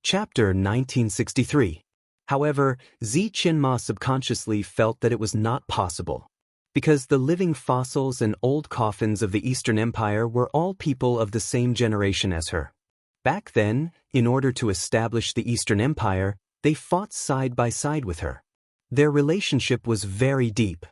Chapter 1963. However, Xianxia subconsciously felt that it was not possible, because the living fossils and old coffins of the Eastern Empire were all people of the same generation as her. Back then, in order to establish the Eastern Empire, they fought side by side with her. Their relationship was very deep.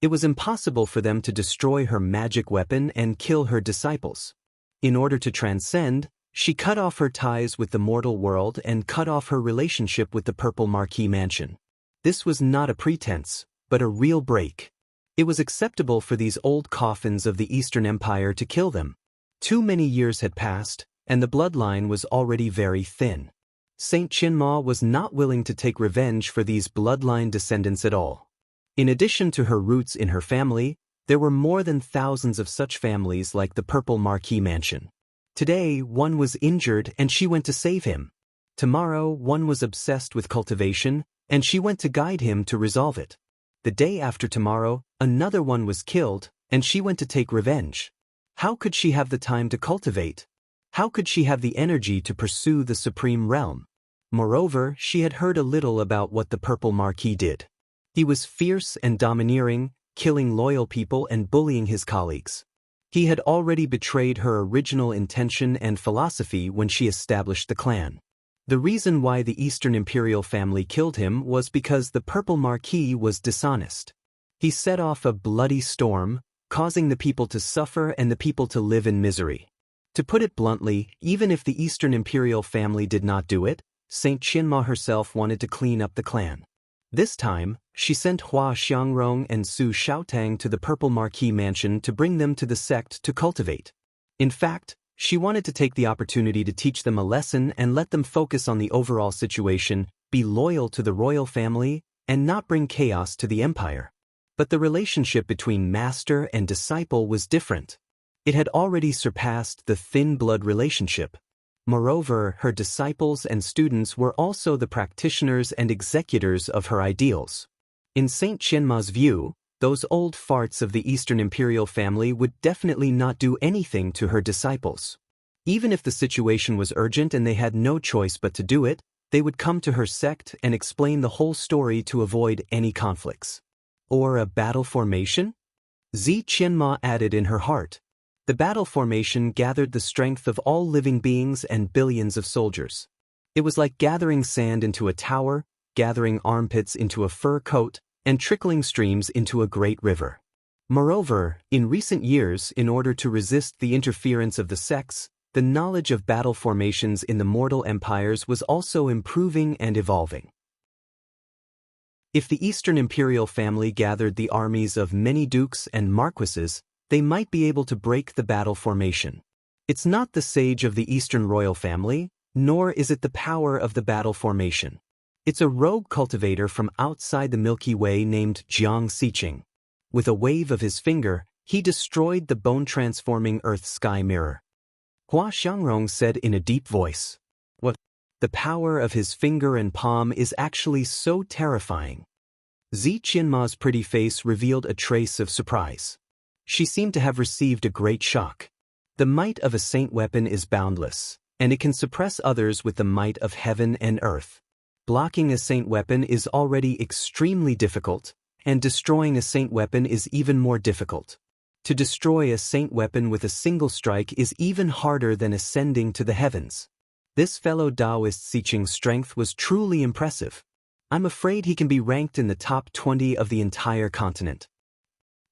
It was impossible for them to destroy her magic weapon and kill her disciples. In order to transcend, she cut off her ties with the mortal world and cut off her relationship with the Purple Marquis Mansion. This was not a pretense, but a real break. It was acceptable for these old coffins of the Eastern Empire to kill them. Too many years had passed, and the bloodline was already very thin. Saint Qianma was not willing to take revenge for these bloodline descendants at all. In addition to her roots in her family, there were more than thousands of such families like the Purple Marquis Mansion. Today, one was injured and she went to save him. Tomorrow, one was obsessed with cultivation, and she went to guide him to resolve it. The day after tomorrow, another one was killed, and she went to take revenge. How could she have the time to cultivate? How could she have the energy to pursue the supreme realm? Moreover, she had heard a little about what the Purple Marquis did. He was fierce and domineering, killing loyal people and bullying his colleagues. He had already betrayed her original intention and philosophy when she established the clan. The reason why the Eastern Imperial family killed him was because the Purple Marquis was dishonest. He set off a bloody storm, causing the people to suffer and the people to live in misery. To put it bluntly, even if the Eastern Imperial family did not do it, Saint Qianma herself wanted to clean up the clan. This time, she sent Hua Xiangrong and Su Xiaotang to the Purple Marquis Mansion to bring them to the sect to cultivate. In fact, she wanted to take the opportunity to teach them a lesson and let them focus on the overall situation, be loyal to the royal family, and not bring chaos to the empire. But the relationship between master and disciple was different. It had already surpassed the thin blood relationship. Moreover, her disciples and students were also the practitioners and executors of her ideals. In Saint Qianma's view, those old farts of the Eastern Imperial family would definitely not do anything to her disciples. Even if the situation was urgent and they had no choice but to do it, they would come to her sect and explain the whole story to avoid any conflicts. Or a battle formation? Qianma added in her heart. The battle formation gathered the strength of all living beings and billions of soldiers. It was like gathering sand into a tower, gathering armpits into a fur coat, and trickling streams into a great river. Moreover, in recent years, in order to resist the interference of the sects, the knowledge of battle formations in the mortal empires was also improving and evolving. If the Eastern Imperial family gathered the armies of many dukes and marquises, they might be able to break the battle formation. It's not the sage of the Eastern royal family, nor is it the power of the battle formation. It's a rogue cultivator from outside the Milky Way named Jiang Xiqing. With a wave of his finger, he destroyed the bone-transforming Earth-Sky mirror. Hua Xiangrong said in a deep voice, "What? The power of his finger and palm is actually so terrifying." Qianma's pretty face revealed a trace of surprise. She seemed to have received a great shock. The might of a saint weapon is boundless, and it can suppress others with the might of heaven and earth. Blocking a saint weapon is already extremely difficult, and destroying a saint weapon is even more difficult. To destroy a saint weapon with a single strike is even harder than ascending to the heavens. This fellow Taoist Xiqing's strength was truly impressive. I'm afraid he can be ranked in the top 20 of the entire continent.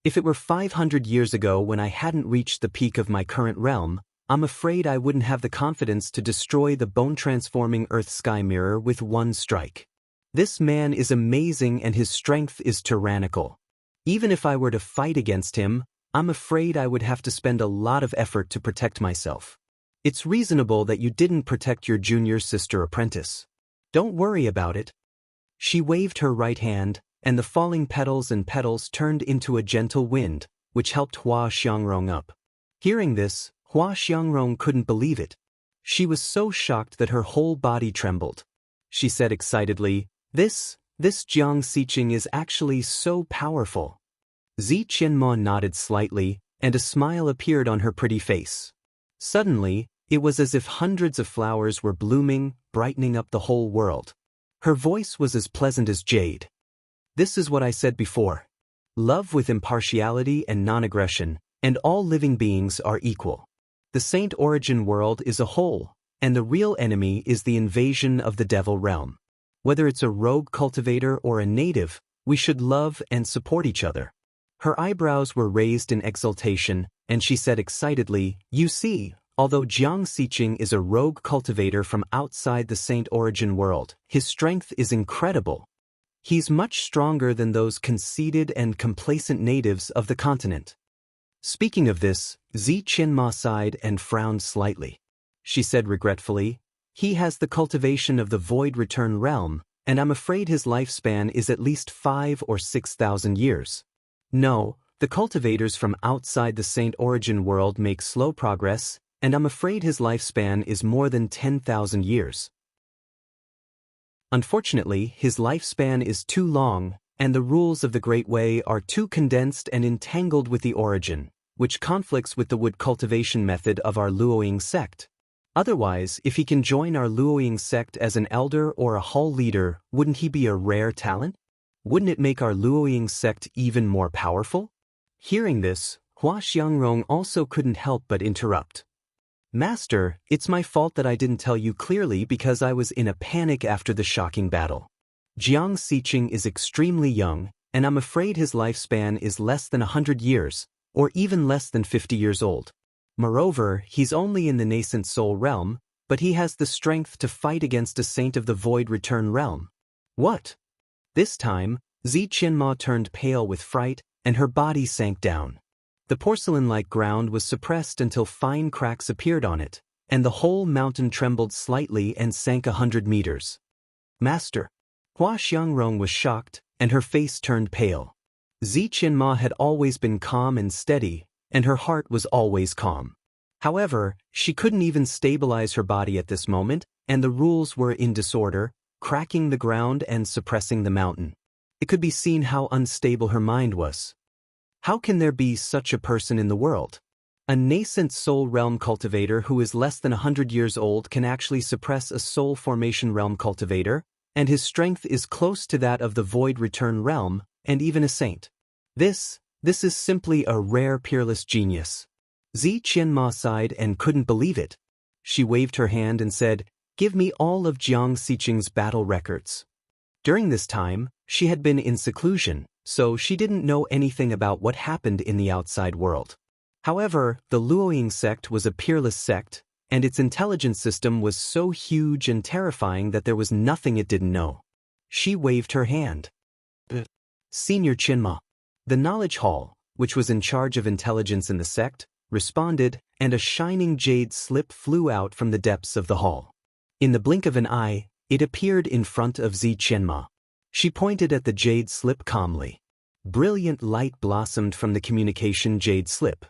If it were 500 years ago when I hadn't reached the peak of my current realm, I'm afraid I wouldn't have the confidence to destroy the bone-transforming Earth-Sky mirror with one strike. This man is amazing and his strength is tyrannical. Even if I were to fight against him, I'm afraid I would have to spend a lot of effort to protect myself. It's reasonable that you didn't protect your junior sister apprentice. Don't worry about it. She waved her right hand, and the falling petals turned into a gentle wind, which helped Hua Xiangrong up. Hearing this, Hua Xiangrong couldn't believe it. She was so shocked that her whole body trembled. She said excitedly, This Jiang Xiqing is actually so powerful." Qianma nodded slightly, and a smile appeared on her pretty face. Suddenly, It was as if hundreds of flowers were blooming, brightening up the whole world. Her voice was as pleasant as jade. This is what I said before. Love with impartiality and non-aggression, and all living beings are equal. The Saint Origin world is a whole, and the real enemy is the invasion of the devil realm. Whether it's a rogue cultivator or a native, we should love and support each other. Her eyebrows were raised in exultation, and she said excitedly, "You see, although Jiang Xiqing is a rogue cultivator from outside the Saint Origin world, his strength is incredible. He's much stronger than those conceited and complacent natives of the continent." Speaking of this, Zi Qianma sighed and frowned slightly. She said regretfully, "He has the cultivation of the void return realm, and I'm afraid his lifespan is at least 5,000 or 6,000 years. No, the cultivators from outside the Saint Origin world make slow progress, and I'm afraid his lifespan is more than 10,000 years. Unfortunately, his lifespan is too long, and the rules of the Great Way are too condensed and entangled with the origin, which conflicts with the wood cultivation method of our Luoying sect. Otherwise, if he can join our Luoying sect as an elder or a hall leader, wouldn't he be a rare talent? Wouldn't it make our Luoying sect even more powerful?" Hearing this, Hua Xiangrong also couldn't help but interrupt. "Master, it's my fault that I didn't tell you clearly because I was in a panic after the shocking battle. Jiang Xiqing is extremely young, and I'm afraid his lifespan is less than 100 years, or even less than 50 years old. Moreover, he's only in the nascent soul realm, but he has the strength to fight against a saint of the void return realm." "What?" This time, Zi Qianma turned pale with fright, and her body sank down. The porcelain-like ground was suppressed until fine cracks appeared on it, and the whole mountain trembled slightly and sank 100 meters. "Master." Hua Xiangrong was shocked, and her face turned pale. Zi Qianma had always been calm and steady, and her heart was always calm. However, she couldn't even stabilize her body at this moment, and the rules were in disorder, cracking the ground and suppressing the mountain. It could be seen how unstable her mind was. How can there be such a person in the world? A nascent soul realm cultivator who is less than 100 years old can actually suppress a soul formation realm cultivator, and his strength is close to that of the void return realm, and even a saint. This is simply a rare peerless genius. Zi Qianma sighed and couldn't believe it. She waved her hand and said, "Give me all of Jiang Xiqing's battle records." During this time, she had been in seclusion, so she didn't know anything about what happened in the outside world. However, the Luoying sect was a peerless sect, and its intelligence system was so huge and terrifying that there was nothing it didn't know. She waved her hand. Senior Qianma. The Knowledge Hall, which was in charge of intelligence in the sect, responded, and a shining jade slip flew out from the depths of the hall. In the blink of an eye, it appeared in front of Zi Qianma. She pointed at the jade slip calmly. Brilliant light blossomed from the communication jade slip.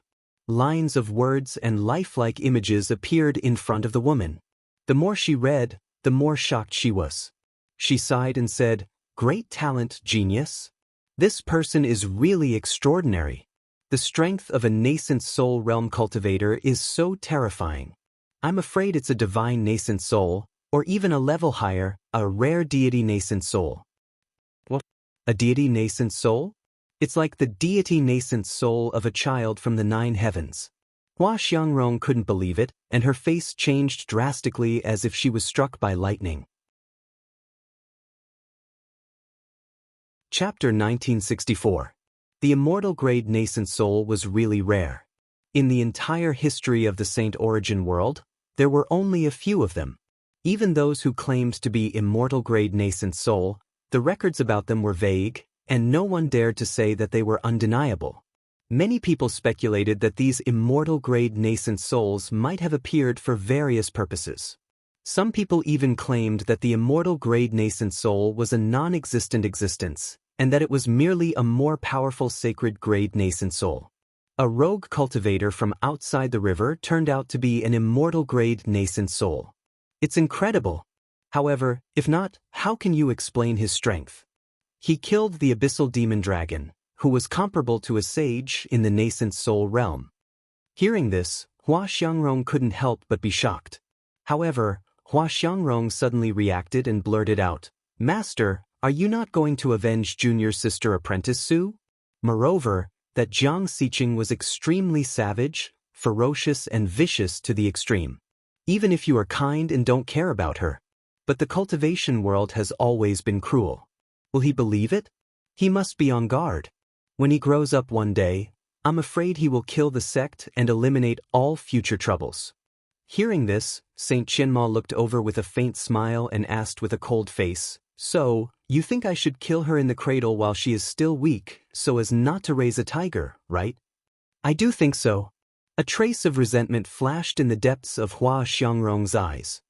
Lines of words and lifelike images appeared in front of the woman. The more she read, the more shocked she was. She sighed and said, "Great talent, genius. This person is really extraordinary. The strength of a nascent soul realm cultivator is so terrifying. I'm afraid it's a divine nascent soul, or even a level higher, a rare deity nascent soul." "What? A deity nascent soul?" "It's like the deity nascent soul of a child from the 9 heavens." Hua Xiangrong couldn't believe it, and her face changed drastically as if she was struck by lightning. Chapter 1964. The immortal grade nascent soul was really rare. In the entire history of the Saint Origin world, there were only a few of them. Even those who claimed to be immortal grade nascent soul, the records about them were vague, and no one dared to say that they were undeniable. Many people speculated that these immortal grade nascent souls might have appeared for various purposes. Some people even claimed that the immortal grade nascent soul was a non-existent existence, and that it was merely a more powerful sacred grade nascent soul. A rogue cultivator from outside the river turned out to be an immortal grade nascent soul. It's incredible. However, if not, how can you explain his strength? He killed the abyssal demon dragon, who was comparable to a sage in the nascent soul realm. Hearing this, Hua Xiangrong couldn't help but be shocked. However, Hua Xiangrong suddenly reacted and blurted out, "Master, are you not going to avenge junior sister apprentice Su?" Moreover, that Jiang Xiqing was extremely savage, ferocious and vicious to the extreme. Even if you are kind and don't care about her. But the cultivation world has always been cruel. Will he believe it? He must be on guard. When he grows up one day, I'm afraid he will kill the sect and eliminate all future troubles. Hearing this, Saint Qianma looked over with a faint smile and asked with a cold face, "So, you think I should kill her in the cradle while she is still weak, so as not to raise a tiger, right?" "I do think so." A trace of resentment flashed in the depths of Hua Xiangrong's eyes.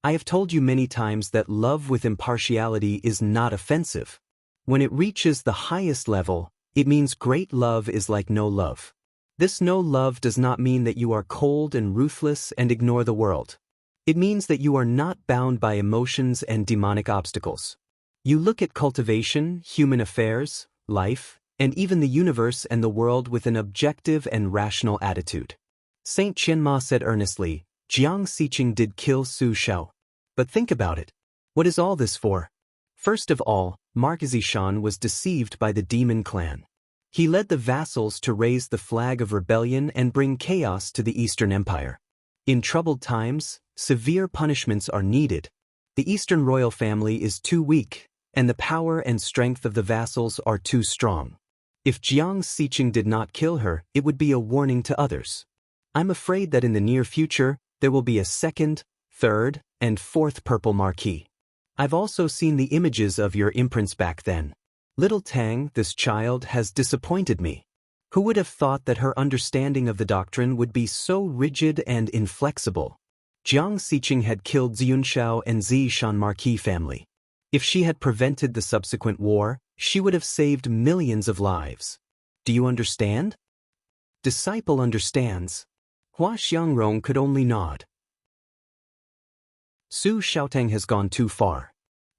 "I have told you many times that love with impartiality is not offensive. When it reaches the highest level, it means great love is like no love. This no love does not mean that you are cold and ruthless and ignore the world. It means that you are not bound by emotions and demonic obstacles. You look at cultivation, human affairs, life, and even the universe and the world with an objective and rational attitude." Saint Qianma said earnestly, "Jiang Xiqing did kill Su Shao. But think about it. What is all this for? First of all, Marquis Shan was deceived by the demon clan. He led the vassals to raise the flag of rebellion and bring chaos to the Eastern Empire. In troubled times, severe punishments are needed. The Eastern royal family is too weak, and the power and strength of the vassals are too strong. If Jiang Xiqing did not kill her, it would be a warning to others. I'm afraid that in the near future, there will be a second, third, and fourth purple marquis. I've also seen the images of your imprints back then. Little Tang, this child, has disappointed me. Who would have thought that her understanding of the doctrine would be so rigid and inflexible? Jiang Xiqing had killed Ziyunshao and Zishan Marquis family. If she had prevented the subsequent war, she would have saved millions of lives. Do you understand?" "Disciple understands." Hua Xiangrong could only nod. Su Xiaotang has gone too far.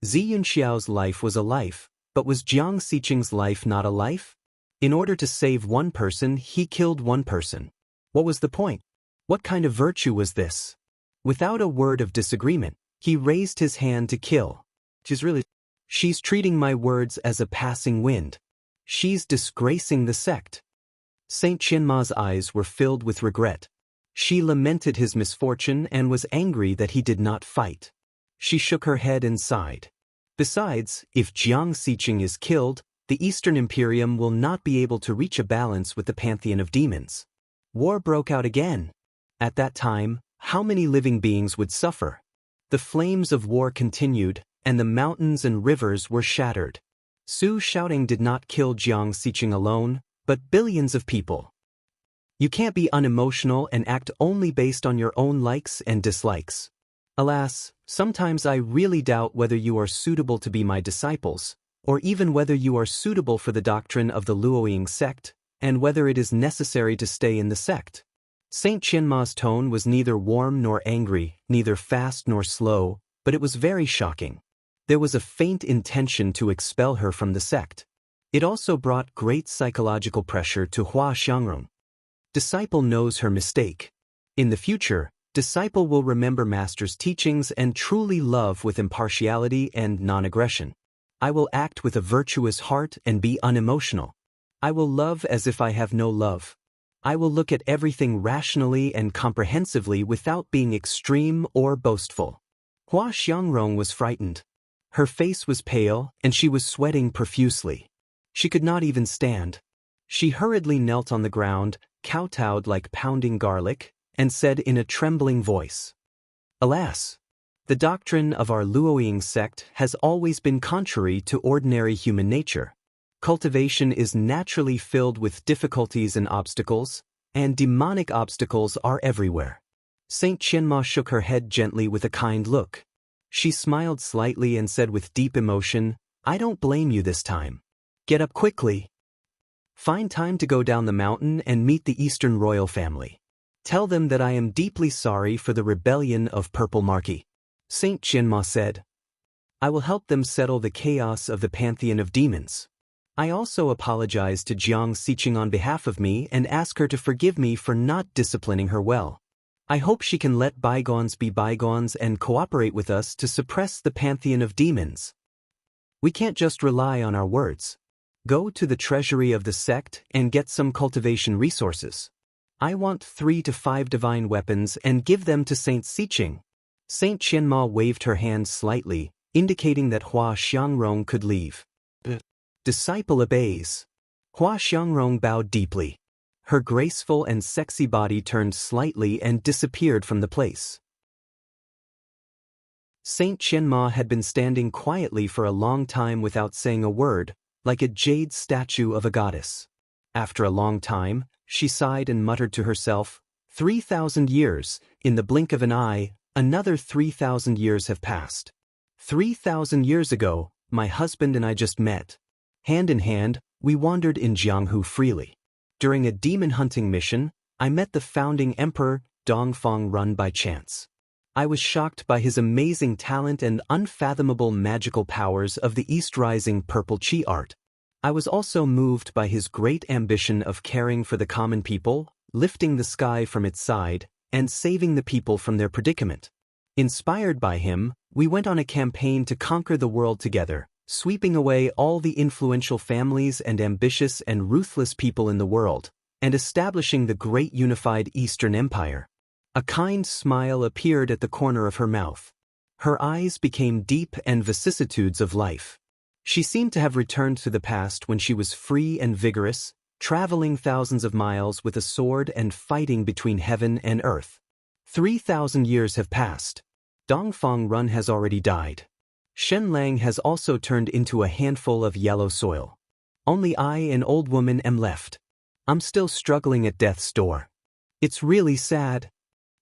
Ziyunxiao's life was a life, but was Jiang Xiqing's life not a life? In order to save one person, he killed one person. What was the point? What kind of virtue was this? Without a word of disagreement, he raised his hand to kill. She's treating my words as a passing wind. She's disgracing the sect. Saint Qianma's eyes were filled with regret. She lamented his misfortune and was angry that he did not fight. She shook her head and sighed. Besides, if Jiang Xiqing is killed, the Eastern Imperium will not be able to reach a balance with the pantheon of demons. War broke out again. At that time, how many living beings would suffer? The flames of war continued, and the mountains and rivers were shattered. Su Xiaotang did not kill Jiang Xiqing alone, but billions of people. You can't be unemotional and act only based on your own likes and dislikes. Alas, sometimes I really doubt whether you are suitable to be my disciples, or even whether you are suitable for the doctrine of the Luoying sect, and whether it is necessary to stay in the sect. Saint Qianma's tone was neither warm nor angry, neither fast nor slow, but it was very shocking. There was a faint intention to expel her from the sect. It also brought great psychological pressure to Hua Xiangrong. Disciple knows her mistake. In the future, disciple will remember master's teachings and truly love with impartiality and non-aggression. I will act with a virtuous heart and be unemotional. I will love as if I have no love. I will look at everything rationally and comprehensively without being extreme or boastful. Hua Xiangrong was frightened. Her face was pale, and she was sweating profusely. She could not even stand. She hurriedly knelt on the ground, kowtowed like pounding garlic, and said in a trembling voice, "Alas! The doctrine of our Luoying sect has always been contrary to ordinary human nature. Cultivation is naturally filled with difficulties and obstacles, and demonic obstacles are everywhere." Saint Qianma shook her head gently with a kind look. She smiled slightly and said with deep emotion, "I don't blame you this time. Get up quickly. Find time to go down the mountain and meet the Eastern royal family. Tell them that I am deeply sorry for the rebellion of Purple Marquis." Saint Qianma said, "I will help them settle the chaos of the pantheon of demons. I also apologize to Jiang Xiqing on behalf of me and ask her to forgive me for not disciplining her well. I hope she can let bygones be bygones and cooperate with us to suppress the pantheon of demons. We can't just rely on our words. Go to the treasury of the sect and get some cultivation resources. I want 3 to 5 divine weapons and give them to Saint Xiqing. Saint Qianma waved her hand slightly, indicating that Hua Xiangrong could leave. Disciple obeys. Hua Xiangrong bowed deeply. Her graceful and sexy body turned slightly and disappeared from the place. Saint Qianma had been standing quietly for a long time without saying a word, like a jade statue of a goddess. After a long time, she sighed and muttered to herself, 3,000 years, in the blink of an eye, another 3,000 years have passed. 3,000 years ago, my husband and I just met. Hand in hand, we wandered in Jianghu freely. During a demon hunting mission, I met the founding emperor, Dongfang Run by chance. I was shocked by his amazing talent and unfathomable magical powers of the East Rising purple chi art. I was also moved by his great ambition of caring for the common people, lifting the sky from its side, and saving the people from their predicament. Inspired by him, we went on a campaign to conquer the world together, sweeping away all the influential families and ambitious and ruthless people in the world, and establishing the great unified Eastern Empire. A kind smile appeared at the corner of her mouth. Her eyes became deep and vicissitudes of life. She seemed to have returned to the past when she was free and vigorous, traveling thousands of miles with a sword and fighting between heaven and earth. 3,000 years have passed. Dongfang Run has already died. Shen Lang has also turned into a handful of yellow soil. Only I, an old woman, am left. I'm still struggling at death's door. It's really sad.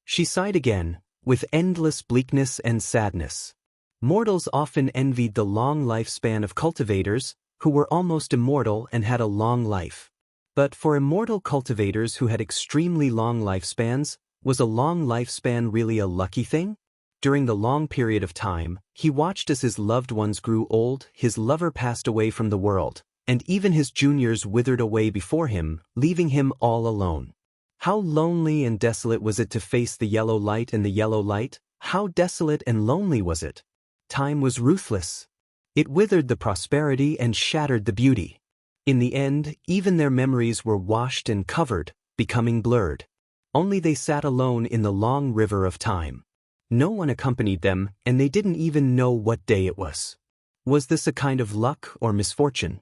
She sighed again, with endless bleakness and sadness. Mortals often envied the long lifespan of cultivators, who were almost immortal and had a long life. But for immortal cultivators who had extremely long lifespans, was a long lifespan really a lucky thing? During the long period of time, he watched as his loved ones grew old, his lover passed away from the world, and even his juniors withered away before him, leaving him all alone. How lonely and desolate was it to face the yellow light and the yellow light? How desolate and lonely was it? Time was ruthless. It withered the prosperity and shattered the beauty. In the end, even their memories were washed and covered, becoming blurred. Only they sat alone in the long river of time. No one accompanied them, and they didn't even know what day it was. Was this a kind of luck or misfortune?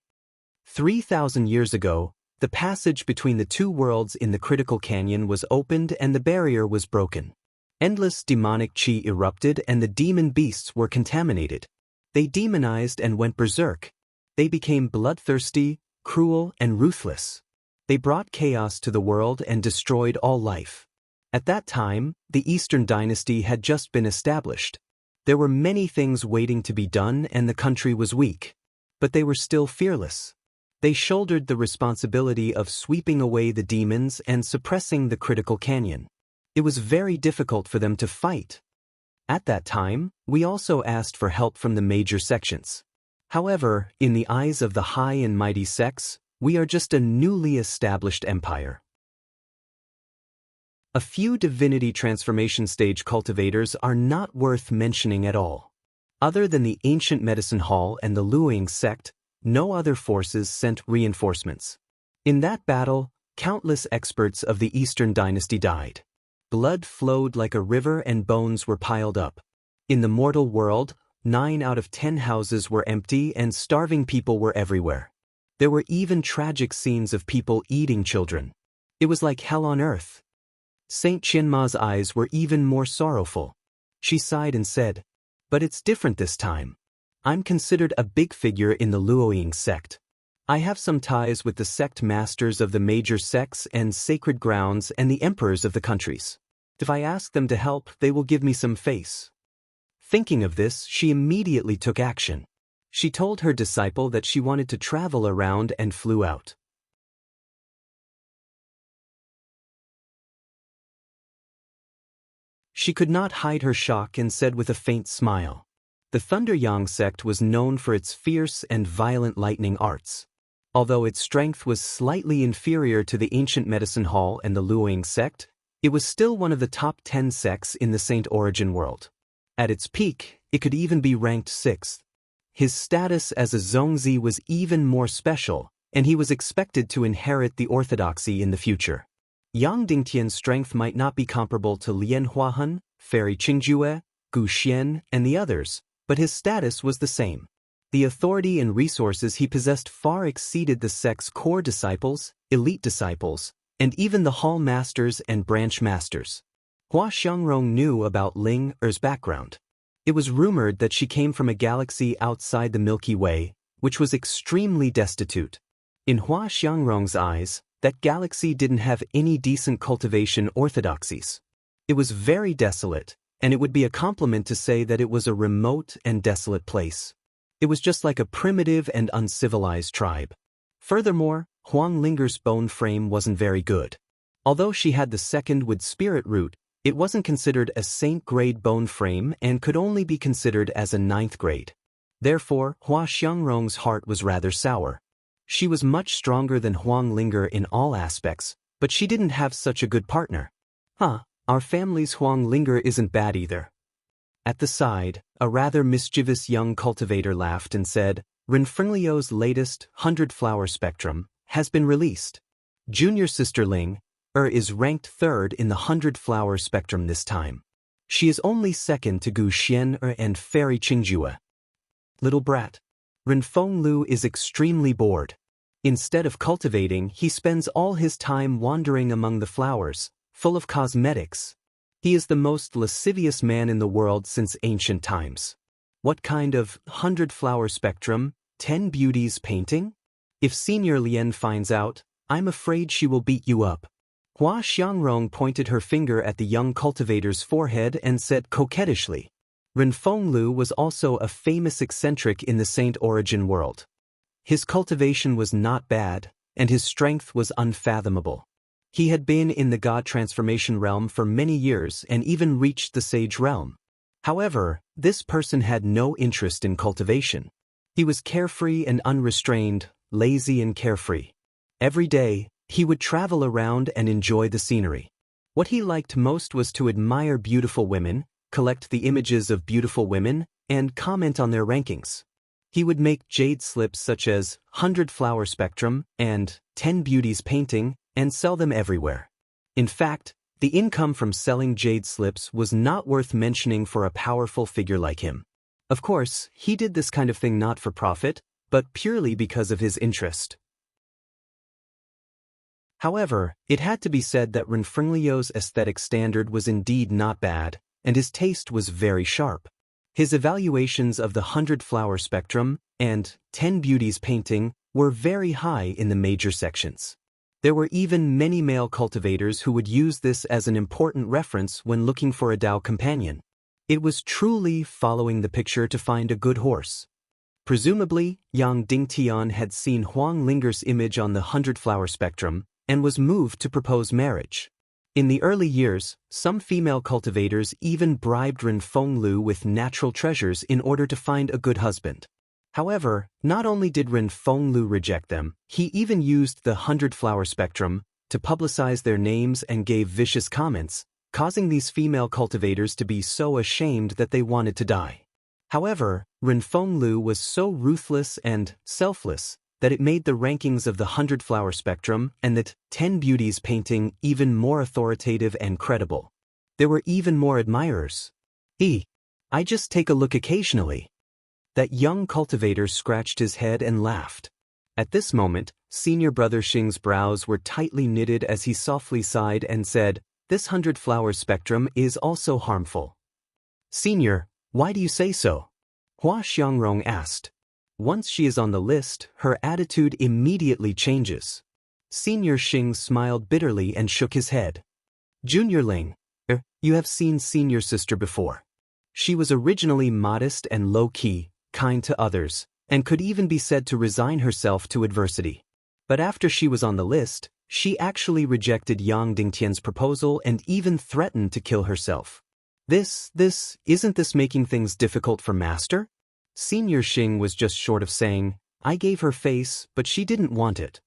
3,000 years ago, the passage between the two worlds in the critical canyon was opened and the barrier was broken. Endless demonic chi erupted and the demon beasts were contaminated. They demonized and went berserk. They became bloodthirsty, cruel, and ruthless. They brought chaos to the world and destroyed all life. At that time, the Eastern dynasty had just been established. There were many things waiting to be done and the country was weak. But they were still fearless. They shouldered the responsibility of sweeping away the demons and suppressing the critical canyon. It was very difficult for them to fight. At that time, we also asked for help from the major sections. However, in the eyes of the high and mighty sects, we are just a newly established empire. A few divinity transformation stage cultivators are not worth mentioning at all. Other than the ancient medicine hall and the Luoying sect, no other forces sent reinforcements. In that battle, countless experts of the Eastern dynasty died. Blood flowed like a river and bones were piled up. In the mortal world, 9 out of 10 houses were empty and starving people were everywhere. There were even tragic scenes of people eating children. It was like hell on earth. Saint Qianma's eyes were even more sorrowful. She sighed and said, "But it's different this time. I'm considered a big figure in the Luoying sect. I have some ties with the sect masters of the major sects and sacred grounds and the emperors of the countries. If I ask them to help, they will give me some face." Thinking of this, she immediately took action. She told her disciple that she wanted to travel around and flew out. She could not hide her shock and said with a faint smile, "The Thunder Yang sect was known for its fierce and violent lightning arts. Although its strength was slightly inferior to the ancient medicine hall and the Luoying sect, it was still one of the top 10 sects in the Saint Origin world. At its peak, it could even be ranked 6th. His status as a Zongzi was even more special, and he was expected to inherit the orthodoxy in the future. Yang Dingtian's strength might not be comparable to Lian Huahan, Fairy Qingjue, Gu Xian, and the others, but his status was the same. The authority and resources he possessed far exceeded the sect's core disciples, elite disciples, and even the hall masters and branch masters. Hua Xiangrong knew about Ling Er's background. It was rumored that she came from a galaxy outside the Milky Way, which was extremely destitute. In Hua Xiangrong's eyes, that galaxy didn't have any decent cultivation orthodoxies. It was very desolate, and it would be a compliment to say that it was a remote and desolate place. It was just like a primitive and uncivilized tribe. Furthermore, Huang Linger's bone frame wasn't very good. Although she had the second with spirit root, it wasn't considered a saint-grade bone frame and could only be considered as a 9th grade. Therefore, Hua Xiangrong's heart was rather sour. She was much stronger than Huang Linger in all aspects, but she didn't have such a good partner. Our family's Huang Linger isn't bad either. At the side, a rather mischievous young cultivator laughed and said, Renfenglio's latest 100-flower spectrum has been released. Junior sister Ling is ranked 3rd in the 100-flower spectrum this time. She is only 2nd to Gu Xian and Fairy Qingjue. Little brat. Renfenglu is extremely bored. Instead of cultivating, he spends all his time wandering among the flowers, full of cosmetics. He is the most lascivious man in the world since ancient times. What kind of 100-flower spectrum, 10 beauties painting? If Senior Lien finds out, I'm afraid she will beat you up. Hua Xiangrong pointed her finger at the young cultivator's forehead and said coquettishly. Renfenglu was also a famous eccentric in the Saint Origin world. His cultivation was not bad, and his strength was unfathomable. He had been in the God transformation realm for many years and even reached the sage realm. However, this person had no interest in cultivation. He was carefree and unrestrained, lazy and carefree. Every day, he would travel around and enjoy the scenery. What he liked most was to admire beautiful women, collect the images of beautiful women, and comment on their rankings. He would make jade slips such as 100-flower spectrum and 10 beauties painting and sell them everywhere. In fact, the income from selling jade slips was not worth mentioning for a powerful figure like him. Of course, he did this kind of thing not for profit, but purely because of his interest. However, it had to be said that Renfenglio's aesthetic standard was indeed not bad, and his taste was very sharp. His evaluations of the 100-flower spectrum and 10 beauties painting were very high in the major sections. There were even many male cultivators who would use this as an important reference when looking for a Dao companion. It was truly following the picture to find a good horse. Presumably, Yang Dingtian had seen Huang Linger's image on the 100-flower spectrum and was moved to propose marriage. In the early years, some female cultivators even bribed Renfenglu with natural treasures in order to find a good husband. However, not only did Renfenglu reject them, he even used the 100-flower spectrum to publicize their names and gave vicious comments, causing these female cultivators to be so ashamed that they wanted to die. However, Renfenglu was so ruthless and selfless that it made the rankings of the 100-flower spectrum and the 10 beauties painting even more authoritative and credible. There were even more admirers. I just take a look occasionally. That young cultivator scratched his head and laughed. At this moment, senior brother Xing's brows were tightly knitted as he softly sighed and said, This 100-flower spectrum is also harmful. Senior, why do you say so? Hua Xiangrong asked. Once she is on the list, her attitude immediately changes. Senior Xing smiled bitterly and shook his head. Junior Ling, you have seen senior sister before. She was originally modest and low-key, kind to others, and could even be said to resign herself to adversity. But after she was on the list, she actually rejected Yang Dingtian's proposal and even threatened to kill herself. Isn't this making things difficult for Master? Senior Xing was just short of saying, I gave her face, but she didn't want it.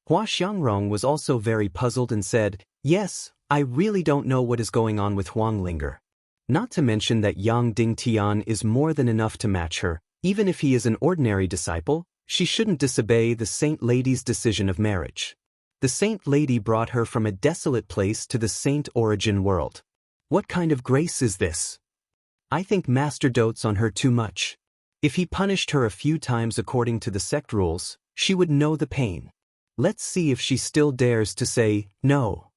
Hua Xiangrong was also very puzzled and said, yes, I really don't know what is going on with Huang Linger. Not to mention that Yang Dingtian is more than enough to match her. Even if he is an ordinary disciple, she shouldn't disobey the Saint Lady's decision of marriage. The Saint Lady brought her from a desolate place to the Saint Origin world. What kind of grace is this? I think Master dotes on her too much. If he punished her a few times according to the sect rules, she would know the pain. Let's see if she still dares to say no.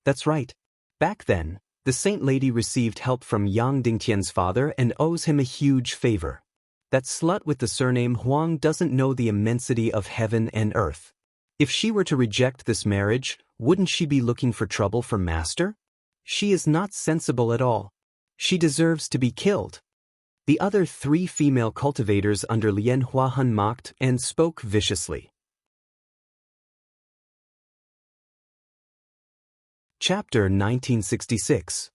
That's right. Back then, the Saint Lady received help from Yang Dingtian's father and owes him a huge favor. That slut with the surname Huang doesn't know the immensity of heaven and earth. If she were to reject this marriage, wouldn't she be looking for trouble for Master? She is not sensible at all. She deserves to be killed. The other 3 female cultivators under Lian Huahun mocked and spoke viciously. Chapter 1966.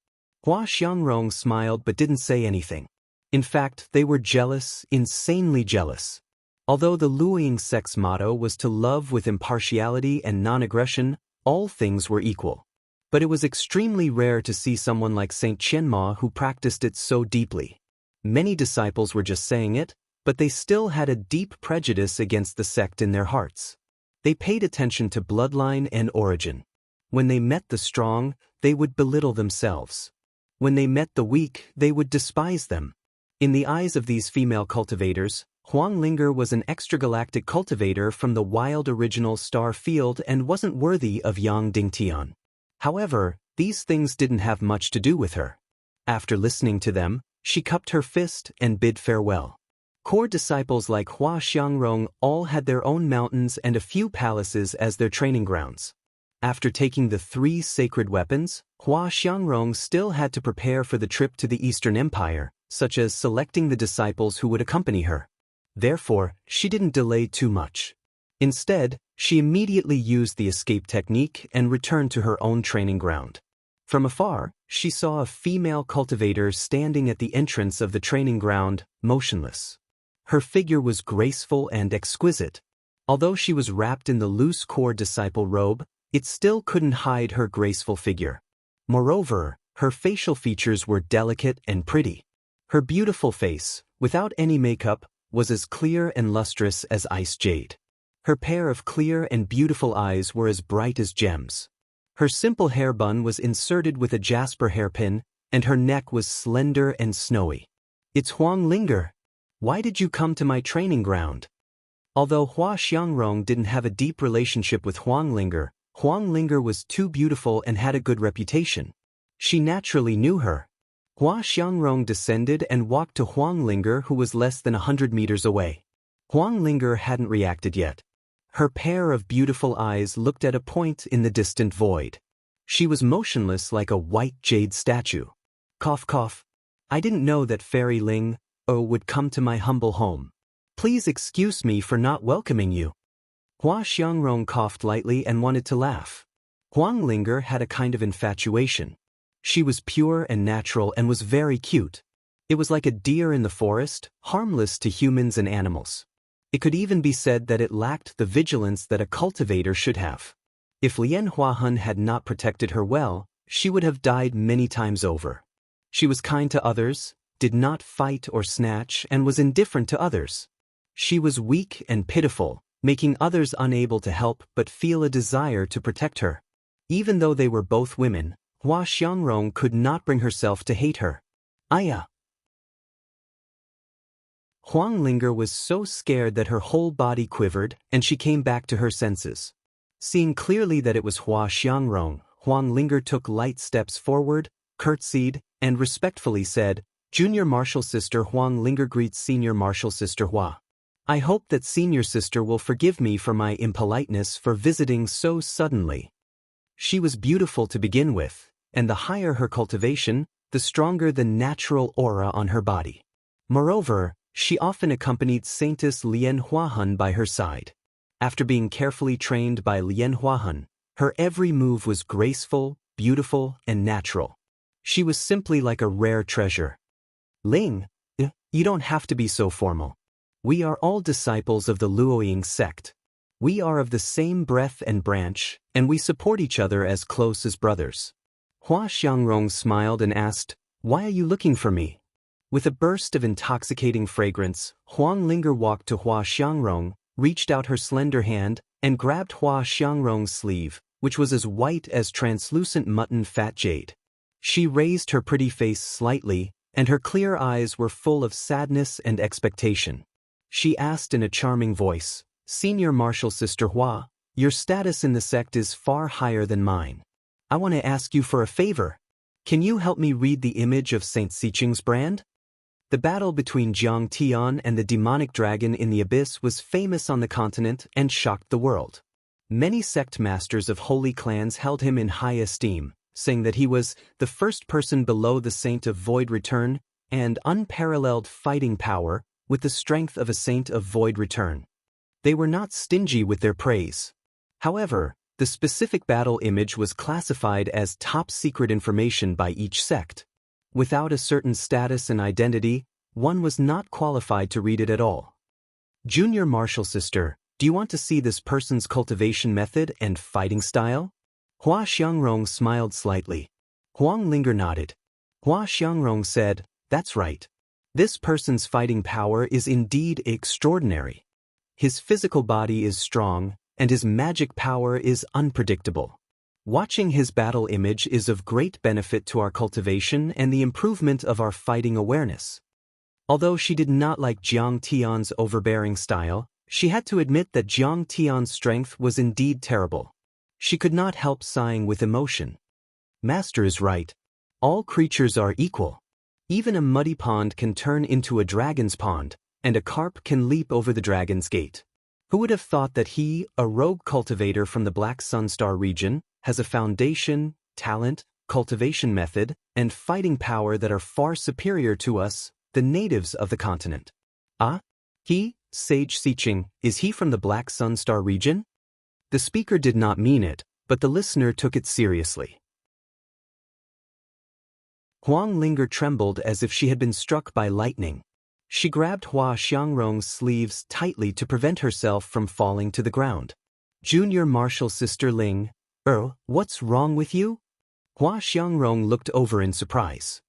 Hua Xiangrong smiled but didn't say anything. In fact, they were jealous, insanely jealous. Although the Luoying sect's motto was to love with impartiality and non-aggression, all things were equal. But it was extremely rare to see someone like Saint Qianma who practiced it so deeply. Many disciples were just saying it, but they still had a deep prejudice against the sect in their hearts. They paid attention to bloodline and origin. When they met the strong, they would belittle themselves. When they met the weak, they would despise them. In the eyes of these female cultivators, Huang Linger was an extragalactic cultivator from the wild original star field and wasn't worthy of Yang Dingtian. However, these things didn't have much to do with her. After listening to them, she cupped her fist and bid farewell. Core disciples like Hua Xiangrong all had their own mountains and a few palaces as their training grounds. After taking the 3 sacred weapons, Hua Xiangrong still had to prepare for the trip to the Eastern Empire, such as selecting the disciples who would accompany her. Therefore, she didn't delay too much. Instead, she immediately used the escape technique and returned to her own training ground. From afar, she saw a female cultivator standing at the entrance of the training ground, motionless. Her figure was graceful and exquisite. Although she was wrapped in the loose core disciple robe, it still couldn't hide her graceful figure. Moreover, her facial features were delicate and pretty. Her beautiful face, without any makeup, was as clear and lustrous as ice jade. Her pair of clear and beautiful eyes were as bright as gems. Her simple hair bun was inserted with a jasper hairpin, and her neck was slender and snowy. It's Huang Linger. Why did you come to my training ground? Although Hua Xiangrong didn't have a deep relationship with Huang Linger was too beautiful and had a good reputation. She naturally knew her. Hua Xiangrong descended and walked to Huang Linger, who was less than 100 meters away. Huang Linger hadn't reacted yet. Her pair of beautiful eyes looked at a point in the distant void. She was motionless like a white jade statue. Cough cough. I didn't know that Fairy Ling would come to my humble home. Please excuse me for not welcoming you. Hua Xiangrong coughed lightly and wanted to laugh. Huang Linger had a kind of infatuation. She was pure and natural and was very cute. It was like a deer in the forest, harmless to humans and animals. It could even be said that it lacked the vigilance that a cultivator should have. If Lian Huahun had not protected her well, she would have died many times over. She was kind to others, did not fight or snatch, and was indifferent to others. She was weak and pitiful, making others unable to help but feel a desire to protect her. Even though they were both women, Hua Xiangrong could not bring herself to hate her. Aya! Huang Linger was so scared that her whole body quivered, and she came back to her senses. Seeing clearly that it was Hua Xiangrong, Huang Linger took light steps forward, curtsied, and respectfully said, Junior Martial Sister Huang Linger greets Senior Martial Sister Hua. I hope that Senior Sister will forgive me for my impoliteness for visiting so suddenly. She was beautiful to begin with, and the higher her cultivation, the stronger the natural aura on her body. Moreover, she often accompanied Saintess Lian Huahun by her side. After being carefully trained by Lian Huahun, her every move was graceful, beautiful, and natural. She was simply like a rare treasure. Ling, you don't have to be so formal. We are all disciples of the Luoying sect. We are of the same breath and branch, and we support each other as close as brothers. Hua Xiangrong smiled and asked, "Why are you looking for me?" With a burst of intoxicating fragrance, Huang Linger walked to Hua Xiangrong, reached out her slender hand, and grabbed Hua Xiangrong's sleeve, which was as white as translucent mutton fat jade. She raised her pretty face slightly, and her clear eyes were full of sadness and expectation. She asked in a charming voice, "Senior Martial Sister Hua, your status in the sect is far higher than mine. I want to ask you for a favor. Can you help me read the image of Saint Xiqing's brand?" The battle between Jiang Tian and the demonic dragon in the abyss was famous on the continent and shocked the world. Many sect masters of holy clans held him in high esteem, saying that he was the first person below the Saint of Void Return and unparalleled fighting power with the strength of a Saint of Void Return. They were not stingy with their praise. However, the specific battle image was classified as top-secret information by each sect. Without a certain status and identity, one was not qualified to read it at all. Junior Martial Sister, do you want to see this person's cultivation method and fighting style? Hua Xiangrong smiled slightly. Huang Linger nodded. Hua Xiangrong said, "That's right. This person's fighting power is indeed extraordinary. His physical body is strong, and his magic power is unpredictable. Watching his battle image is of great benefit to our cultivation and the improvement of our fighting awareness." Although she did not like Jiang Tian's overbearing style, she had to admit that Jiang Tian's strength was indeed terrible. She could not help sighing with emotion. Master is right. All creatures are equal. Even a muddy pond can turn into a dragon's pond, and a carp can leap over the dragon's gate. Who would have thought that he, a rogue cultivator from the Black Sunstar region, has a foundation, talent, cultivation method, and fighting power that are far superior to us, the natives of the continent? Ah? He, Sage Xiqing, is he from the Black Sunstar region? The speaker did not mean it, but the listener took it seriously. Huang Linger trembled as if she had been struck by lightning. She grabbed Hua Xiangrong's sleeves tightly to prevent herself from falling to the ground. Junior Martial Sister Ling, what's wrong with you? Hua Xiangrong looked over in surprise.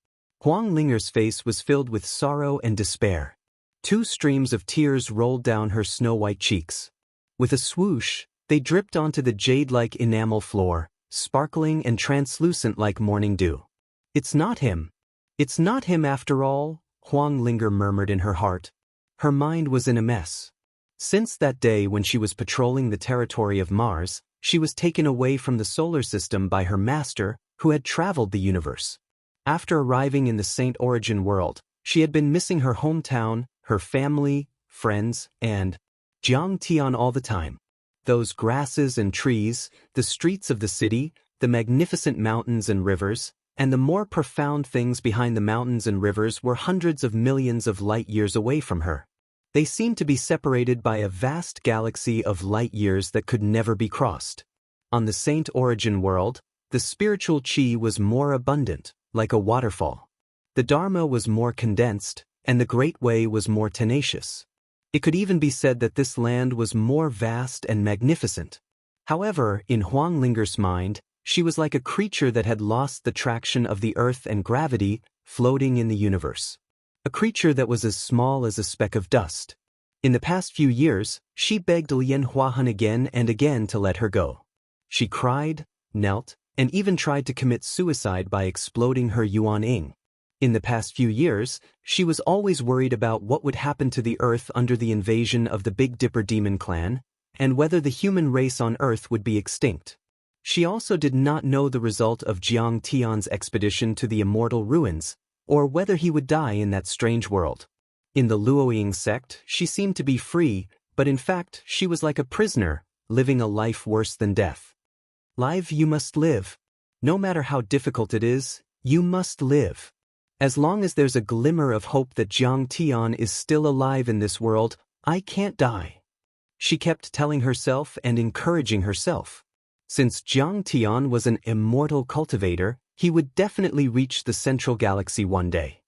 Huang Linger's face was filled with sorrow and despair. 2 streams of tears rolled down her snow-white cheeks. With a swoosh, they dripped onto the jade-like enamel floor, sparkling and translucent like morning dew. "It's not him. It's not him after all," Huang Linger murmured in her heart. Her mind was in a mess. Since that day when she was patrolling the territory of Mars, she was taken away from the solar system by her master, who had traveled the universe. After arriving in the Saint Origin world, she had been missing her hometown, her family, friends, and Jiang Tian all the time. Those grasses and trees, the streets of the city, the magnificent mountains and rivers, and the more profound things behind the mountains and rivers were hundreds of millions of light years away from her. They seemed to be separated by a vast galaxy of light years that could never be crossed. On the Saint Origin world, the spiritual chi was more abundant, like a waterfall. The Dharma was more condensed, and the Great Way was more tenacious. It could even be said that this land was more vast and magnificent. However, in Huang Linger's mind, she was like a creature that had lost the traction of the earth and gravity, floating in the universe. A creature that was as small as a speck of dust. In the past few years, she begged Lian Huahan again and again to let her go. She cried, knelt, and even tried to commit suicide by exploding her Yuan Ying. In the past few years, she was always worried about what would happen to the Earth under the invasion of the Big Dipper Demon Clan, and whether the human race on Earth would be extinct. She also did not know the result of Jiang Tian's expedition to the Immortal Ruins, or whether he would die in that strange world. In the Luoying sect, she seemed to be free, but in fact, she was like a prisoner, living a life worse than death. Live, you must live. No matter how difficult it is, you must live. As long as there's a glimmer of hope that Jiang Tian is still alive in this world, I can't die. She kept telling herself and encouraging herself. Since Jiang Tian was an immortal cultivator, he would definitely reach the central galaxy one day.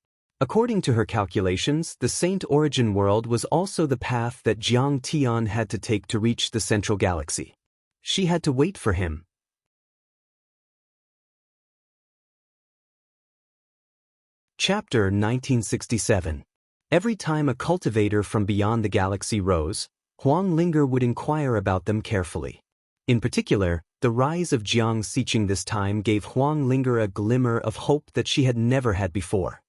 According to her calculations, the Saint Origin world was also the path that Jiang Tian had to take to reach the central galaxy. She had to wait for him. Chapter 1967. Every time a cultivator from beyond the galaxy rose, Wang Lin would inquire about them carefully. In particular, the rise of Jiang Xiqing this time gave Wang Lin a glimmer of hope that she had never had before.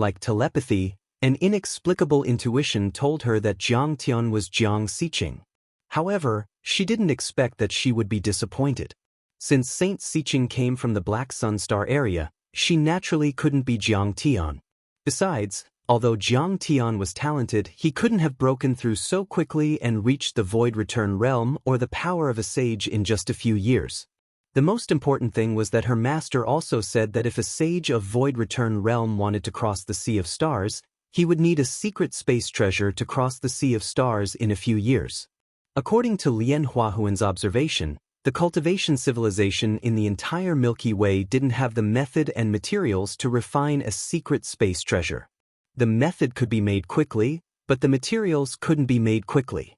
Like telepathy, an inexplicable intuition told her that Jiang Tian was Jiang Xiqing. However, she didn't expect that she would be disappointed. Since Saint Xiqing came from the Black Sun Star area, she naturally couldn't be Jiang Tian. Besides, although Jiang Tian was talented, he couldn't have broken through so quickly and reached the Void Return realm or the power of a sage in just a few years. The most important thing was that her master also said that if a sage of Void Return realm wanted to cross the Sea of Stars, he would need a secret space treasure to cross the Sea of Stars in a few years. According to Lian Huahuan's observation, the cultivation civilization in the entire Milky Way didn't have the method and materials to refine a secret space treasure. The method could be made quickly, but the materials couldn't be made quickly.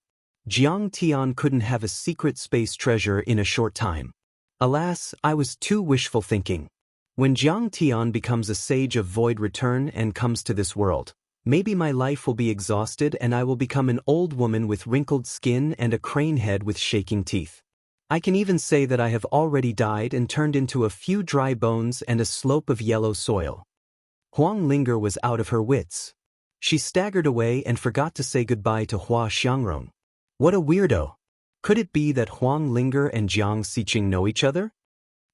Jiang Tian couldn't have a secret space treasure in a short time. Alas, I was too wishful thinking. When Jiang Tian becomes a sage of Void Return and comes to this world, maybe my life will be exhausted and I will become an old woman with wrinkled skin and a crane head with shaking teeth. I can even say that I have already died and turned into a few dry bones and a slope of yellow soil. Wang Lin was out of her wits. She staggered away and forgot to say goodbye to Hua Xiangrong. What a weirdo! Could it be that Wang Lin and Jiang Xiqing know each other?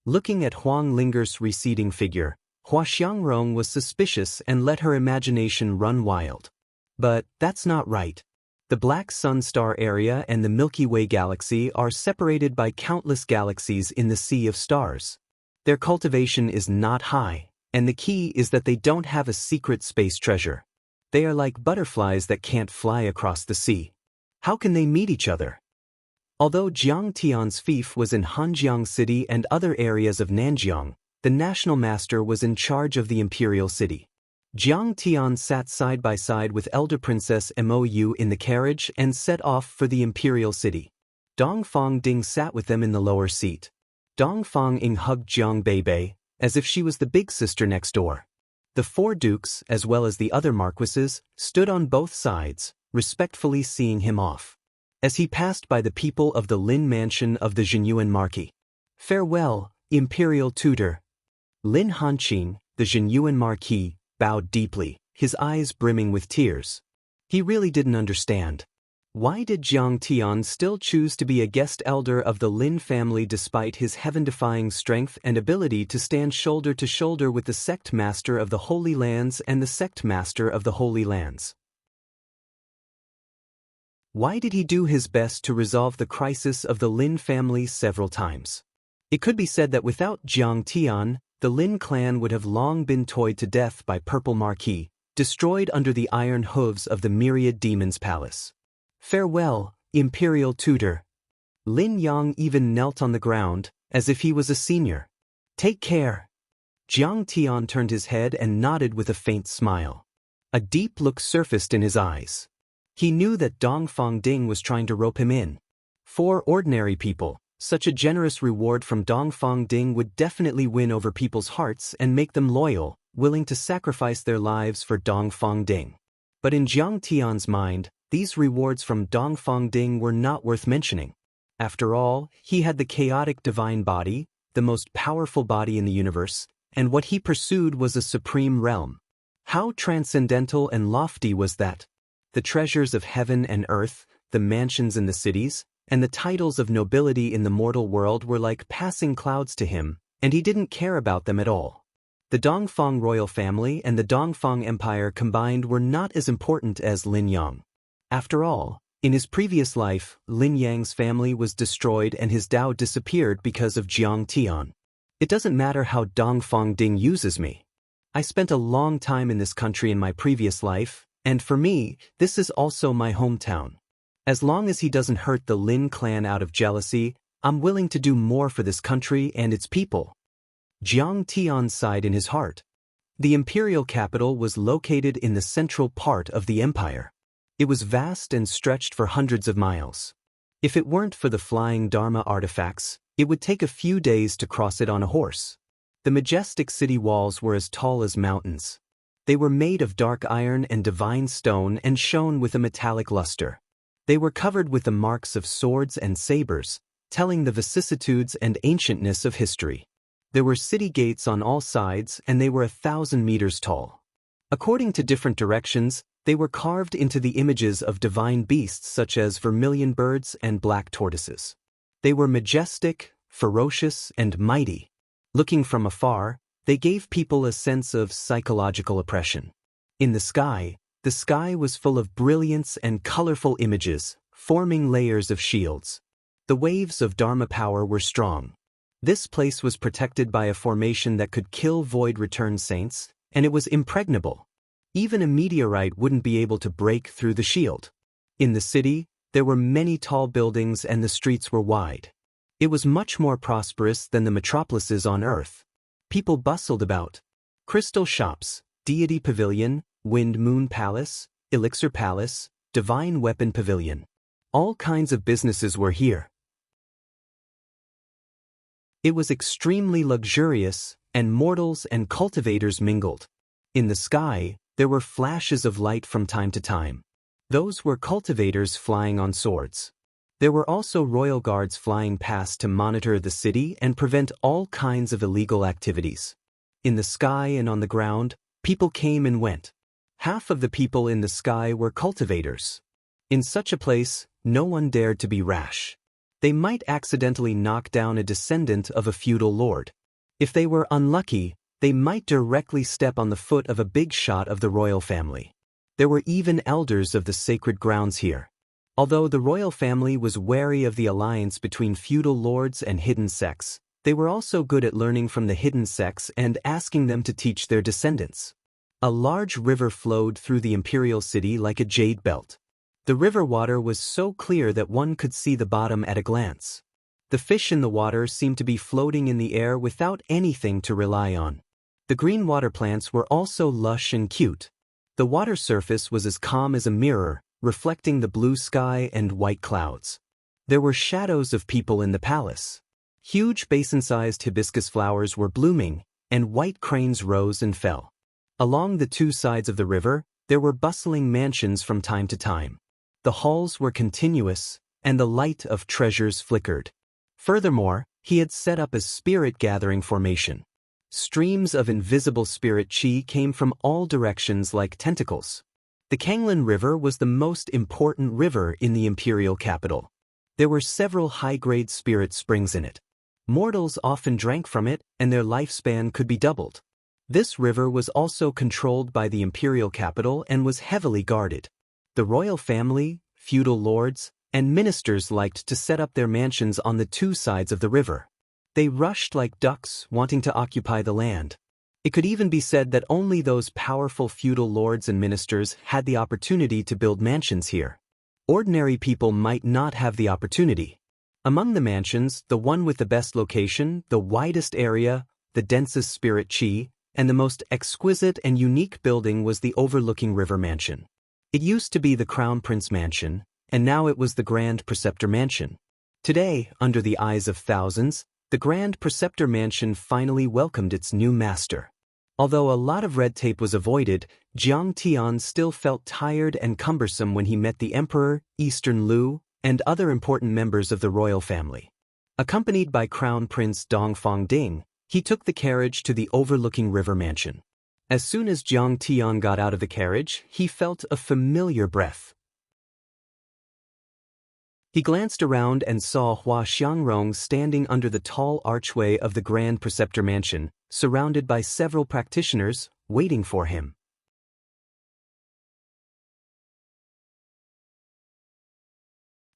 Looking at Wang Lin's receding figure, Hua Xiangrong was suspicious and let her imagination run wild. But that's not right. The Black Sun Star area and the Milky Way galaxy are separated by countless galaxies in the Sea of Stars. Their cultivation is not high, and the key is that they don't have a secret space treasure. They are like butterflies that can't fly across the sea. How can they meet each other? Although Jiang Tian's fief was in Hanjiang City and other areas of Nanjiang, the national master was in charge of the imperial city. Jiang Tian sat side by side with Elder Princess Mou in the carriage and set off for the imperial city. Dongfang Ding sat with them in the lower seat. Dongfang Ying hugged Jiang Beibei, as if she was the big sister next door. The four dukes, as well as the other marquises, stood on both sides, respectfully seeing him off. As he passed by the people of the Lin mansion of the Zhenyuan Marquis. Farewell, imperial tutor. Lin Hanqing, the Zhenyuan Marquis, bowed deeply, his eyes brimming with tears. He really didn't understand. Why did Jiang Tian still choose to be a guest elder of the Lin family despite his heaven-defying strength and ability to stand shoulder to shoulder with the sect master of the Holy Lands and the sect master of the Holy Lands? Why did he do his best to resolve the crisis of the Lin family several times? It could be said that without Jiang Tian, the Lin clan would have long been toyed to death by Purple Marquis, destroyed under the iron hooves of the myriad demons' palace. Farewell, imperial tutor. Lin Yang even knelt on the ground, as if he was a senior. Take care. Jiang Tian turned his head and nodded with a faint smile. A deep look surfaced in his eyes. He knew that Dongfang Ding was trying to rope him in. For ordinary people, such a generous reward from Dongfang Ding would definitely win over people's hearts and make them loyal, willing to sacrifice their lives for Dongfang Ding. But in Jiang Tian's mind, these rewards from Dongfang Ding were not worth mentioning. After all, he had the chaotic divine body, the most powerful body in the universe, and what he pursued was a supreme realm. How transcendental and lofty was that? The treasures of heaven and earth, the mansions in the cities, and the titles of nobility in the mortal world were like passing clouds to him, and he didn't care about them at all. The Dongfang royal family and the Dongfang Empire combined were not as important as Lin Yang. After all, in his previous life, Lin Yang's family was destroyed and his Dao disappeared because of Jiang Tian. It doesn't matter how Dongfang Ding uses me. I spent a long time in this country in my previous life, and for me, this is also my hometown. As long as he doesn't hurt the Lin clan out of jealousy, I'm willing to do more for this country and its people. Jiang Tian sighed in his heart. The imperial capital was located in the central part of the empire. It was vast and stretched for hundreds of miles. If it weren't for the flying Dharma artifacts, it would take a few days to cross it on a horse. The majestic city walls were as tall as mountains. They were made of dark iron and divine stone and shone with a metallic luster. They were covered with the marks of swords and sabers, telling the vicissitudes and ancientness of history. There were city gates on all sides, and they were 1,000 meters tall. According to different directions, they were carved into the images of divine beasts such as vermilion birds and black tortoises. They were majestic, ferocious, and mighty. Looking from afar, they gave people a sense of psychological oppression. In the sky was full of brilliance and colorful images, forming layers of shields. The waves of Dharma power were strong. This place was protected by a formation that could kill void-return saints, and it was impregnable. Even a meteorite wouldn't be able to break through the shield. In the city, there were many tall buildings and the streets were wide. It was much more prosperous than the metropolises on Earth. People bustled about. Crystal shops, deity pavilion, wind-moon palace, elixir palace, divine weapon pavilion. All kinds of businesses were here. It was extremely luxurious, and mortals and cultivators mingled. In the sky, there were flashes of light from time to time. Those were cultivators flying on swords. There were also royal guards flying past to monitor the city and prevent all kinds of illegal activities. In the sky and on the ground, people came and went. Half of the people in the sky were cultivators. In such a place, no one dared to be rash. They might accidentally knock down a descendant of a feudal lord. If they were unlucky, they might directly step on the foot of a big shot of the royal family. There were even elders of the sacred grounds here. Although the royal family was wary of the alliance between feudal lords and hidden sects, they were also good at learning from the hidden sects and asking them to teach their descendants. A large river flowed through the imperial city like a jade belt. The river water was so clear that one could see the bottom at a glance. The fish in the water seemed to be floating in the air without anything to rely on. The green water plants were also lush and cute. The water surface was as calm as a mirror, reflecting the blue sky and white clouds. There were shadows of people in the palace. Huge basin-sized hibiscus flowers were blooming, and white cranes rose and fell. Along the two sides of the river, there were bustling mansions from time to time. The halls were continuous, and the light of treasures flickered. Furthermore, he had set up a spirit-gathering formation. Streams of invisible spirit chi came from all directions like tentacles. The Kanglin River was the most important river in the imperial capital. There were several high-grade spirit springs in it. Mortals often drank from it, and their lifespan could be doubled. This river was also controlled by the imperial capital and was heavily guarded. The royal family, feudal lords, and ministers liked to set up their mansions on the two sides of the river. They rushed like ducks, wanting to occupy the land. It could even be said that only those powerful feudal lords and ministers had the opportunity to build mansions here. Ordinary people might not have the opportunity. Among the mansions, the one with the best location, the widest area, the densest spirit chi, and the most exquisite and unique building was the overlooking river mansion. It used to be the Crown Prince Mansion, and now it was the Grand Preceptor Mansion. Today, under the eyes of thousands, the Grand Preceptor Mansion finally welcomed its new master. Although a lot of red tape was avoided, Jiang Tian still felt tired and cumbersome when he met the Emperor, Eastern Lu, and other important members of the royal family. Accompanied by Crown Prince Dongfang Ding, he took the carriage to the overlooking river mansion. As soon as Jiang Tian got out of the carriage, he felt a familiar breath. He glanced around and saw Hua Xiangrong standing under the tall archway of the Grand Preceptor Mansion, surrounded by several practitioners, waiting for him.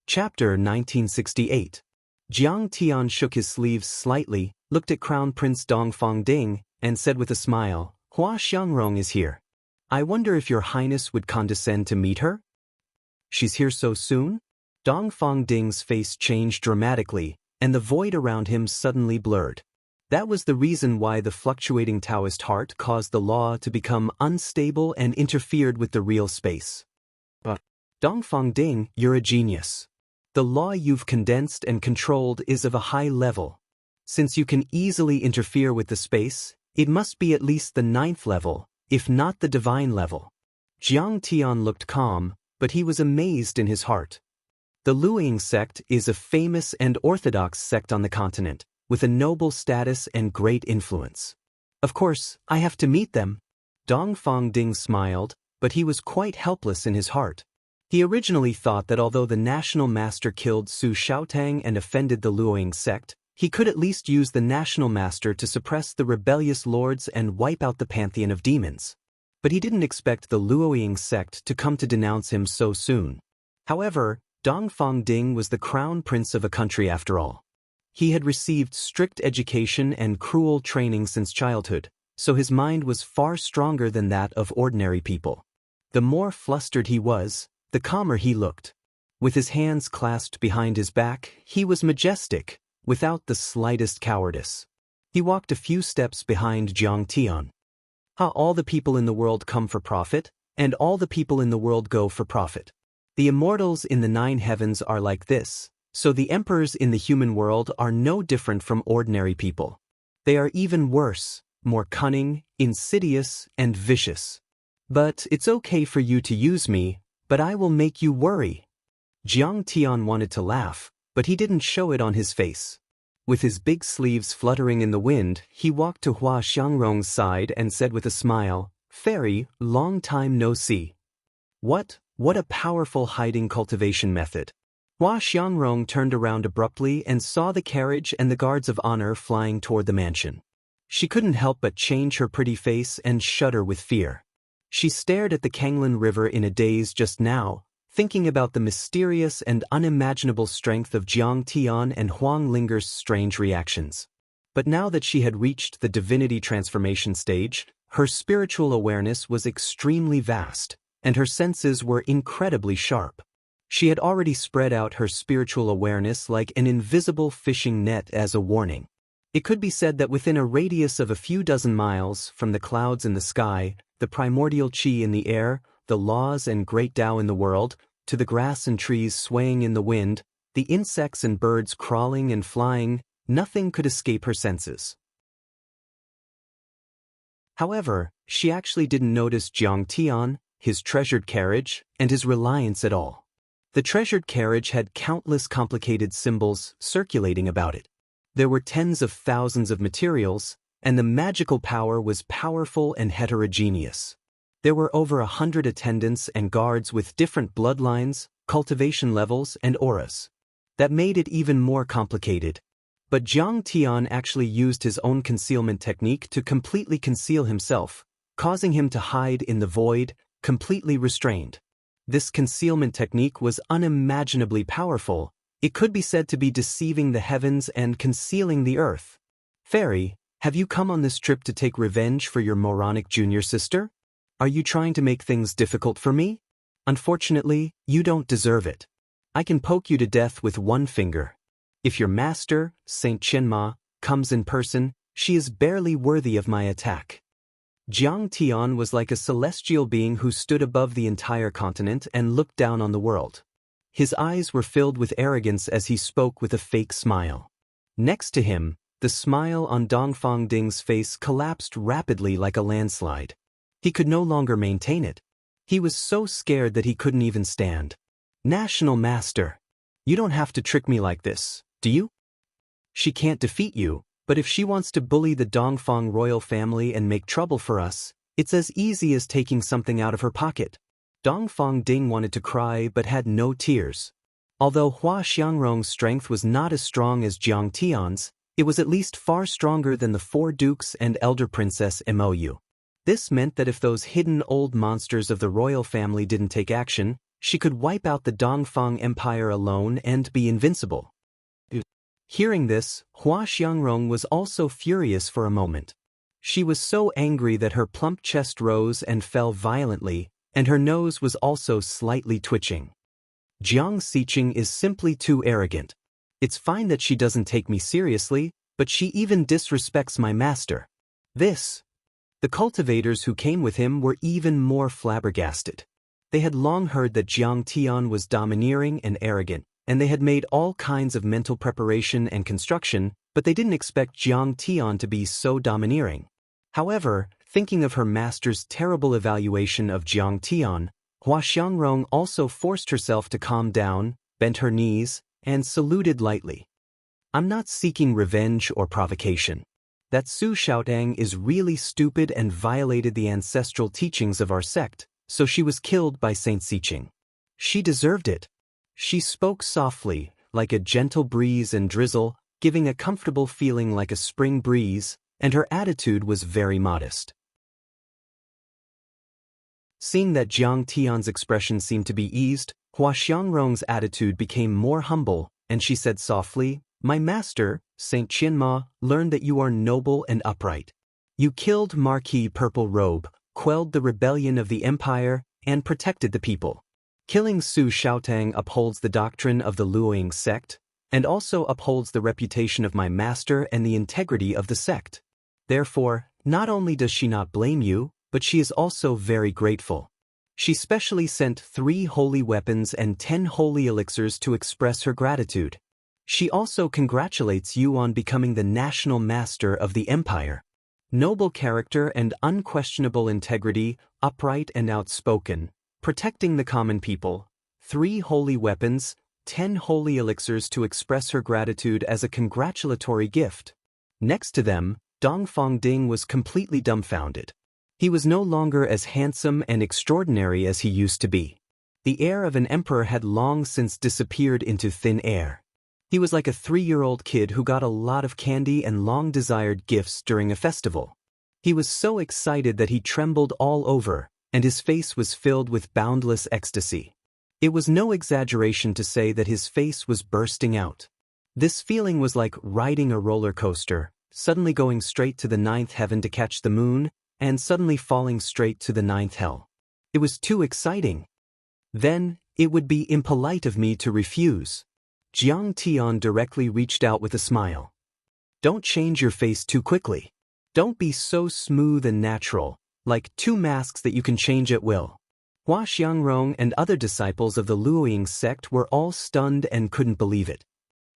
Chapter 1968. Jiang Tian shook his sleeves slightly, looked at Crown Prince Dongfang Ding, and said with a smile, "Hua Xiangrong is here. I wonder if your highness would condescend to meet her?" "She's here so soon?" Dongfang Ding's face changed dramatically, and the void around him suddenly blurred. That was the reason why the fluctuating Taoist heart caused the law to become unstable and interfered with the real space. But Dongfang Ding, you're a genius. The law you've condensed and controlled is of a high level. Since you can easily interfere with the space, it must be at least the 9th level, if not the divine level. Jiang Tian looked calm, but he was amazed in his heart. The Luoying sect is a famous and orthodox sect on the continent, with a noble status and great influence. Of course, I have to meet them. Dongfang Ding smiled, but he was quite helpless in his heart. He originally thought that although the national master killed Su Xiaotang and offended the Luoying sect, he could at least use the national master to suppress the rebellious lords and wipe out the pantheon of demons. But he didn't expect the Luoying sect to come to denounce him so soon. However, Dongfang Ding was the crown prince of a country after all. He had received strict education and cruel training since childhood, so his mind was far stronger than that of ordinary people. The more flustered he was, the calmer he looked. With his hands clasped behind his back, he was majestic, without the slightest cowardice. He walked a few steps behind Jiang Tian. All the people in the world come for profit, and all the people in the world go for profit. The immortals in the 9 heavens are like this, so the emperors in the human world are no different from ordinary people. They are even worse, more cunning, insidious, and vicious. But it's okay for you to use me, but I will make you worry. Jiang Tian wanted to laugh, but he didn't show it on his face. With his big sleeves fluttering in the wind, he walked to Hua Xiangrong's side and said with a smile, "Fairy, long time no see." What a powerful hiding cultivation method. Hua Xiangrong turned around abruptly and saw the carriage and the guards of honor flying toward the mansion. She couldn't help but change her pretty face and shudder with fear. She stared at the Kanglin River in a daze just now, thinking about the mysterious and unimaginable strength of Jiang Tian and Huang Linger's strange reactions. But now that she had reached the divinity transformation stage, her spiritual awareness was extremely vast, and her senses were incredibly sharp. She had already spread out her spiritual awareness like an invisible fishing net as a warning. It could be said that within a radius of a few dozen miles, from the clouds in the sky, the primordial qi in the air, the laws and great Tao in the world, to the grass and trees swaying in the wind, the insects and birds crawling and flying, nothing could escape her senses. However, she actually didn't notice Jiang Tian, his treasured carriage, and his reliance at all. The treasured carriage had countless complicated symbols circulating about it. There were tens of thousands of materials, and the magical power was powerful and heterogeneous. There were over 100 attendants and guards with different bloodlines, cultivation levels, and auras. That made it even more complicated. But Jiang Tian actually used his own concealment technique to completely conceal himself, causing him to hide in the void, completely restrained. This concealment technique was unimaginably powerful. It could be said to be deceiving the heavens and concealing the earth. Fairy, have you come on this trip to take revenge for your moronic junior sister? Are you trying to make things difficult for me? Unfortunately, you don't deserve it. I can poke you to death with one finger. If your master, Saint Qianma, comes in person, she is barely worthy of my attack. Jiang Tian was like a celestial being who stood above the entire continent and looked down on the world. His eyes were filled with arrogance as he spoke with a fake smile. Next to him, the smile on Dongfang Ding's face collapsed rapidly like a landslide. He could no longer maintain it. He was so scared that he couldn't even stand. National Master, you don't have to trick me like this, do you? She can't defeat you, but if she wants to bully the Dongfang royal family and make trouble for us, it's as easy as taking something out of her pocket. Dongfang Ding wanted to cry but had no tears. Although Hua Xiangrong's strength was not as strong as Jiang Tian's, it was at least far stronger than the 4 dukes and elder princess Mou. This meant that if those hidden old monsters of the royal family didn't take action, she could wipe out the Dongfang Empire alone and be invincible. Hearing this, Hua Xiangrong was also furious for a moment. She was so angry that her plump chest rose and fell violently, and her nose was also slightly twitching. Jiang Xiqing is simply too arrogant. It's fine that she doesn't take me seriously, but she even disrespects my master. This. The cultivators who came with him were even more flabbergasted. They had long heard that Jiang Tian was domineering and arrogant, and they had made all kinds of mental preparation and construction, but they didn't expect Jiang Tian to be so domineering. However, thinking of her master's terrible evaluation of Jiang Tian, Hua Xiangrong also forced herself to calm down, bent her knees, and saluted lightly. I'm not seeking revenge or provocation. That Su Xiaotang is really stupid and violated the ancestral teachings of our sect, so she was killed by Saint Xiqing. She deserved it. She spoke softly, like a gentle breeze and drizzle, giving a comfortable feeling like a spring breeze, and her attitude was very modest. Seeing that Jiang Tian's expression seemed to be eased, Hua Xiangrong's attitude became more humble, and she said softly, My master, Saint Qianma, learned that you are noble and upright. You killed Marquis Purple Robe, quelled the rebellion of the empire, and protected the people. Killing Su Xiaotang upholds the doctrine of the Luoying sect, and also upholds the reputation of my master and the integrity of the sect. Therefore, not only does she not blame you, but she is also very grateful. She specially sent 3 holy weapons and 10 holy elixirs to express her gratitude. She also congratulates you on becoming the national master of the empire. Noble character and unquestionable integrity, upright and outspoken, protecting the common people, 3 holy weapons, 10 holy elixirs to express her gratitude as a congratulatory gift. Next to them, Dongfang Ding was completely dumbfounded. He was no longer as handsome and extraordinary as he used to be. The air of an emperor had long since disappeared into thin air. He was like a 3-year-old kid who got a lot of candy and long-desired gifts during a festival. He was so excited that he trembled all over, and his face was filled with boundless ecstasy. It was no exaggeration to say that his face was bursting out. This feeling was like riding a roller coaster, suddenly going straight to the 9th heaven to catch the moon, and suddenly falling straight to the 9th hell. It was too exciting. Then, it would be impolite of me to refuse. Jiang Tian directly reached out with a smile. Don't change your face too quickly. Don't be so smooth and natural, like 2 masks that you can change at will. Hua Xiangrong and other disciples of the Luoying sect were all stunned and couldn't believe it.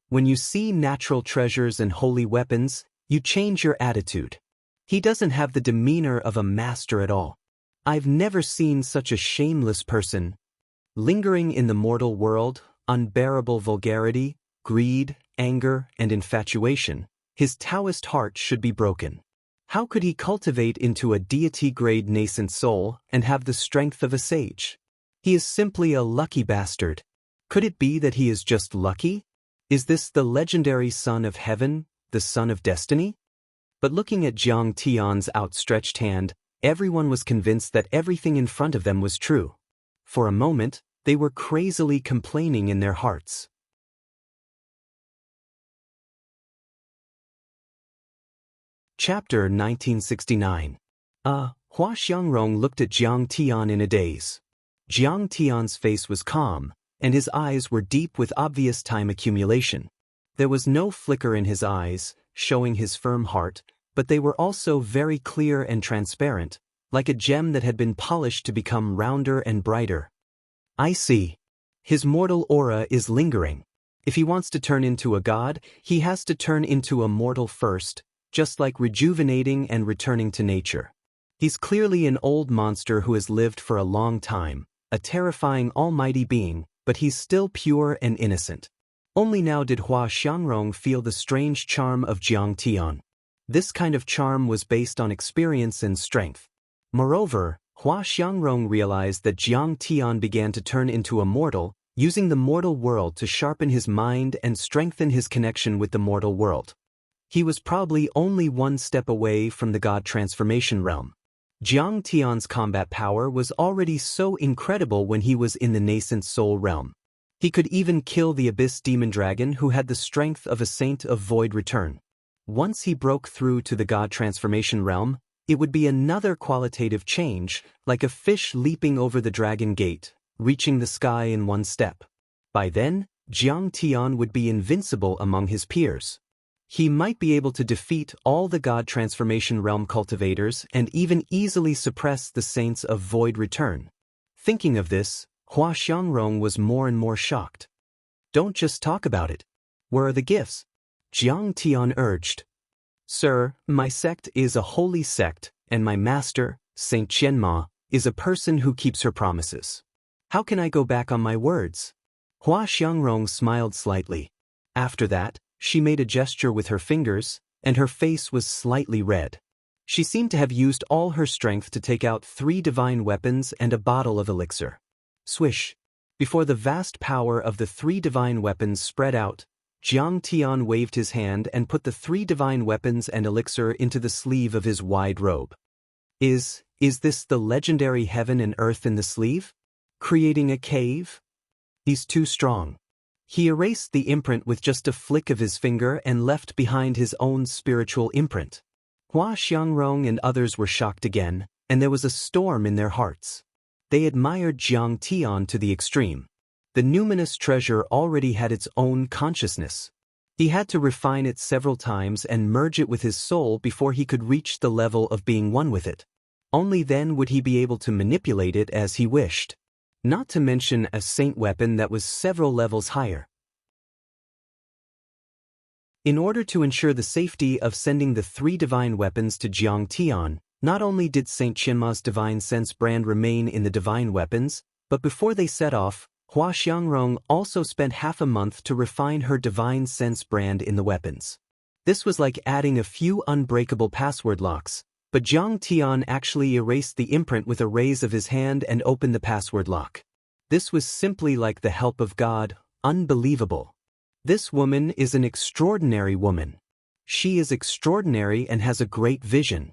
When you see natural treasures and holy weapons, you change your attitude. He doesn't have the demeanor of a master at all. I've never seen such a shameless person. Lingering in the mortal world, unbearable vulgarity, greed, anger, and infatuation, his Taoist heart should be broken. How could he cultivate into a deity-grade nascent soul and have the strength of a sage? He is simply a lucky bastard. Could it be that he is just lucky? Is this the legendary son of heaven, the son of destiny? But looking at Jiang Tian's outstretched hand, everyone was convinced that everything in front of them was true. For a moment, they were crazily complaining in their hearts. Chapter 1969. Hua Xiangrong looked at Jiang Tian in a daze. Jiang Tian's face was calm, and his eyes were deep with obvious time accumulation. There was no flicker in his eyes, showing his firm heart, but they were also very clear and transparent, like a gem that had been polished to become rounder and brighter. I see. His mortal aura is lingering. If he wants to turn into a god, he has to turn into a mortal first, just like rejuvenating and returning to nature. He's clearly an old monster who has lived for a long time, a terrifying almighty being, but he's still pure and innocent. Only now did Hua Xiangrong feel the strange charm of Jiang Tian. This kind of charm was based on experience and strength. Moreover, Hua Xiangrong realized that Jiang Tian began to turn into a mortal, using the mortal world to sharpen his mind and strengthen his connection with the mortal world. He was probably only one step away from the god transformation realm. Jiang Tian's combat power was already so incredible when he was in the nascent soul realm. He could even kill the abyss demon dragon who had the strength of a saint of void return. Once he broke through to the god transformation realm, it would be another qualitative change, like a fish leaping over the dragon gate, reaching the sky in one step. By then, Jiang Tian would be invincible among his peers. He might be able to defeat all the God Transformation Realm cultivators and even easily suppress the Saints of Void Return. Thinking of this, Hua Xiangrong was more and more shocked. Don't just talk about it. Where are the gifts? Jiang Tian urged. Sir, my sect is a holy sect, and my master, Saint Qianma, is a person who keeps her promises. How can I go back on my words? Hua Xiangrong smiled slightly. After that, she made a gesture with her fingers, and her face was slightly red. She seemed to have used all her strength to take out 3 divine weapons and a bottle of elixir. Swish! Before the vast power of the 3 divine weapons spread out, Jiang Tian waved his hand and put the 3 divine weapons and elixir into the sleeve of his wide robe. Is this the legendary heaven and earth in the sleeve? Creating a cave? He's too strong. He erased the imprint with just a flick of his finger and left behind his own spiritual imprint. Hua Xiangrong and others were shocked again, and there was a storm in their hearts. They admired Jiang Tian to the extreme. The numinous treasure already had its own consciousness. He had to refine it several times and merge it with his soul before he could reach the level of being one with it. Only then would he be able to manipulate it as he wished. Not to mention a saint weapon that was several levels higher. In order to ensure the safety of sending the 3 divine weapons to Jiang Tian, not only did Saint Qianma's divine sense brand remain in the divine weapons, but before they set off, Hua Xiangrong also spent half a month to refine her divine sense brand in the weapons. This was like adding a few unbreakable password locks, but Jiang Tian actually erased the imprint with a raise of his hand and opened the password lock. This was simply like the help of God, unbelievable. This woman is an extraordinary woman. She is extraordinary and has a great vision.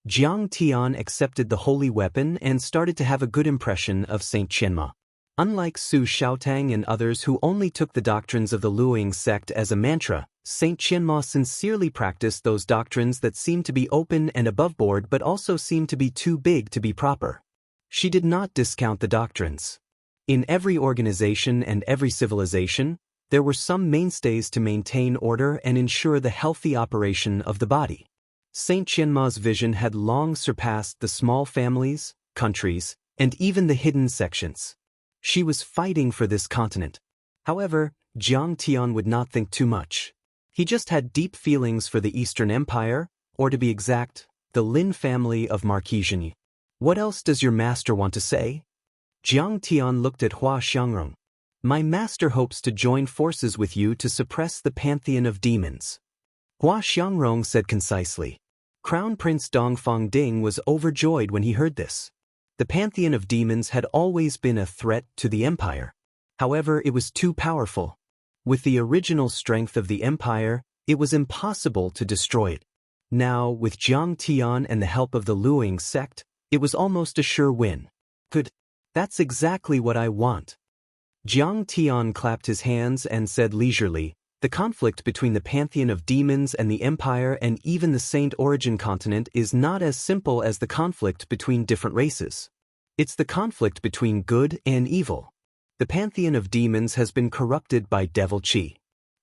Jiang Tian accepted the holy weapon and started to have a good impression of Saint Qianma. Unlike Su Xiaotang and others who only took the doctrines of the Luoying sect as a mantra, Saint Qianma sincerely practiced those doctrines that seemed to be open and aboveboard but also seemed to be too big to be proper. She did not discount the doctrines. In every organization and every civilization, there were some mainstays to maintain order and ensure the healthy operation of the body. Saint Qianma's vision had long surpassed the small families, countries, and even the hidden sections. She was fighting for this continent. However, Jiang Tian would not think too much. He just had deep feelings for the Eastern Empire, or to be exact, the Lin family of Marquesian. What else does your master want to say? Jiang Tian looked at Hua Xiangrong. My master hopes to join forces with you to suppress the pantheon of demons. Hua Xiangrong said concisely. Crown Prince Dongfang Ding was overjoyed when he heard this. The pantheon of demons had always been a threat to the empire. However, it was too powerful. With the original strength of the empire, it was impossible to destroy it. Now, with Jiang Tian and the help of the Luoying sect, it was almost a sure win. Good. That's exactly what I want. Jiang Tian clapped his hands and said leisurely, the conflict between the pantheon of demons and the empire and even the Saint Origin continent is not as simple as the conflict between different races. It's the conflict between good and evil. The pantheon of demons has been corrupted by devil qi.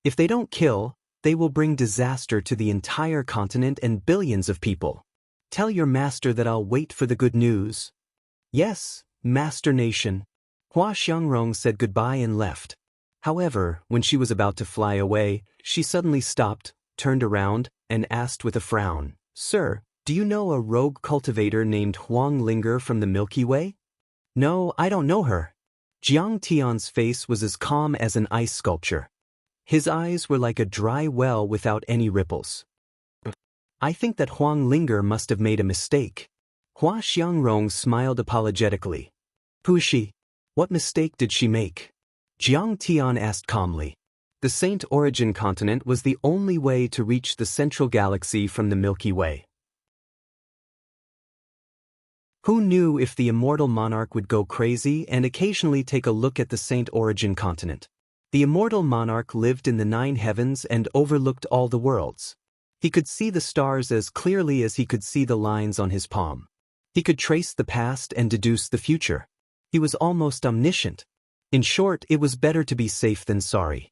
If they don't kill, they will bring disaster to the entire continent and billions of people. Tell your master that I'll wait for the good news. Yes, Master Nation. Hua Xiangrong said goodbye and left. However, when she was about to fly away, she suddenly stopped, turned around, and asked with a frown, Sir, do you know a rogue cultivator named Wang Lin from the Milky Way? No, I don't know her. Jiang Tian's face was as calm as an ice sculpture. His eyes were like a dry well without any ripples. I think that Wang Lin must have made a mistake. Hua Xiangrong smiled apologetically. Who is she? What mistake did she make? Jiang Tian asked calmly. The Saint Origin continent was the only way to reach the central galaxy from the Milky Way. Who knew if the immortal monarch would go crazy and occasionally take a look at the Saint Origin continent? The immortal monarch lived in the 9 heavens and overlooked all the worlds. He could see the stars as clearly as he could see the lines on his palm. He could trace the past and deduce the future. He was almost omniscient. In short, it was better to be safe than sorry.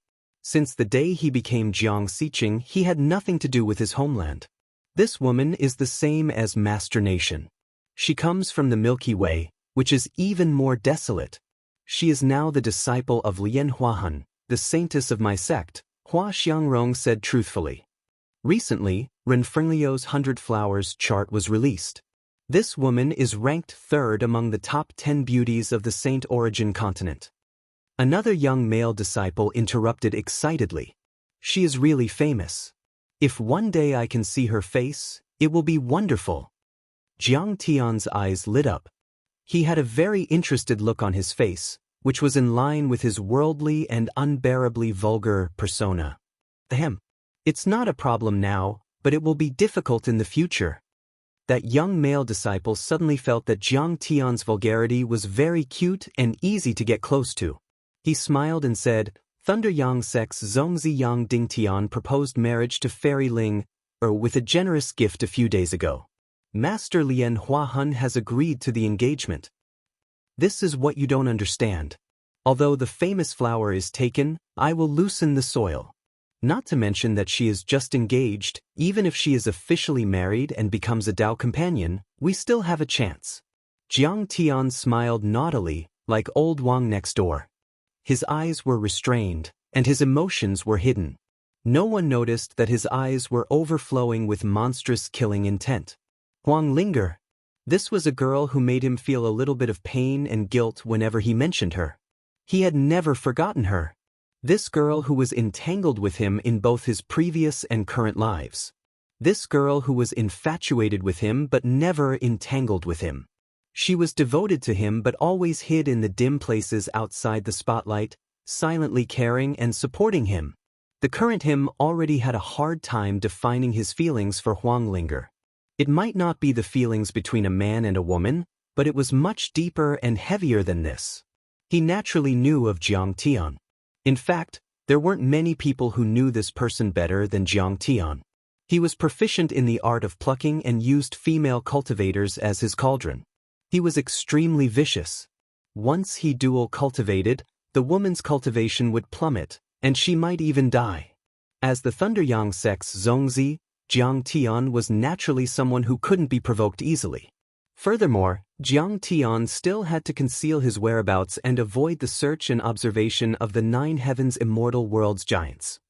Since the day he became Jiang Xiqing, he had nothing to do with his homeland. This woman is the same as Master Nation. She comes from the Milky Way, which is even more desolate. She is now the disciple of Lian Huahan, the saintess of my sect, Hua Xiangrong said truthfully. Recently, Renfenglio's 100 Flowers chart was released. This woman is ranked third among the top 10 beauties of the Saint Origin continent. Another young male disciple interrupted excitedly. She is really famous. If one day I can see her face, it will be wonderful. Jiang Tian's eyes lit up. He had a very interested look on his face, which was in line with his worldly and unbearably vulgar persona. Ahem. It's not a problem now, but it will be difficult in the future. That young male disciple suddenly felt that Jiang Tian's vulgarity was very cute and easy to get close to. He smiled and said, Thunder Yang Sex Zongzi Yang Ding Tian proposed marriage to Fairy Ling, with a generous gift a few days ago. Master Lian Huahan has agreed to the engagement. This is what you don't understand. Although the famous flower is taken, I will loosen the soil. Not to mention that she is just engaged, even if she is officially married and becomes a Dao companion, we still have a chance. Jiang Tian smiled naughtily, like old Wang next door. His eyes were restrained, and his emotions were hidden. No one noticed that his eyes were overflowing with monstrous killing intent. Huang Linger. This was a girl who made him feel a little bit of pain and guilt whenever he mentioned her. He had never forgotten her. This girl who was entangled with him in both his previous and current lives. This girl who was infatuated with him but never entangled with him. She was devoted to him but always hid in the dim places outside the spotlight, silently caring and supporting him. The current him already had a hard time defining his feelings for Huang Linger. It might not be the feelings between a man and a woman, but it was much deeper and heavier than this. He naturally knew of Jiang Tian. In fact, there weren't many people who knew this person better than Jiang Tian. He was proficient in the art of plucking and used female cultivators as his cauldron. He was extremely vicious. Once he dual cultivated, the woman's cultivation would plummet, and she might even die. As the Thunder Yang sex Zongzi, Jiang Tian was naturally someone who couldn't be provoked easily. Furthermore, Jiang Tian still had to conceal his whereabouts and avoid the search and observation of the 9 heavens immortal world's giants.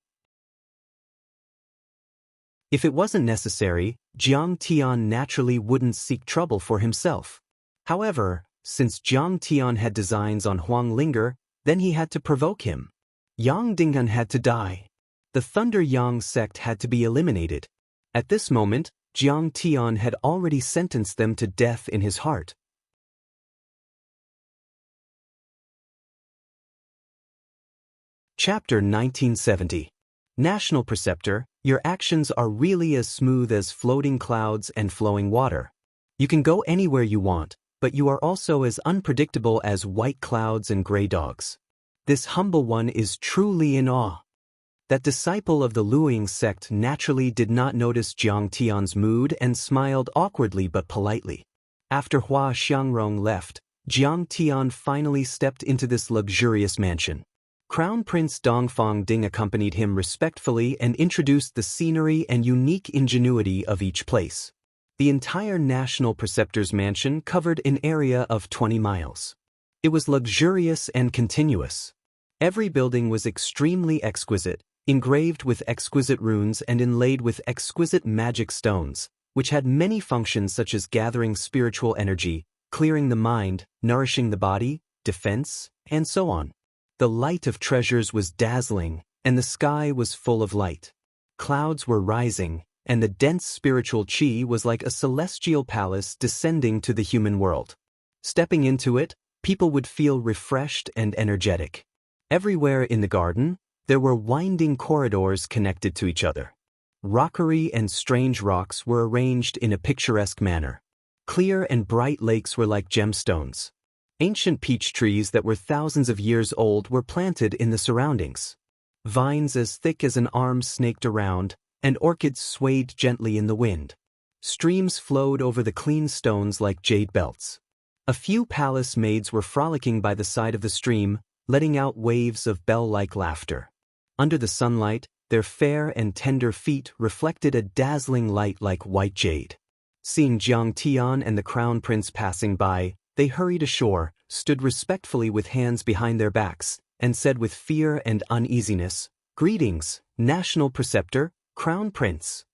If it wasn't necessary, Jiang Tian naturally wouldn't seek trouble for himself. However, since Jiang Tian had designs on Huang Linger, then he had to provoke him. Yang Dinghan had to die. The Thunder Yang sect had to be eliminated. At this moment, Jiang Tian had already sentenced them to death in his heart. Chapter 1970. National Preceptor, your actions are really as smooth as floating clouds and flowing water. You can go anywhere you want, but you are also as unpredictable as white clouds and gray dogs. This humble one is truly in awe. That disciple of the Luoying sect naturally did not notice Jiang Tian's mood and smiled awkwardly but politely. After Hua Xiangrong left, Jiang Tian finally stepped into this luxurious mansion. Crown Prince Dongfang Ding accompanied him respectfully and introduced the scenery and unique ingenuity of each place. The entire National Preceptor's mansion covered an area of 20 miles. It was luxurious and continuous. Every building was extremely exquisite, engraved with exquisite runes and inlaid with exquisite magic stones, which had many functions such as gathering spiritual energy, clearing the mind, nourishing the body, defense, and so on. The light of treasures was dazzling, and the sky was full of light. Clouds were rising, and the dense spiritual chi was like a celestial palace descending to the human world. Stepping into it, people would feel refreshed and energetic. Everywhere in the garden, there were winding corridors connected to each other. Rockery and strange rocks were arranged in a picturesque manner. Clear and bright lakes were like gemstones. Ancient peach trees that were thousands of years old were planted in the surroundings. Vines as thick as an arm snaked around, and orchids swayed gently in the wind. Streams flowed over the clean stones like jade belts. A few palace maids were frolicking by the side of the stream, letting out waves of bell-like laughter. Under the sunlight, their fair and tender feet reflected a dazzling light like white jade. Seeing Jiang Tian and the crown prince passing by, they hurried ashore, stood respectfully with hands behind their backs, and said with fear and uneasiness, "Greetings, national preceptor, crown prince.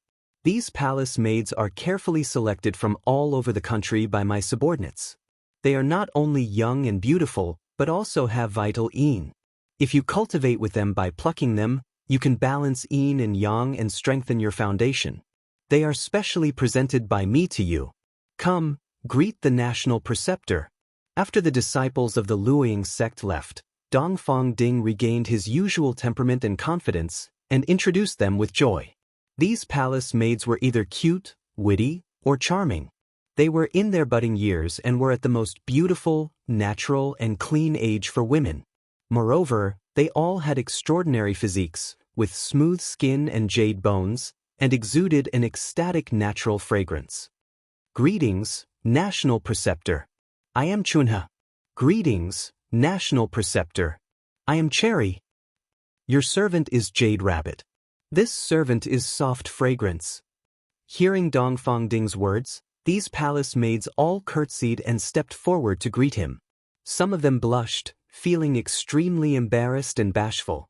These palace maids are carefully selected from all over the country by my subordinates. They are not only young and beautiful, but also have vital yin. If you cultivate with them by plucking them, you can balance yin and yang and strengthen your foundation. They are specially presented by me to you. Come, greet the national preceptor." After the disciples of the Luoying sect left, Dongfang Ding regained his usual temperament and confidence, and introduced them with joy. These palace maids were either cute, witty, or charming. They were in their budding years and were at the most beautiful, natural, and clean age for women. Moreover, they all had extraordinary physiques, with smooth skin and jade bones, and exuded an ecstatic natural fragrance. "Greetings, national preceptor. I am Chunha." "Greetings, national preceptor. I am Cherry." "Your servant is Jade Rabbit." "This servant is Soft Fragrance." Hearing Dongfang Ding's words, these palace maids all curtsied and stepped forward to greet him. Some of them blushed, feeling extremely embarrassed and bashful.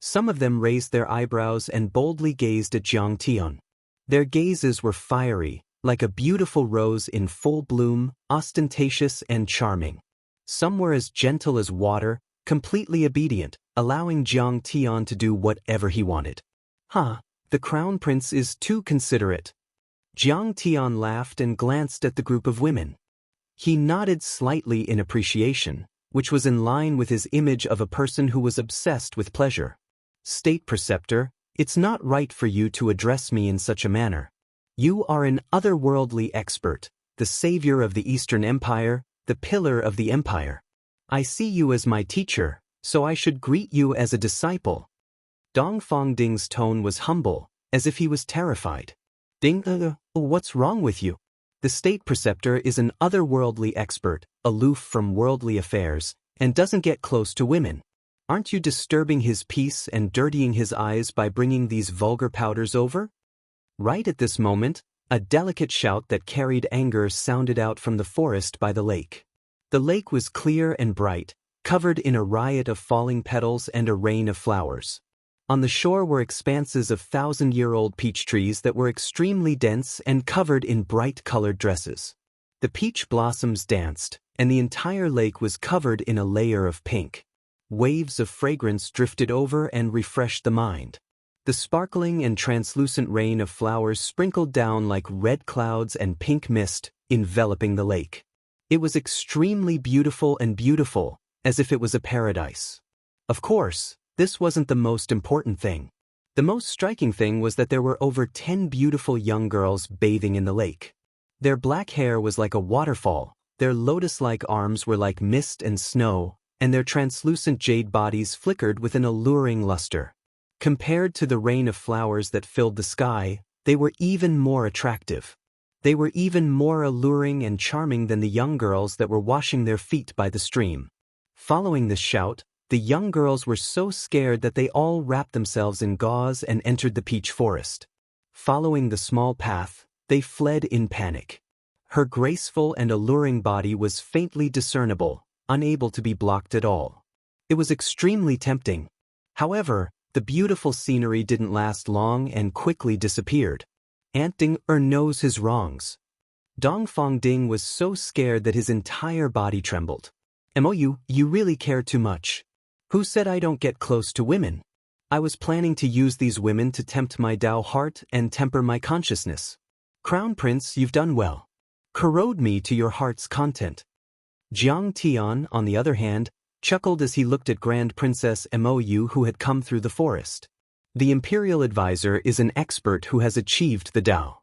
Some of them raised their eyebrows and boldly gazed at Jiang Tian. Their gazes were fiery, like a beautiful rose in full bloom, ostentatious and charming. Some were as gentle as water, completely obedient, allowing Jiang Tian to do whatever he wanted. The crown prince is too considerate." Jiang Tian laughed and glanced at the group of women. He nodded slightly in appreciation, which was in line with his image of a person who was obsessed with pleasure. "State preceptor, it's not right for you to address me in such a manner. You are an otherworldly expert, the savior of the Eastern Empire, the pillar of the empire. I see you as my teacher, so I should greet you as a disciple." Dongfang Ding's tone was humble, as if he was terrified. "Ding, what's wrong with you? The state preceptor is an otherworldly expert, aloof from worldly affairs, and doesn't get close to women. Aren't you disturbing his peace and dirtying his eyes by bringing these vulgar powders over?" Right at this moment, a delicate shout that carried anger sounded out from the forest by the lake. The lake was clear and bright, covered in a riot of falling petals and a rain of flowers. On the shore were expanses of thousand-year-old peach trees that were extremely dense and covered in bright-colored dresses. The peach blossoms danced, and the entire lake was covered in a layer of pink. Waves of fragrance drifted over and refreshed the mind. The sparkling and translucent rain of flowers sprinkled down like red clouds and pink mist, enveloping the lake. It was extremely beautiful, as if it was a paradise. Of course, this wasn't the most important thing. The most striking thing was that there were over 10 beautiful young girls bathing in the lake. Their black hair was like a waterfall, their lotus-like arms were like mist and snow, and their translucent jade bodies flickered with an alluring luster. Compared to the rain of flowers that filled the sky, they were even more attractive. They were even more alluring and charming than the young girls that were washing their feet by the stream. Following this shout, the young girls were so scared that they all wrapped themselves in gauze and entered the peach forest. Following the small path, they fled in panic. Her graceful and alluring body was faintly discernible, unable to be blocked at all. It was extremely tempting. However, the beautiful scenery didn't last long and quickly disappeared. Aunt Ding knows his wrongs. Dongfang Ding was so scared that his entire body trembled. "You really care too much. Who said I don't get close to women? I was planning to use these women to tempt my Tao heart and temper my consciousness. Crown Prince, you've done well. Corrode me to your heart's content." Jiang Tian, on the other hand, chuckled as he looked at Grand Princess Mou who had come through the forest. The imperial advisor is an expert who has achieved the Tao.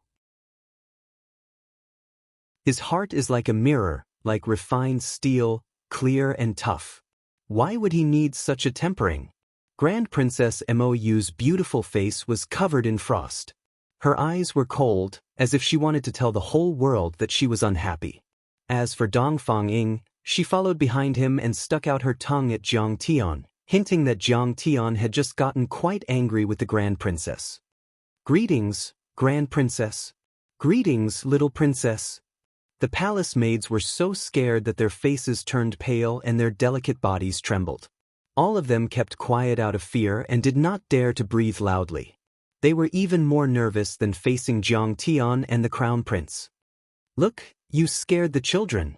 His heart is like a mirror, like refined steel, clear and tough. Why would he need such a tempering? Grand Princess Mou's beautiful face was covered in frost. Her eyes were cold, as if she wanted to tell the whole world that she was unhappy. As for Dongfang Ying, she followed behind him and stuck out her tongue at Jiang Tian, hinting that Jiang Tian had just gotten quite angry with the Grand Princess. "Greetings, Grand Princess. Greetings, little princess." The palace maids were so scared that their faces turned pale and their delicate bodies trembled. All of them kept quiet out of fear and did not dare to breathe loudly. They were even more nervous than facing Jiang Tian and the crown prince. "Look, you scared the children."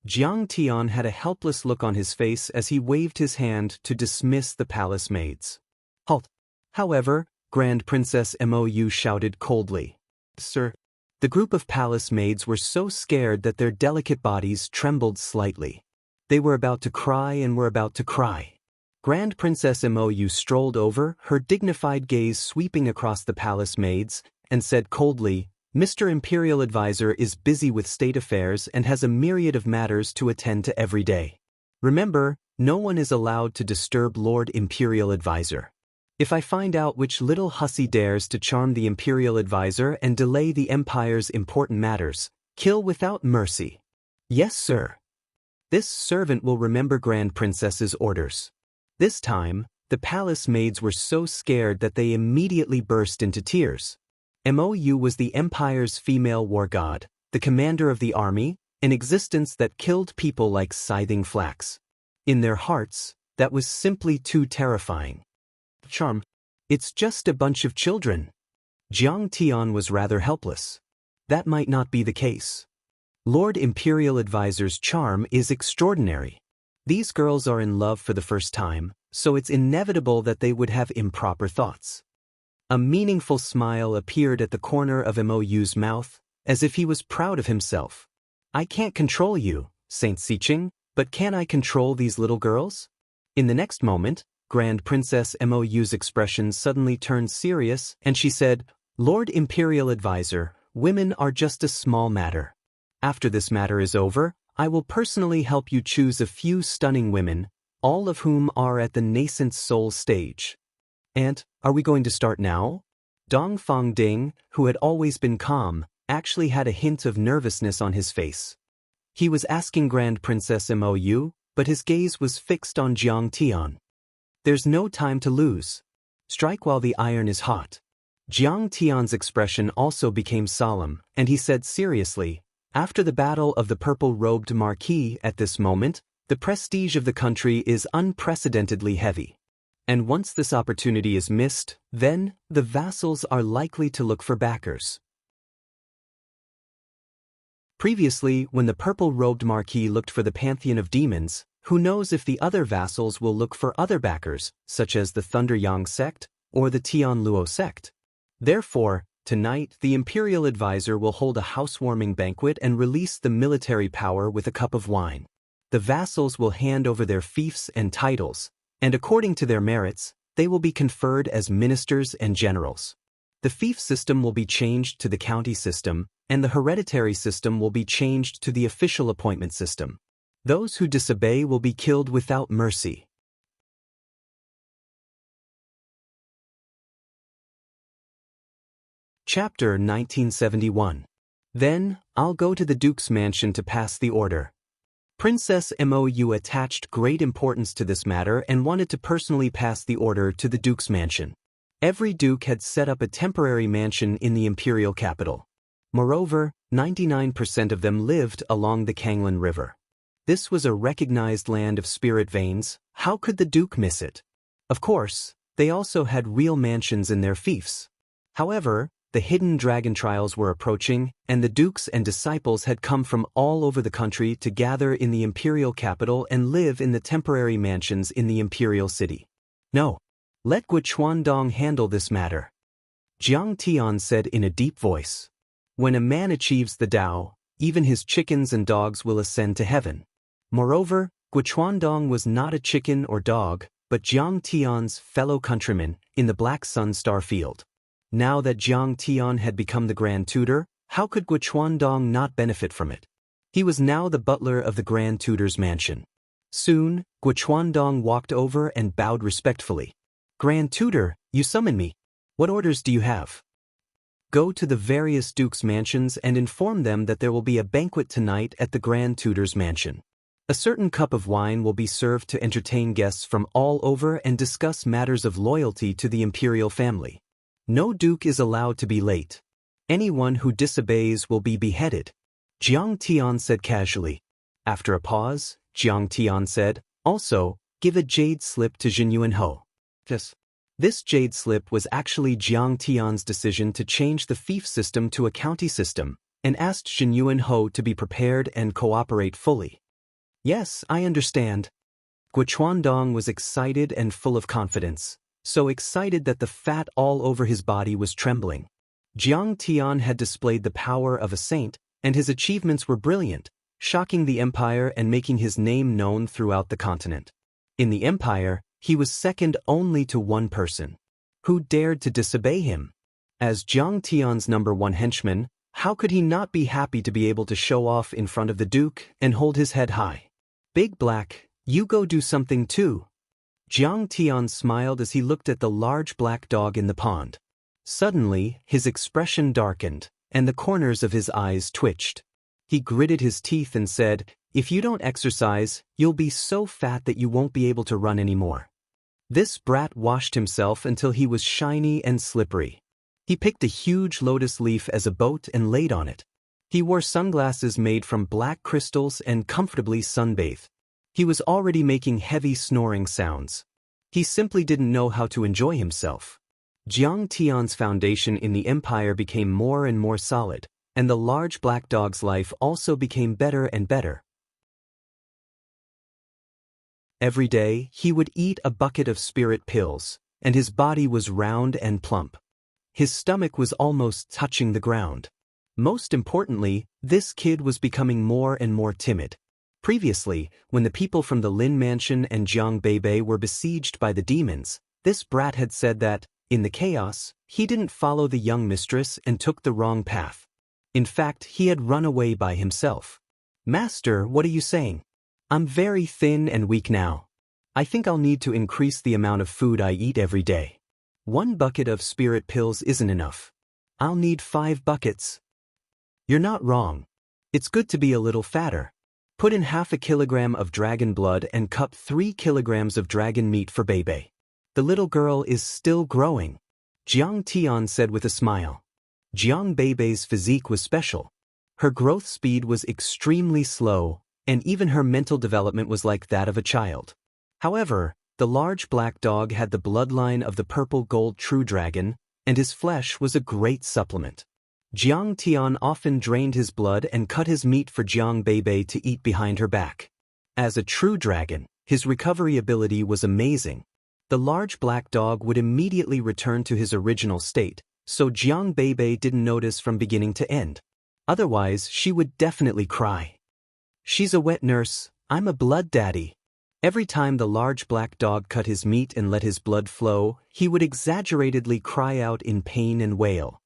Jiang Tian had a helpless look on his face as he waved his hand to dismiss the palace maids. "Halt!" However, Grand Princess Mou shouted coldly. "Sir." The group of palace maids were so scared that their delicate bodies trembled slightly. They were about to cry and were about to cry. Grand Princess Mou strolled over, her dignified gaze sweeping across the palace maids, and said coldly, "Mr. Imperial Advisor is busy with state affairs and has a myriad of matters to attend to every day. Remember, no one is allowed to disturb Lord Imperial Advisor. If I find out which little hussy dares to charm the Imperial Advisor and delay the Empire's important matters, kill without mercy." "Yes, sir." This servant will remember Grand Princess's orders. This time, the palace maids were so scared that they immediately burst into tears. Mou was the Empire's female war god, the commander of the army, an existence that killed people like scything flax. In their hearts, that was simply too terrifying. "Charm? It's just a bunch of children." Jiang Tian was rather helpless. That might not be the case. Lord Imperial Advisor's charm is extraordinary. These girls are in love for the first time, so it's inevitable that they would have improper thoughts. A meaningful smile appeared at the corner of Mou's mouth, as if he was proud of himself. "I can't control you, Saint Siqing, but can I control these little girls?" In the next moment, Grand Princess Mou's expression suddenly turned serious, and she said, "Lord Imperial Advisor, women are just a small matter. After this matter is over, I will personally help you choose a few stunning women, all of whom are at the nascent soul stage." "And, are we going to start now?" Dong Fang Ding, who had always been calm, actually had a hint of nervousness on his face. He was asking Grand Princess Mou, but his gaze was fixed on Jiang Tian. "There's no time to lose. Strike while the iron is hot." Jiang Tian's expression also became solemn, and he said seriously, "After the battle of the purple-robed marquis at this moment, the prestige of the country is unprecedentedly heavy. And once this opportunity is missed, then the vassals are likely to look for backers." Previously, when the purple-robed marquis looked for the pantheon of demons, who knows if the other vassals will look for other backers, such as the Thunder Yang sect or the Tian Luo sect. Therefore, tonight the Imperial Advisor will hold a housewarming banquet and release the military power with a cup of wine. The vassals will hand over their fiefs and titles, and according to their merits, they will be conferred as ministers and generals. The fief system will be changed to the county system, and the hereditary system will be changed to the official appointment system. Those who disobey will be killed without mercy. Chapter 1971. Then, I'll go to the Duke's mansion to pass the order. Princess Mou attached great importance to this matter and wanted to personally pass the order to the Duke's mansion. Every Duke had set up a temporary mansion in the imperial capital. Moreover, 99% of them lived along the Kanglin River. This was a recognized land of spirit veins. How could the Duke miss it? Of course, they also had real mansions in their fiefs. However, the hidden dragon trials were approaching, and the dukes and disciples had come from all over the country to gather in the imperial capital and live in the temporary mansions in the imperial city. "No. Let Guochuandong handle this matter," Jiang Tian said in a deep voice. "When a man achieves the Tao, even his chickens and dogs will ascend to heaven." Moreover, Guochuandong was not a chicken or dog, but Jiang Tian's fellow countryman in the Black Sun Star Field. Now that Jiang Tian had become the Grand Tutor, how could Guochuandong not benefit from it? He was now the butler of the Grand Tutor's mansion. Soon, Guochuandong walked over and bowed respectfully. "Grand Tutor, you summon me. What orders do you have?" "Go to the various dukes' mansions and inform them that there will be a banquet tonight at the Grand Tutor's mansion. A certain cup of wine will be served to entertain guests from all over and discuss matters of loyalty to the imperial family. No duke is allowed to be late. Anyone who disobeys will be beheaded, Jiang Tian said casually. After a pause, Jiang Tian said, also, give a jade slip to Jin Yuanho. This jade slip was actually Jiang Tian's decision to change the fief system to a county system, and asked Jin Yuanho to be prepared and cooperate fully. Yes, I understand. Guochuandong was excited and full of confidence, so excited that the fat all over his body was trembling. Jiang Tian had displayed the power of a saint, and his achievements were brilliant, shocking the empire and making his name known throughout the continent. In the empire, he was second only to one person. Who dared to disobey him? As Jiang Tian's #1 henchman, how could he not be happy to be able to show off in front of the duke and hold his head high? Big Black, you go do something too. Jiang Tian smiled as he looked at the large black dog in the pond. Suddenly, his expression darkened, and the corners of his eyes twitched. He gritted his teeth and said, if you don't exercise, you'll be so fat that you won't be able to run anymore. This brat washed himself until he was shiny and slippery. He picked a huge lotus leaf as a boat and laid on it. He wore sunglasses made from black crystals and comfortably sunbathed. He was already making heavy snoring sounds. He simply didn't know how to enjoy himself. Jiang Tian's foundation in the empire became more and more solid, and the large black dog's life also became better and better. Every day, he would eat a bucket of spirit pills, and his body was round and plump. His stomach was almost touching the ground. Most importantly, this kid was becoming more and more timid. Previously, when the people from the Lin Mansion and Jiang Beibei were besieged by the demons, this brat had said that, in the chaos, he didn't follow the young mistress and took the wrong path. In fact, he had run away by himself. Master, what are you saying? I'm very thin and weak now. I think I'll need to increase the amount of food I eat every day. 1 bucket of spirit pills isn't enough. I'll need 5 buckets. You're not wrong. It's good to be a little fatter. Put in half a kilogram of dragon blood and cup 3 kilograms of dragon meat for Beibei. The little girl is still growing, Jiang Tian said with a smile. Jiang Beibei's physique was special. Her growth speed was extremely slow, and even her mental development was like that of a child. However, the large black dog had the bloodline of the purple gold true dragon, and his flesh was a great supplement. Jiang Tian often drained his blood and cut his meat for Jiang Beibei to eat behind her back. As a true dragon, his recovery ability was amazing. The large black dog would immediately return to his original state, so Jiang Beibei didn't notice from beginning to end. Otherwise, she would definitely cry. She's a wet nurse, I'm a blood daddy. Every time the large black dog cut his meat and let his blood flow, he would exaggeratedly cry out in pain and wail.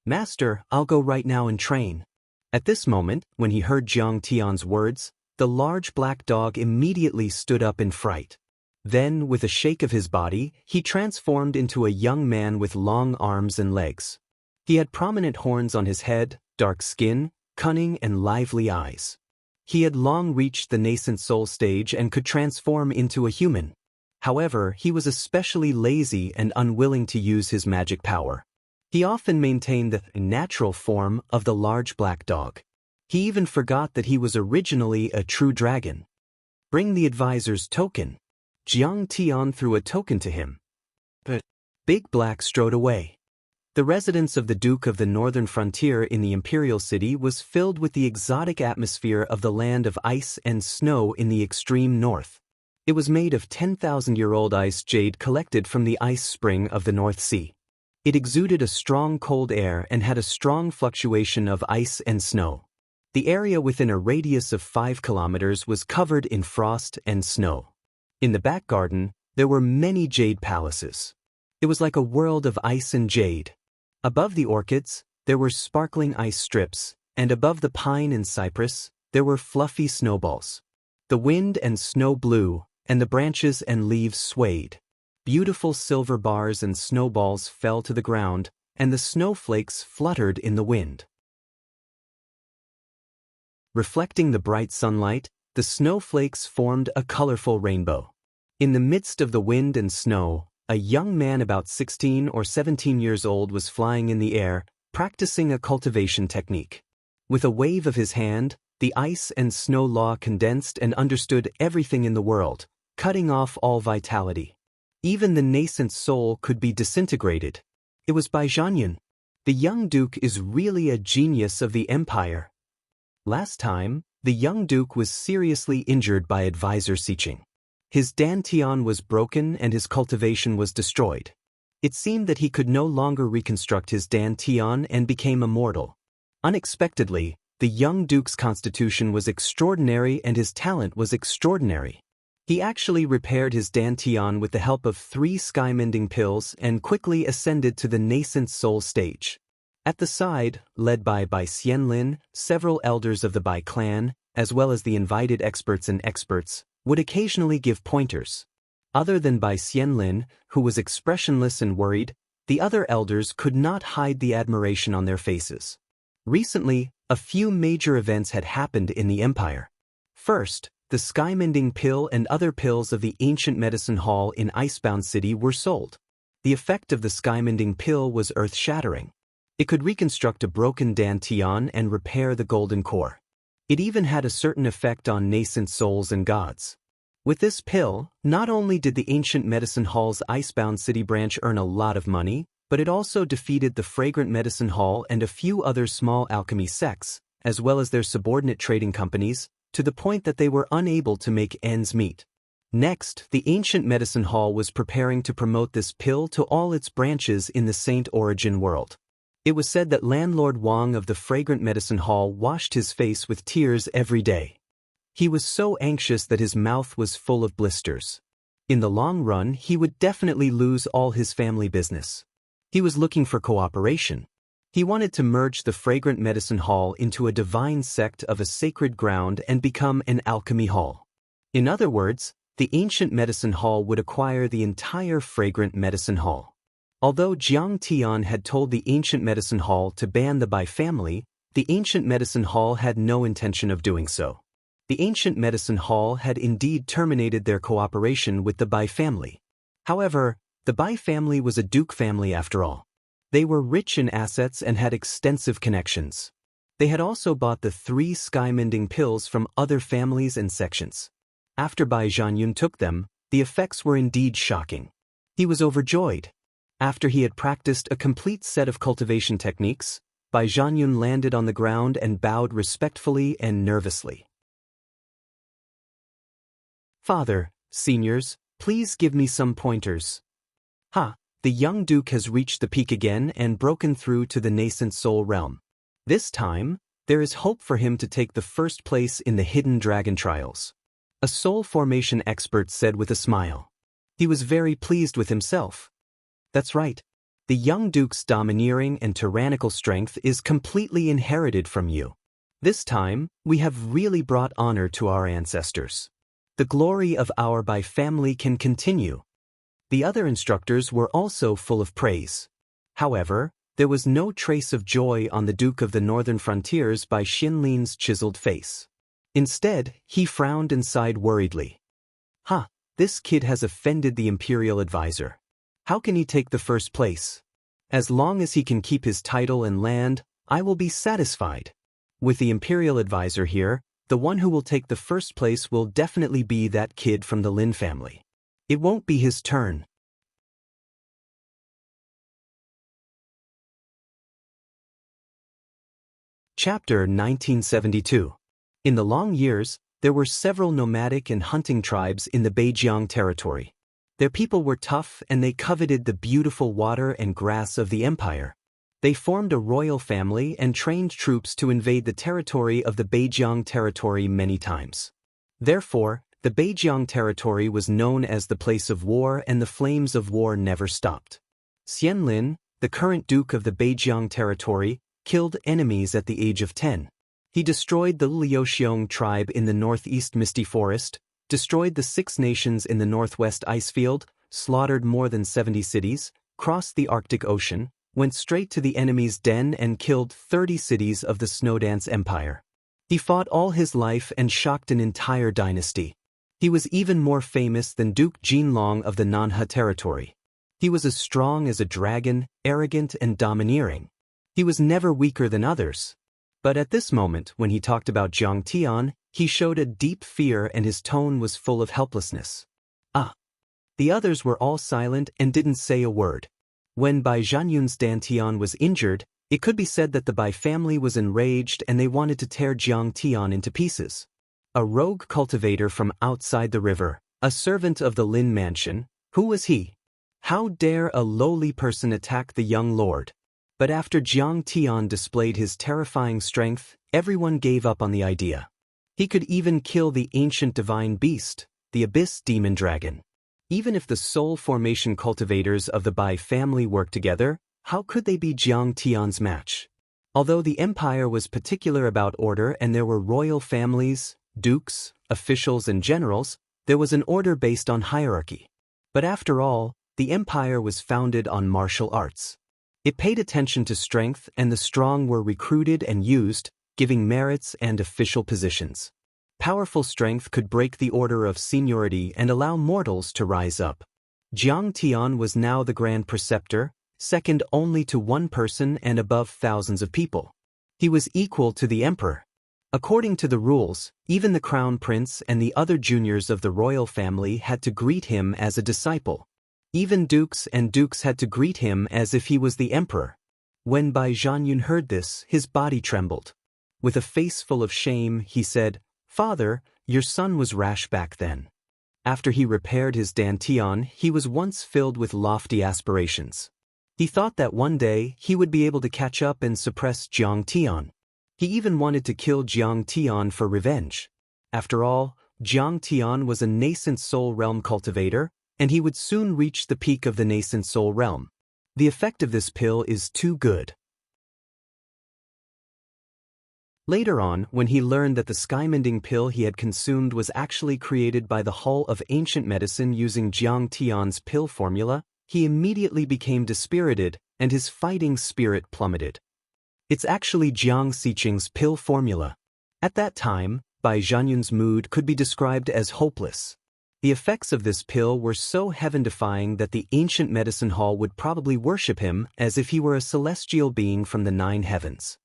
Master, I'll go right now and train. At this moment, when he heard Jiang Tian's words, the large black dog immediately stood up in fright. Then, with a shake of his body, he transformed into a young man with long arms and legs. He had prominent horns on his head, dark skin, cunning and lively eyes. He had long reached the nascent soul stage and could transform into a human. However, he was especially lazy and unwilling to use his magic power. He often maintained the natural form of the large black dog. He even forgot that he was originally a true dragon. Bring the advisor's token. Jiang Tian threw a token to him. But Big Black strode away. The residence of the Duke of the Northern Frontier in the Imperial City was filled with the exotic atmosphere of the land of ice and snow in the extreme north. It was made of 10,000-year-old ice jade collected from the ice spring of the North Sea. It exuded a strong cold air and had a strong fluctuation of ice and snow. The area within a radius of 5 kilometers was covered in frost and snow. In the back garden, there were many jade palaces. It was like a world of ice and jade. Above the orchids, there were sparkling ice strips, and above the pine and cypress, there were fluffy snowballs. The wind and snow blew, and the branches and leaves swayed. Beautiful silver bars and snowballs fell to the ground, and the snowflakes fluttered in the wind. Reflecting the bright sunlight, the snowflakes formed a colorful rainbow. In the midst of the wind and snow, a young man about 16 or 17 years old was flying in the air, practicing a cultivation technique. With a wave of his hand, the ice and snow law condensed and understood everything in the world, cutting off all vitality. Even the nascent soul could be disintegrated. It was Bai Zhanyun. The young duke is really a genius of the empire. Last time, the young duke was seriously injured by advisor Siqing. His dantian was broken and his cultivation was destroyed. It seemed that he could no longer reconstruct his dantian and became immortal. Unexpectedly, the young duke's constitution was extraordinary and his talent was extraordinary. He actually repaired his dantian with the help of 3 sky-mending pills and quickly ascended to the nascent soul stage. At the side, led by Xian Lin, several elders of the Bai clan, as well as the invited experts and experts, would occasionally give pointers. Other than Xian Lin, who was expressionless and worried, the other elders could not hide the admiration on their faces. Recently, a few major events had happened in the empire. First, the sky-mending pill and other pills of the ancient medicine hall in Icebound City were sold. The effect of the sky-mending pill was earth-shattering. It could reconstruct a broken dantian and repair the golden core. It even had a certain effect on nascent souls and gods. With this pill, not only did the ancient medicine hall's Icebound City branch earn a lot of money, but it also defeated the fragrant medicine hall and a few other small alchemy sects, as well as their subordinate trading companies, to the point that they were unable to make ends meet. Next, the ancient medicine hall was preparing to promote this pill to all its branches in the Saint Origin world. It was said that landlord Wang of the fragrant medicine hall washed his face with tears every day. He was so anxious that his mouth was full of blisters. In the long run, he would definitely lose all his family business. He was looking for cooperation. He wanted to merge the fragrant medicine hall into a divine sect of a sacred ground and become an alchemy hall. In other words, the ancient medicine hall would acquire the entire fragrant medicine hall. Although Jiang Tian had told the ancient medicine hall to ban the Bai family, the ancient medicine hall had no intention of doing so. The ancient medicine hall had indeed terminated their cooperation with the Bai family. However, the Bai family was a duke family after all. They were rich in assets and had extensive connections. They had also bought the 3 sky-mending pills from other families and sections. After Bai Zhanyun took them, the effects were indeed shocking. He was overjoyed. After he had practiced a complete set of cultivation techniques, Bai Zhanyun landed on the ground and bowed respectfully and nervously. "Father, seniors, please give me some pointers." The young duke has reached the peak again and broken through to the nascent soul realm. This time, there is hope for him to take the first place in the hidden dragon trials. A soul formation expert said with a smile. He was very pleased with himself. That's right. The young duke's domineering and tyrannical strength is completely inherited from you. This time, we have really brought honor to our ancestors. The glory of our Bai family can continue. The other instructors were also full of praise. However, there was no trace of joy on the Duke of the Northern Frontiers by Xin Lin's chiseled face. Instead, he frowned and sighed worriedly. This kid has offended the imperial advisor. How can he take the first place? As long as he can keep his title and land, I will be satisfied. With the imperial advisor here, the one who will take the first place will definitely be that kid from the Lin family. It won't be his turn. Chapter 1972. In the long years, there were several nomadic and hunting tribes in the Beijiang territory. Their people were tough and they coveted the beautiful water and grass of the empire. They formed a royal family and trained troops to invade the territory of the Beijiang territory many times. Therefore, the Beijiang territory was known as the place of war and the flames of war never stopped. Xian Lin, the current duke of the Beijiang territory, killed enemies at the age of 10. He destroyed the Liuxiong tribe in the northeast misty forest, destroyed the 6 nations in the northwest icefield, slaughtered more than 70 cities, crossed the Arctic Ocean, went straight to the enemy's den and killed 30 cities of the Snowdance Empire. He fought all his life and shocked an entire dynasty. He was even more famous than Duke Jinlong of the Nanhe territory. He was as strong as a dragon, arrogant and domineering. He was never weaker than others. But at this moment, when he talked about Jiang Tian, he showed a deep fear and his tone was full of helplessness. The others were all silent and didn't say a word. When Bai Zhanyun's Dantian was injured, it could be said that the Bai family was enraged and they wanted to tear Jiang Tian into pieces. A rogue cultivator from outside the river, a servant of the Lin mansion, who was he? How dare a lowly person attack the young lord? But after Jiang Tian displayed his terrifying strength, everyone gave up on the idea. He could even kill the ancient divine beast, the abyss demon dragon. Even if the soul formation cultivators of the Bai family worked together, how could they be Jiang Tian's match? Although the empire was particular about order and there were royal families, dukes, officials and generals, there was an order based on hierarchy. But after all, the empire was founded on martial arts. It paid attention to strength and the strong were recruited and used, giving merits and official positions. Powerful strength could break the order of seniority and allow mortals to rise up. Jiang Tian was now the grand preceptor, second only to one person and above thousands of people. He was equal to the emperor. According to the rules, even the crown prince and the other juniors of the royal family had to greet him as a disciple. Even dukes had to greet him as if he was the emperor. When Bai Zhanyun heard this, his body trembled. With a face full of shame, he said, "Father, your son was rash back then." After he repaired his dantian, he was once filled with lofty aspirations. He thought that one day he would be able to catch up and suppress Jiang Tian. He even wanted to kill Jiang Tian for revenge. After all, Jiang Tian was a nascent soul realm cultivator, and he would soon reach the peak of the nascent soul realm. The effect of this pill is too good. Later on, when he learned that the skymending pill he had consumed was actually created by the Hall of Ancient Medicine using Jiang Tian's pill formula, he immediately became dispirited, and his fighting spirit plummeted. It's actually Jiang Xiqing's pill formula. At that time, Bai Zhanyun's mood could be described as hopeless. The effects of this pill were so heaven-defying that the ancient medicine hall would probably worship him as if he were a celestial being from the 9 heavens.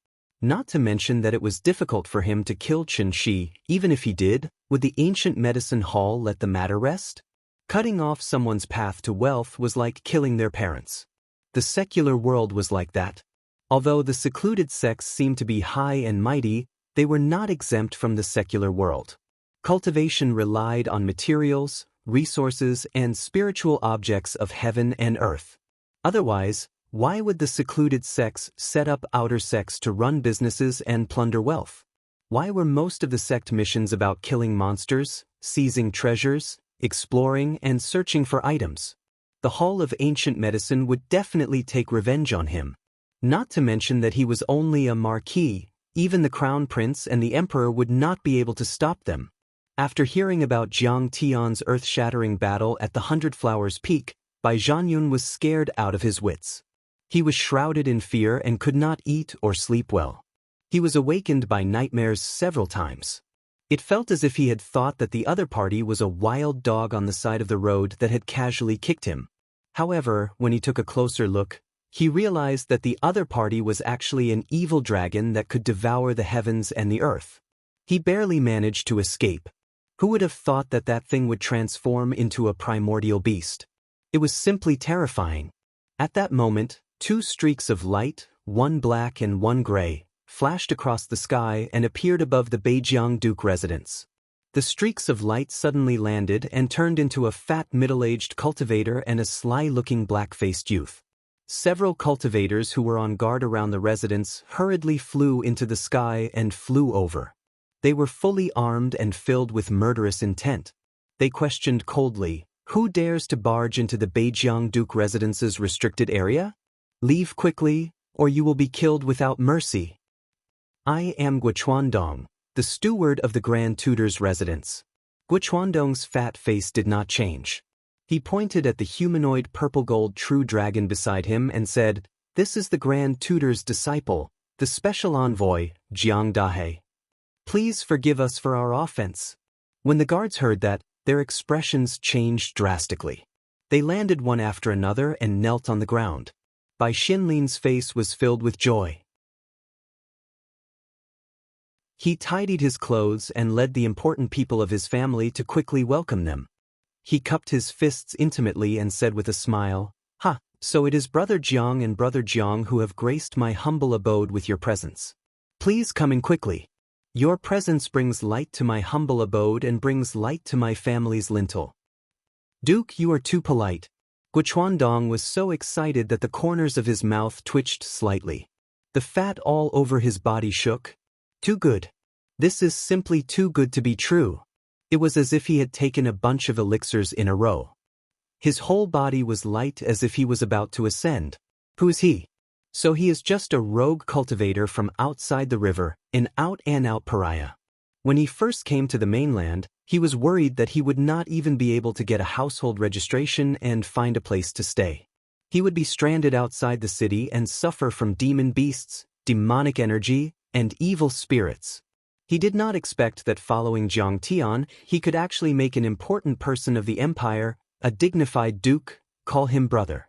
Not to mention that it was difficult for him to kill Chen Shi. Even if he did, would the ancient medicine hall let the matter rest? Cutting off someone's path to wealth was like killing their parents. The secular world was like that. Although the secluded sects seemed to be high and mighty, they were not exempt from the secular world. Cultivation relied on materials, resources, and spiritual objects of heaven and earth. Otherwise, why would the secluded sects set up outer sects to run businesses and plunder wealth? Why were most of the sect missions about killing monsters, seizing treasures, exploring, and searching for items? The Hall of Ancient Medicine would definitely take revenge on him. Not to mention that he was only a marquis, even the crown prince and the emperor would not be able to stop them. After hearing about Jiang Tian's earth-shattering battle at the 100 Flowers Peak, Bai Zhanyun was scared out of his wits. He was shrouded in fear and could not eat or sleep well. He was awakened by nightmares several times. It felt as if he had thought that the other party was a wild dog on the side of the road that had casually kicked him. However, when he took a closer look, he realized that the other party was actually an evil dragon that could devour the heavens and the earth. He barely managed to escape. Who would have thought that that thing would transform into a primordial beast? It was simply terrifying. At that moment, 2 streaks of light, one black and one gray, flashed across the sky and appeared above the Beijiang Duke residence. The streaks of light suddenly landed and turned into a fat middle-aged cultivator and a sly-looking black-faced youth. Several cultivators who were on guard around the residence hurriedly flew into the sky and flew over. They were fully armed and filled with murderous intent. They questioned coldly, "Who dares to barge into the Beijiang Duke residence's restricted area? Leave quickly, or you will be killed without mercy." "I am Guochuandong, the steward of the Grand Tutor's residence." Guochuandong's fat face did not change. He pointed at the humanoid purple-gold true dragon beside him and said, "This is the Grand Tutor's disciple, the special envoy, Jiang Dahe." Please forgive us for our offense." When the guards heard that, their expressions changed drastically. They landed one after another and knelt on the ground. Bai Xinlin's face was filled with joy. He tidied his clothes and led the important people of his family to quickly welcome them. He cupped his fists intimately and said with a smile, "Ha, so it is Brother Jiang and Brother Jiang who have graced my humble abode with your presence. Please come in quickly. Your presence brings light to my humble abode and brings light to my family's lintel." "Duke, you are too polite." Guochuandong was so excited that the corners of his mouth twitched slightly. The fat all over his body shook. Too good. This is simply too good to be true. It was as if he had taken a bunch of elixirs in a row. His whole body was light as if he was about to ascend. Who is he? So he is just a rogue cultivator from outside the river, an out-and-out pariah. When he first came to the mainland, he was worried that he would not even be able to get a household registration and find a place to stay. He would be stranded outside the city and suffer from demon beasts, demonic energy, and evil spirits. He did not expect that following Jiang Tian, he could actually make an important person of the empire, a dignified duke, call him brother.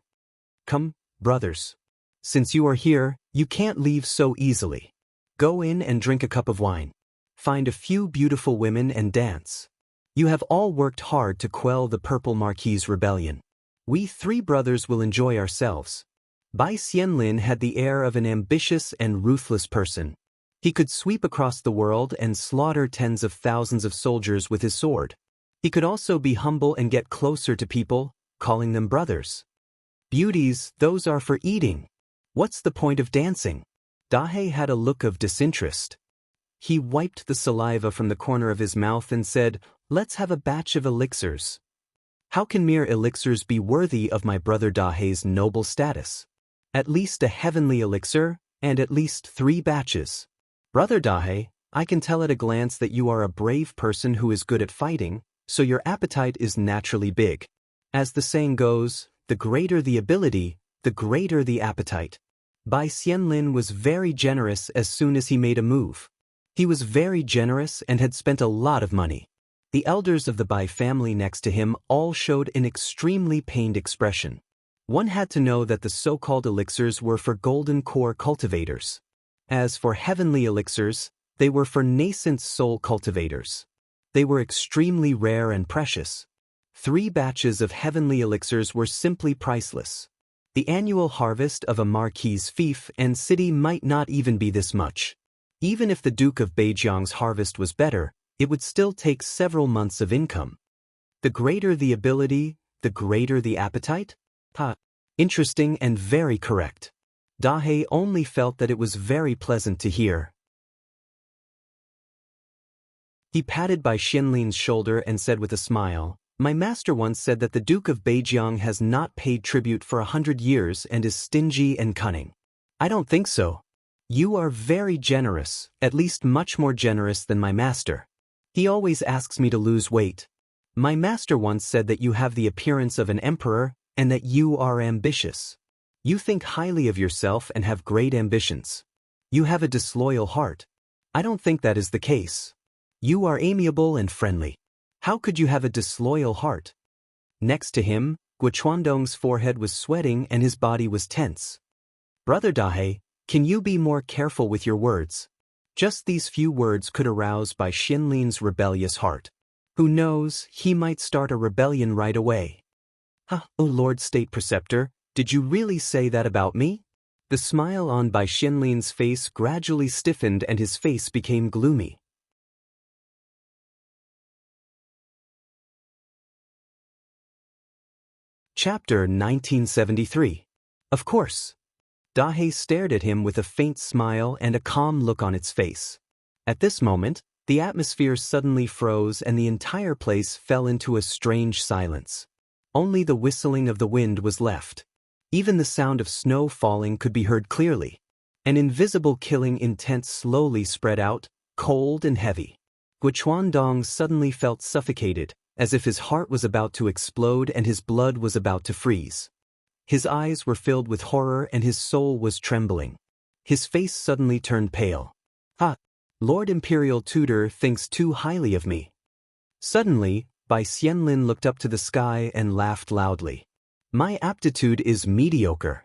"Come, brothers. Since you are here, you can't leave so easily. Go in and drink a cup of wine. Find a few beautiful women and dance. You have all worked hard to quell the Purple Marquis' rebellion. We three brothers will enjoy ourselves." Bai Xianlin had the air of an ambitious and ruthless person. He could sweep across the world and slaughter tens of thousands of soldiers with his sword. He could also be humble and get closer to people, calling them brothers. "Beauties, those are for eating. What's the point of dancing?" Dahe had a look of disinterest. He wiped the saliva from the corner of his mouth and said, "Let's have a batch of elixirs." How can mere elixirs be worthy of my brother Dahe's noble status? At least a heavenly elixir, and at least 3 batches. "Brother Dahe, I can tell at a glance that you are a brave person who is good at fighting, so your appetite is naturally big. As the saying goes, the greater the ability, the greater the appetite." Bai Xianlin was very generous as soon as he made a move. He was very generous and had spent a lot of money. The elders of the Bai family next to him all showed an extremely pained expression. One had to know that the so-called elixirs were for golden core cultivators. As for heavenly elixirs, they were for nascent soul cultivators. They were extremely rare and precious. 3 batches of heavenly elixirs were simply priceless. The annual harvest of a marquis' fief and city might not even be this much. Even if the Duke of Beijiang's harvest was better, it would still take several months of income. The greater the ability, the greater the appetite? Interesting and very correct. Dahe only felt that it was very pleasant to hear. He patted Bai Xinlin's shoulder and said with a smile, "My master once said that the Duke of Beijiang has not paid tribute for 100 years and is stingy and cunning. I don't think so. You are very generous, at least much more generous than my master. He always asks me to lose weight. My master once said that you have the appearance of an emperor and that you are ambitious. You think highly of yourself and have great ambitions. You have a disloyal heart. I don't think that is the case. You are amiable and friendly. How could you have a disloyal heart?" Next to him, Guochuandong's forehead was sweating and his body was tense. "Brother Dahe, can you be more careful with your words?" Just these few words could arouse Bai Xinlin's rebellious heart. Who knows, he might start a rebellion right away. "Oh Lord State Preceptor, did you really say that about me?" The smile on Bai Xinlin's face gradually stiffened and his face became gloomy. Chapter 1973. Of course. Dahe stared at him with a faint smile and a calm look on its face. At this moment, the atmosphere suddenly froze and the entire place fell into a strange silence. Only the whistling of the wind was left. Even the sound of snow falling could be heard clearly. An invisible killing intent slowly spread out, cold and heavy. Guochuandong suddenly felt suffocated, as if his heart was about to explode and his blood was about to freeze. His eyes were filled with horror and his soul was trembling. His face suddenly turned pale. Lord Imperial Tutor thinks too highly of me. Suddenly, Bai Xianlin looked up to the sky and laughed loudly. My aptitude is mediocre.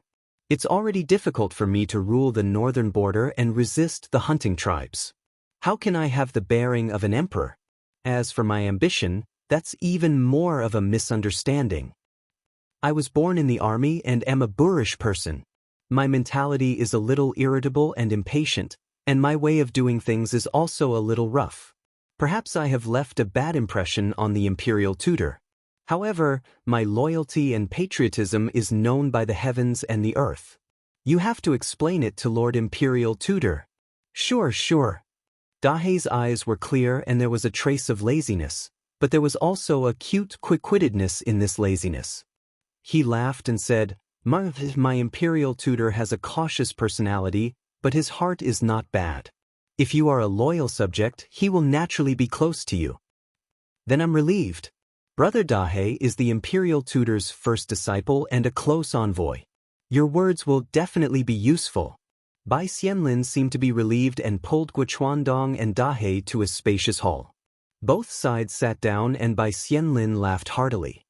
It's already difficult for me to rule the northern border and resist the hunting tribes. How can I have the bearing of an emperor? As for my ambition, that's even more of a misunderstanding. I was born in the army and am a boorish person. My mentality is a little irritable and impatient, and my way of doing things is also a little rough. Perhaps I have left a bad impression on the Imperial Tutor. However, my loyalty and patriotism is known by the heavens and the earth. You have to explain it to Lord Imperial Tutor. Sure. Dahei's eyes were clear and there was a trace of laziness, but there was also a cute quick-wittedness in this laziness. He laughed and said, My Imperial Tutor has a cautious personality, but his heart is not bad. If you are a loyal subject, he will naturally be close to you. Then I'm relieved. Brother Dahei is the Imperial Tutor's first disciple and a close envoy. Your words will definitely be useful. Bai Xianlin seemed to be relieved and pulled Guochuandong and Dahei to a spacious hall. Both sides sat down and Bai Xianlin laughed heartily.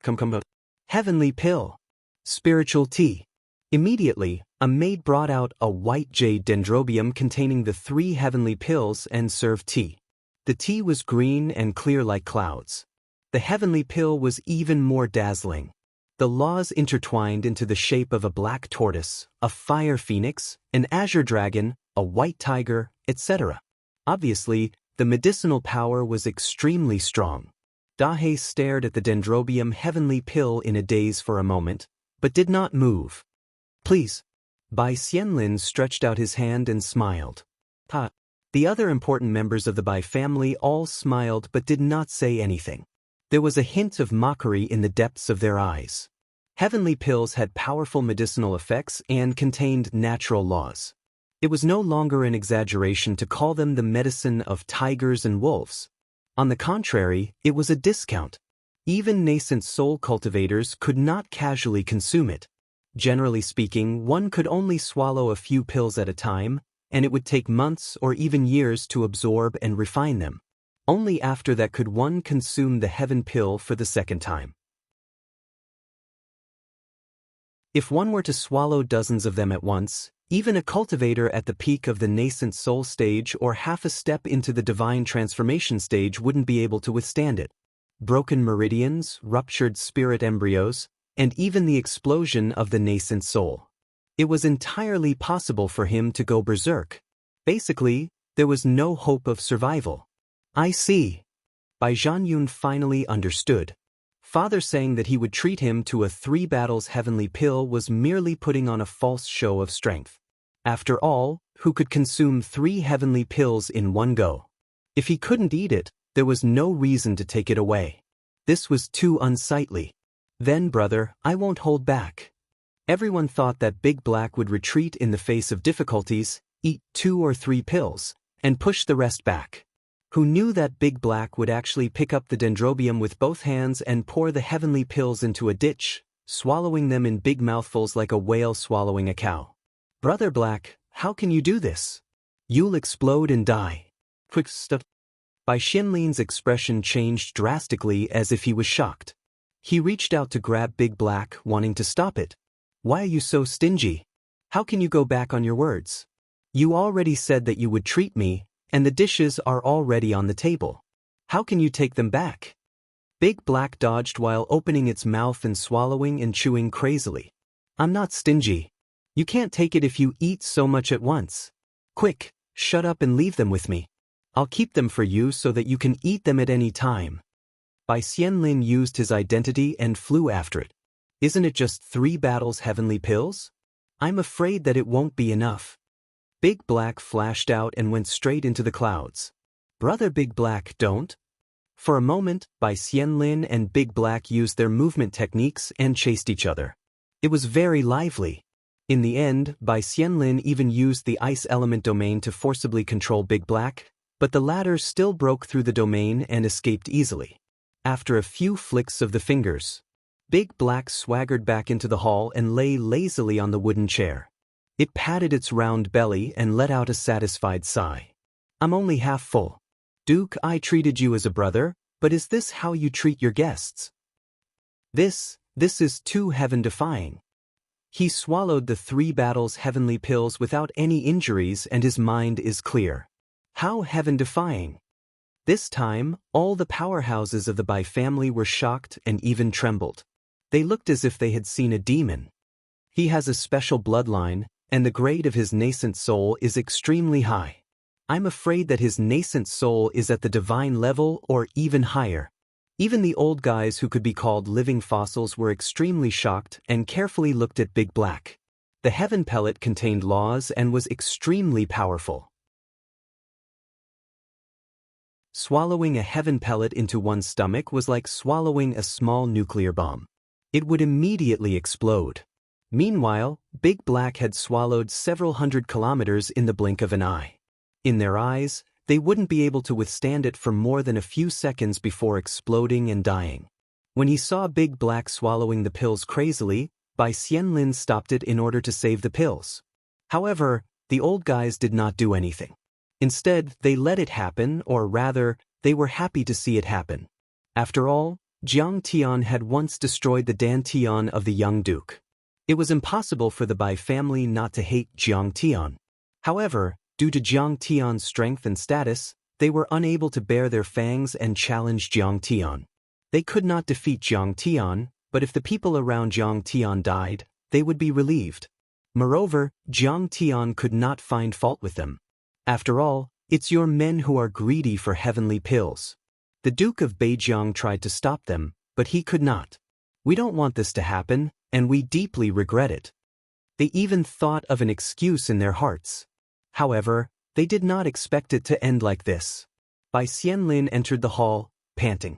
Come. Heavenly pill. Spiritual tea. Immediately, a maid brought out a white jade dendrobium containing the 3 heavenly pills and served tea. The tea was green and clear like clouds. The heavenly pill was even more dazzling. The laws intertwined into the shape of a black tortoise, a fire phoenix, an azure dragon, a white tiger, etc. Obviously, the medicinal power was extremely strong. Dahei stared at the dendrobium heavenly pill in a daze for a moment, but did not move. Please. Bai Xianlin stretched out his hand and smiled. The other important members of the Bai family all smiled but did not say anything. There was a hint of mockery in the depths of their eyes. Heavenly pills had powerful medicinal effects and contained natural laws. It was no longer an exaggeration to call them the medicine of tigers and wolves. On the contrary, it was a discount. Even nascent soul cultivators could not casually consume it. Generally speaking, one could only swallow a few pills at a time, and it would take months or even years to absorb and refine them. Only after that could one consume the heaven pill for the second time. If one were to swallow dozens of them at once, even a cultivator at the peak of the nascent soul stage or half a step into the divine transformation stage wouldn't be able to withstand it. Broken meridians, ruptured spirit embryos, and even the explosion of the nascent soul. It was entirely possible for him to go berserk. Basically, there was no hope of survival. I see. Bai Zhanyun finally understood. Father saying that he would treat him to a 3 battles heavenly pill was merely putting on a false show of strength. After all, who could consume 3 heavenly pills in one go? If he couldn't eat it, there was no reason to take it away. This was too unsightly. Then, brother, I won't hold back. Everyone thought that Big Black would retreat in the face of difficulties, eat 2 or 3 pills, and push the rest back. Who knew that Big Black would actually pick up the dendrobium with both hands and pour the heavenly pills into a ditch, swallowing them in big mouthfuls like a whale swallowing a cow. Brother Black, how can you do this? You'll explode and die. Quick stuff. Bai Xianlin's expression changed drastically as if he was shocked. He reached out to grab Big Black, wanting to stop it. Why are you so stingy? How can you go back on your words? You already said that you would treat me, and the dishes are already on the table. How can you take them back? Big Black dodged while opening its mouth and swallowing and chewing crazily. I'm not stingy. You can't take it if you eat so much at once. Quick, shut up and leave them with me. I'll keep them for you so that you can eat them at any time. Bai Xianlin used his identity and flew after it. Isn't it just 3 battles heavenly pills? I'm afraid that it won't be enough. Big Black flashed out and went straight into the clouds. Brother Big Black, don't. For a moment, Bai Xianlin and Big Black used their movement techniques and chased each other. It was very lively. In the end, Bai Xianlin even used the ice element domain to forcibly control Big Black, but the latter still broke through the domain and escaped easily. After a few flicks of the fingers, Big Black swaggered back into the hall and lay lazily on the wooden chair. It patted its round belly and let out a satisfied sigh. I'm only half full. Duke, I treated you as a brother, but is this how you treat your guests? This is too heaven-defying. He swallowed the 3 battles heavenly pills without any injuries and his mind is clear. How heaven-defying! This time, all the powerhouses of the Bai family were shocked and even trembled. They looked as if they had seen a demon. He has a special bloodline, and the grade of his nascent soul is extremely high. I'm afraid that his nascent soul is at the divine level or even higher. Even the old guys who could be called living fossils were extremely shocked and carefully looked at Big Black. The heaven pellet contained laws and was extremely powerful. Swallowing a heaven pellet into one's stomach was like swallowing a small nuclear bomb. It would immediately explode. Meanwhile, Big Black had swallowed several hundred kilometers in the blink of an eye. In their eyes, they wouldn't be able to withstand it for more than a few seconds before exploding and dying. When he saw Big Black swallowing the pills crazily, Bai Xianlin stopped it in order to save the pills. However, the old guys did not do anything. Instead, they let it happen, or rather, they were happy to see it happen. After all, Jiang Tian had once destroyed the Dan Tian of the young duke. It was impossible for the Bai family not to hate Jiang Tian. However, due to Jiang Tian's strength and status, they were unable to bare their fangs and challenge Jiang Tian. They could not defeat Jiang Tian, but if the people around Jiang Tian died, they would be relieved. Moreover, Jiang Tian could not find fault with them. After all, it's your men who are greedy for heavenly pills. The Duke of Beijiang tried to stop them, but he could not. We don't want this to happen, and we deeply regret it. They even thought of an excuse in their hearts. However, they did not expect it to end like this. Bai Xianlin entered the hall, panting.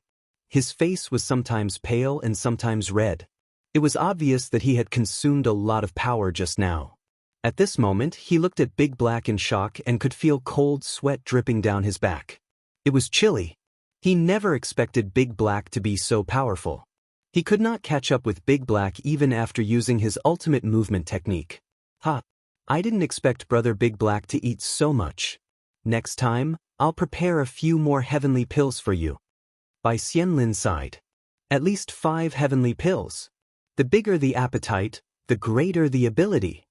His face was sometimes pale and sometimes red. It was obvious that he had consumed a lot of power just now. At this moment, he looked at Big Black in shock and could feel cold sweat dripping down his back. It was chilly. He never expected Big Black to be so powerful. He could not catch up with Big Black even after using his ultimate movement technique. Ha! I didn't expect Brother Big Black to eat so much. Next time, I'll prepare a few more heavenly pills for you. Bai Xianlin sighed. At least 5 heavenly pills. The bigger the appetite, the greater the ability.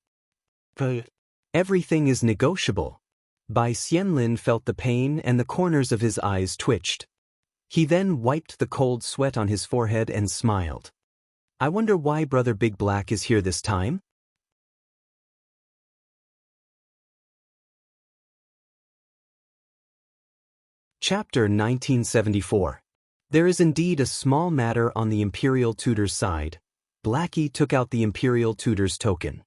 Everything is negotiable. Bai Xianlin felt the pain and the corners of his eyes twitched. He then wiped the cold sweat on his forehead and smiled. I wonder why Brother Big Black is here this time? Chapter 1974. There is indeed a small matter on the Imperial Tutor's side. Blackie took out the Imperial Tutor's token.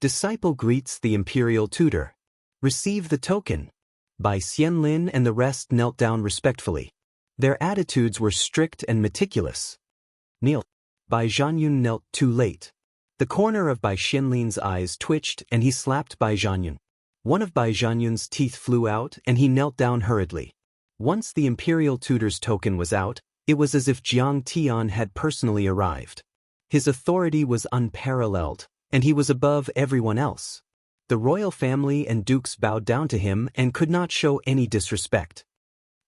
Disciple greets the Imperial Tutor. Receive the token. Bai Xianlin and the rest knelt down respectfully. Their attitudes were strict and meticulous. Kneel. Bai Zhanyun knelt too late. The corner of Bai Xianlin's eyes twitched and he slapped Bai Zhanyun. One of Bai Zhanyun's teeth flew out and he knelt down hurriedly. Once the Imperial Tutor's token was out, it was as if Jiang Tian had personally arrived. His authority was unparalleled, and he was above everyone else. The royal family and dukes bowed down to him and could not show any disrespect.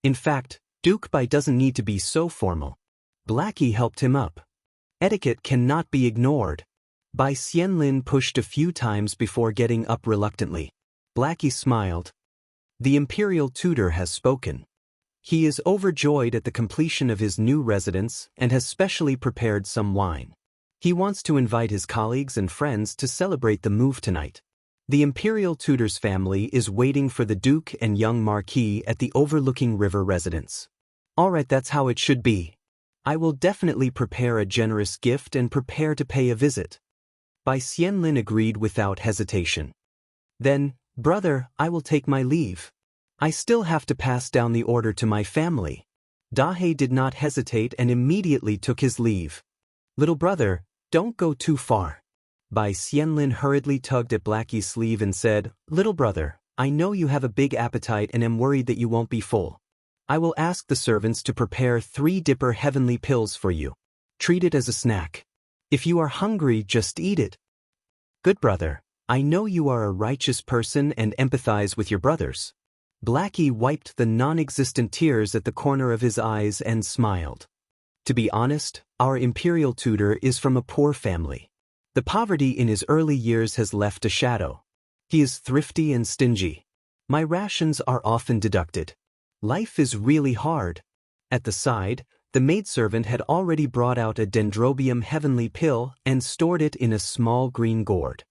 In fact, Duke Bai doesn't need to be so formal. Blackie helped him up. Etiquette cannot be ignored. Bai Xianlin pushed a few times before getting up reluctantly. Blackie smiled. The Imperial Tutor has spoken. He is overjoyed at the completion of his new residence and has specially prepared some wine. He wants to invite his colleagues and friends to celebrate the move tonight. The Imperial Tutor's family is waiting for the Duke and young Marquis at the overlooking river residence. Alright, that's how it should be. I will definitely prepare a generous gift and prepare to pay a visit. Bai Xianlin agreed without hesitation. Then, brother, I will take my leave. I still have to pass down the order to my family. Dahe did not hesitate and immediately took his leave. Little brother, don't go too far. Bai Xianlin hurriedly tugged at Blackie's sleeve and said, Little brother, I know you have a big appetite and am worried that you won't be full. I will ask the servants to prepare 3 dipper heavenly pills for you. Treat it as a snack. If you are hungry, just eat it. Good brother, I know you are a righteous person and empathize with your brothers. Blackie wiped the non-existent tears at the corner of his eyes and smiled. To be honest, our imperial tutor is from a poor family. The poverty in his early years has left a shadow. He is thrifty and stingy. My rations are often deducted. Life is really hard. At the side, the maidservant had already brought out a dendrobium heavenly pill and stored it in a small green gourd.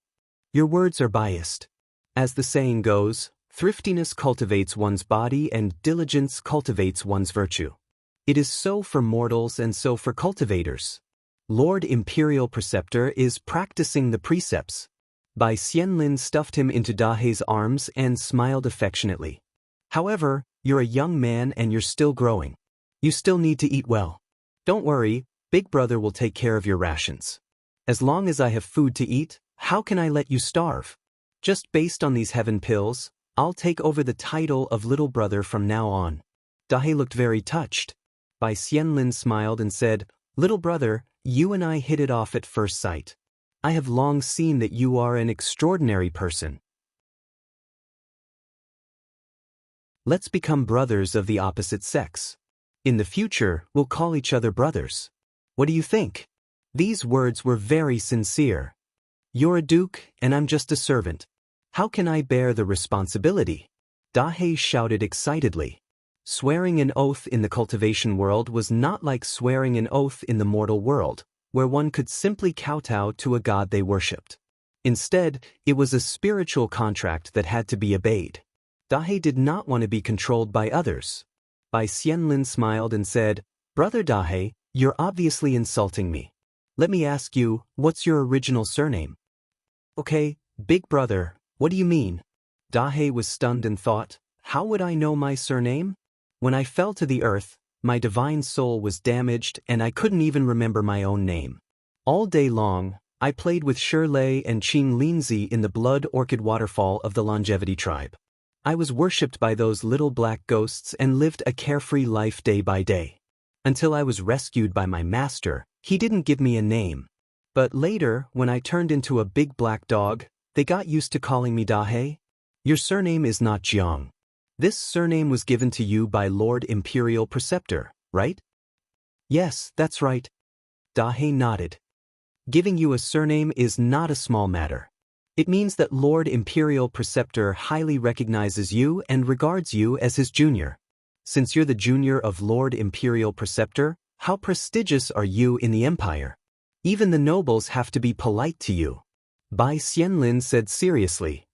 Your words are biased. As the saying goes, thriftiness cultivates one's body and diligence cultivates one's virtue. It is so for mortals and so for cultivators. Lord Imperial Preceptor is practicing the precepts. Bai Xianlin stuffed him into Dahei's arms and smiled affectionately. However, you're a young man and you're still growing. You still need to eat well. Don't worry, Big Brother will take care of your rations. As long as I have food to eat, how can I let you starve? Just based on these heaven pills, I'll take over the title of Little Brother from now on. Dahei looked very touched. Bai Xianlin smiled and said, Little brother, you and I hit it off at first sight. I have long seen that you are an extraordinary person. Let's become brothers of the opposite sex. In the future, we'll call each other brothers. What do you think? These words were very sincere. You're a duke, and I'm just a servant. How can I bear the responsibility? Dahei shouted excitedly. Swearing an oath in the cultivation world was not like swearing an oath in the mortal world, where one could simply kowtow to a god they worshipped. Instead, it was a spiritual contract that had to be obeyed. Dahei did not want to be controlled by others. Bai Xianlin smiled and said, Brother Dahei, you're obviously insulting me. Let me ask you, what's your original surname? Okay, Big Brother, what do you mean? Dahei was stunned and thought, how would I know my surname? When I fell to the earth, my divine soul was damaged and I couldn't even remember my own name. All day long, I played with Shirley and Qing Linzi in the Blood Orchid Waterfall of the Longevity tribe. I was worshipped by those little black ghosts and lived a carefree life day by day. Until I was rescued by my master, he didn't give me a name. But later, when I turned into a big black dog, they got used to calling me Dahei. Your surname is not Jiang. This surname was given to you by Lord Imperial Preceptor, right? Yes, that's right. Dahei nodded. Giving you a surname is not a small matter. It means that Lord Imperial Preceptor highly recognizes you and regards you as his junior. Since you're the junior of Lord Imperial Preceptor, how prestigious are you in the Empire? Even the nobles have to be polite to you. Bai Xianlin said seriously.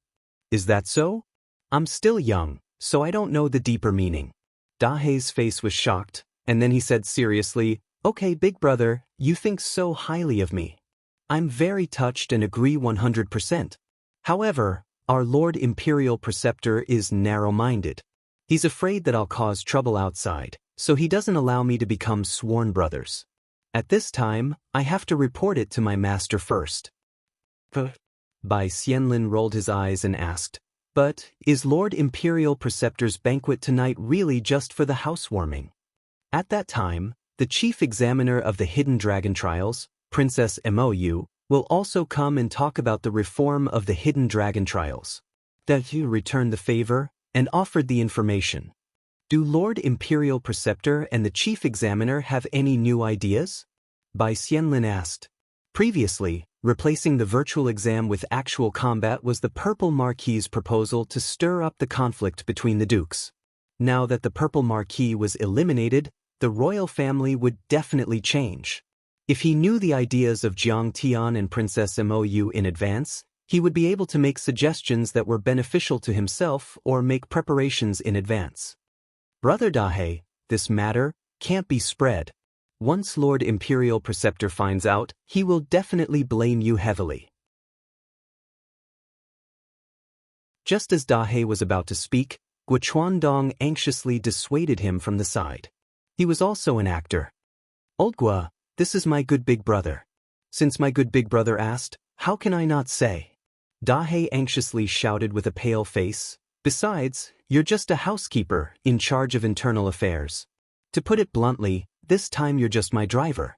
Is that so? I'm still young, so I don't know the deeper meaning. Dahei's face was shocked, and then he said seriously, Okay, Big Brother, you think so highly of me. I'm very touched and agree 100%. However, our Lord Imperial Preceptor is narrow-minded. He's afraid that I'll cause trouble outside, so he doesn't allow me to become sworn brothers. At this time, I have to report it to my master first. Bai Xianlin rolled his eyes and asked, But is Lord Imperial Preceptor's banquet tonight really just for the housewarming? At that time, the chief examiner of the Hidden Dragon Trials, Princess Mou, will also come and talk about the reform of the Hidden Dragon Trials. That you returned the favor and offered the information. Do Lord Imperial Preceptor and the Chief Examiner have any new ideas? Bai Xianlin asked. Previously, replacing the virtual exam with actual combat was the Purple Marquis's proposal to stir up the conflict between the dukes. Now that the Purple Marquis was eliminated, the royal family would definitely change. If he knew the ideas of Jiang Tian and Princess Mou in advance, he would be able to make suggestions that were beneficial to himself or make preparations in advance. Brother Dahei, this matter can't be spread. Once Lord Imperial Preceptor finds out, he will definitely blame you heavily. Just as Dahei was about to speak, Guochuandong anxiously dissuaded him from the side. He was also an actor. Old Gua, this is my good big brother. Since my good big brother asked, how can I not say? Dahei anxiously shouted with a pale face. Besides, you're just a housekeeper in charge of internal affairs. To put it bluntly, this time you're just my driver.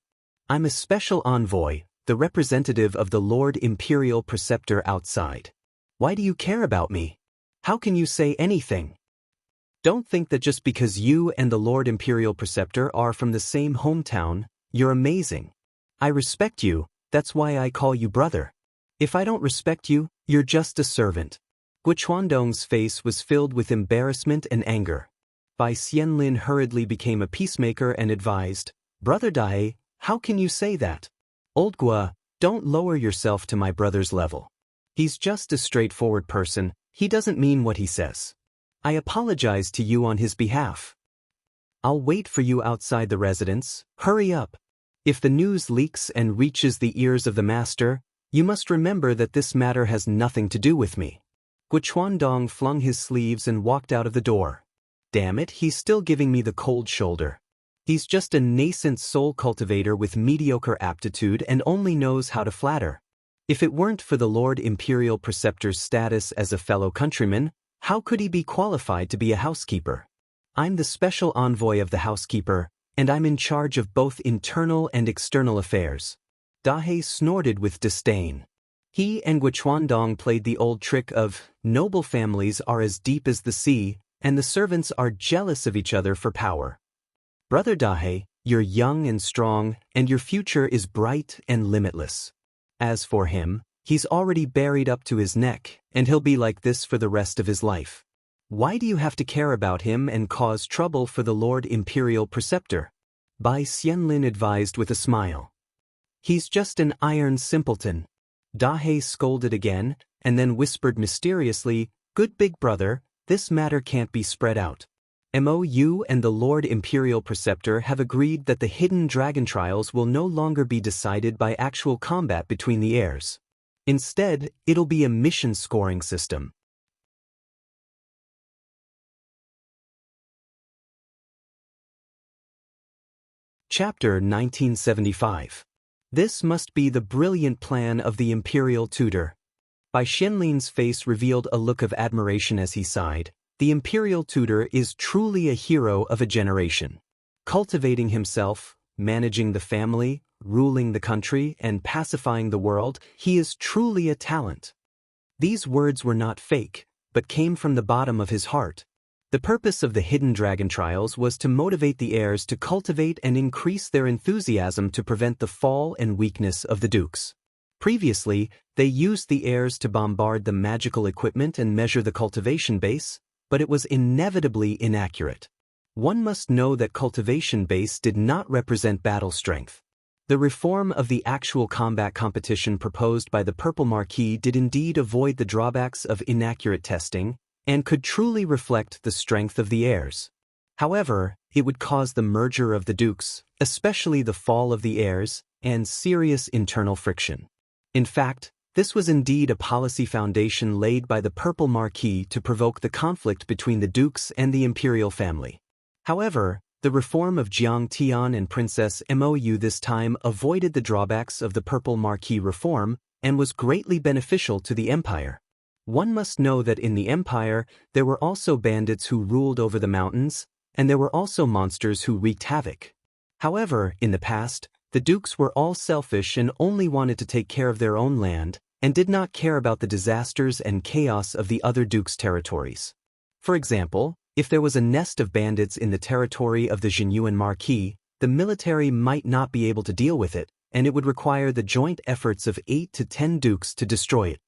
I'm a special envoy, the representative of the Lord Imperial Preceptor outside. Why do you care about me? How can you say anything? Don't think that just because you and the Lord Imperial Preceptor are from the same hometown, you're amazing. I respect you, that's why I call you brother. If I don't respect you, you're just a servant. Guchuandong's face was filled with embarrassment and anger. Bai Xianlin hurriedly became a peacemaker and advised, Brother Dai, how can you say that? Old Gua, don't lower yourself to my brother's level. He's just a straightforward person, he doesn't mean what he says. I apologize to you on his behalf. I'll wait for you outside the residence, hurry up. If the news leaks and reaches the ears of the master, you must remember that this matter has nothing to do with me. Guchuandong flung his sleeves and walked out of the door. Damn it, he's still giving me the cold shoulder. He's just a nascent soul cultivator with mediocre aptitude and only knows how to flatter. If it weren't for the Lord Imperial Preceptor's status as a fellow countryman, how could he be qualified to be a housekeeper? I'm the special envoy of the housekeeper, and I'm in charge of both internal and external affairs. Dahe snorted with disdain. He and Guchuandong played the old trick of, noble families are as deep as the sea, and the servants are jealous of each other for power. Brother Dahe, you're young and strong, and your future is bright and limitless. As for him, he's already buried up to his neck, and he'll be like this for the rest of his life. Why do you have to care about him and cause trouble for the Lord Imperial Preceptor? Bai Xianlin advised with a smile. He's just an iron simpleton. Dahe scolded again, and then whispered mysteriously, Good big brother, this matter can't be spread out. You and the Lord Imperial Preceptor have agreed that the hidden dragon trials will no longer be decided by actual combat between the heirs. Instead, it'll be a mission scoring system. Chapter 1975. This must be the brilliant plan of the Imperial Tutor. Bai Xianlin's face revealed a look of admiration as he sighed. The Imperial Tutor is truly a hero of a generation. Cultivating himself, managing the family, ruling the country, and pacifying the world, he is truly a talent. These words were not fake, but came from the bottom of his heart. The purpose of the hidden dragon trials was to motivate the heirs to cultivate and increase their enthusiasm to prevent the fall and weakness of the dukes. Previously, they used the heirs to bombard the magical equipment and measure the cultivation base, but it was inevitably inaccurate. One must know that cultivation base did not represent battle strength. The reform of the actual combat competition proposed by the Purple Marquis did indeed avoid the drawbacks of inaccurate testing, and could truly reflect the strength of the heirs. However, it would cause the merger of the dukes, especially the fall of the heirs, and serious internal friction. In fact, this was indeed a policy foundation laid by the Purple Marquis to provoke the conflict between the dukes and the imperial family. However, the reform of Jiang Tian and Princess Mou this time avoided the drawbacks of the Purple Marquis reform and was greatly beneficial to the empire. One must know that in the empire, there were also bandits who ruled over the mountains, and there were also monsters who wreaked havoc. However, in the past, the dukes were all selfish and only wanted to take care of their own land, and did not care about the disasters and chaos of the other dukes' territories. For example, if there was a nest of bandits in the territory of the Jinyuan Marquis, the military might not be able to deal with it, and it would require the joint efforts of 8 to 10 dukes to destroy it.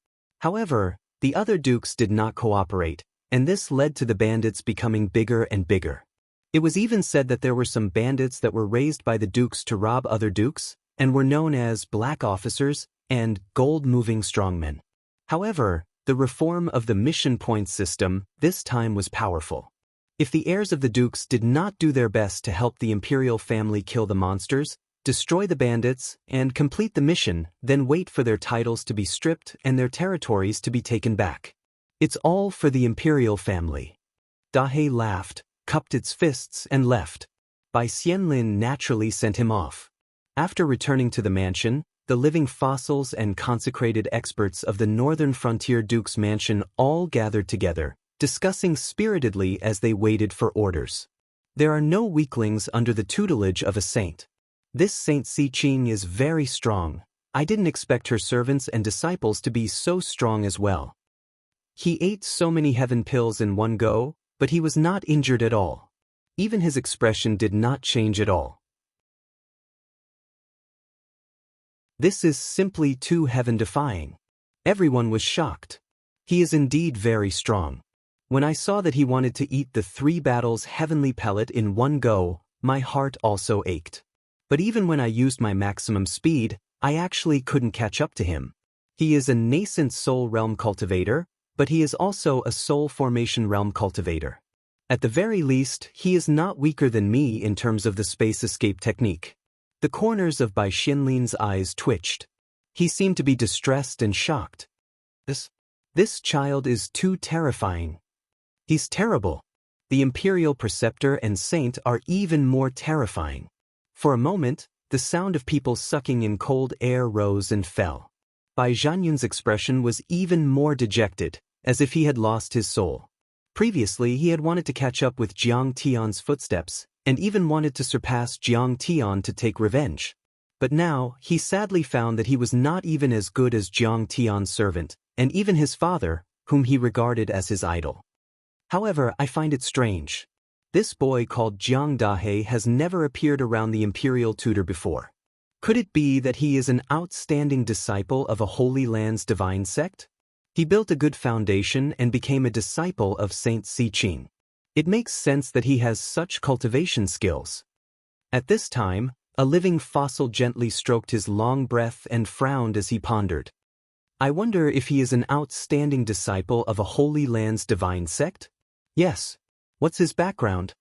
However, the other dukes did not cooperate, and this led to the bandits becoming bigger and bigger. It was even said that there were some bandits that were raised by the dukes to rob other dukes, and were known as black officers and gold-moving strongmen. However, the reform of the mission point system this time was powerful. If the heirs of the dukes did not do their best to help the imperial family kill the monsters, destroy the bandits, and complete the mission, then wait for their titles to be stripped and their territories to be taken back. It's all for the imperial family. Dahe laughed, cupped its fists, and left. Bai Xianlin naturally sent him off. After returning to the mansion, the living fossils and consecrated experts of the Northern Frontier Duke's mansion all gathered together, discussing spiritedly as they waited for orders. There are no weaklings under the tutelage of a saint. This Saint Siqing is very strong. I didn't expect her servants and disciples to be so strong as well. He ate so many heaven pills in one go, But he was not injured at all. Even his expression did not change at all. This is simply too heaven-defying. Everyone was shocked. He is indeed very strong. When I saw that he wanted to eat the 3 battles heavenly pellet in one go, my heart also ached. But even when I used my maximum speed, I actually couldn't catch up to him. He is a nascent soul realm cultivator, but he is also a soul formation realm cultivator. At the very least, he is not weaker than me in terms of the space escape technique. The corners of Bai Xinlin's eyes twitched. He seemed to be distressed and shocked. This child is too terrifying. He's terrible. The Imperial Preceptor and Saint are even more terrifying. For a moment, the sound of people sucking in cold air rose and fell. Bai Zhanyun's expression was even more dejected, as if he had lost his soul. Previously, he had wanted to catch up with Jiang Tian's footsteps, and even wanted to surpass Jiang Tian to take revenge. But now, he sadly found that he was not even as good as Jiang Tian's servant, and even his father, whom he regarded as his idol. However, I find it strange. This boy called Jiang Dahe has never appeared around the imperial tutor before. Could it be that he is an outstanding disciple of a Holy Land's divine sect? He built a good foundation and became a disciple of Saint Siqing. It makes sense that he has such cultivation skills. At this time, a living fossil gently stroked his long breath and frowned as he pondered. I wonder if he is an outstanding disciple of a Holy Land's divine sect? Yes. What's his background?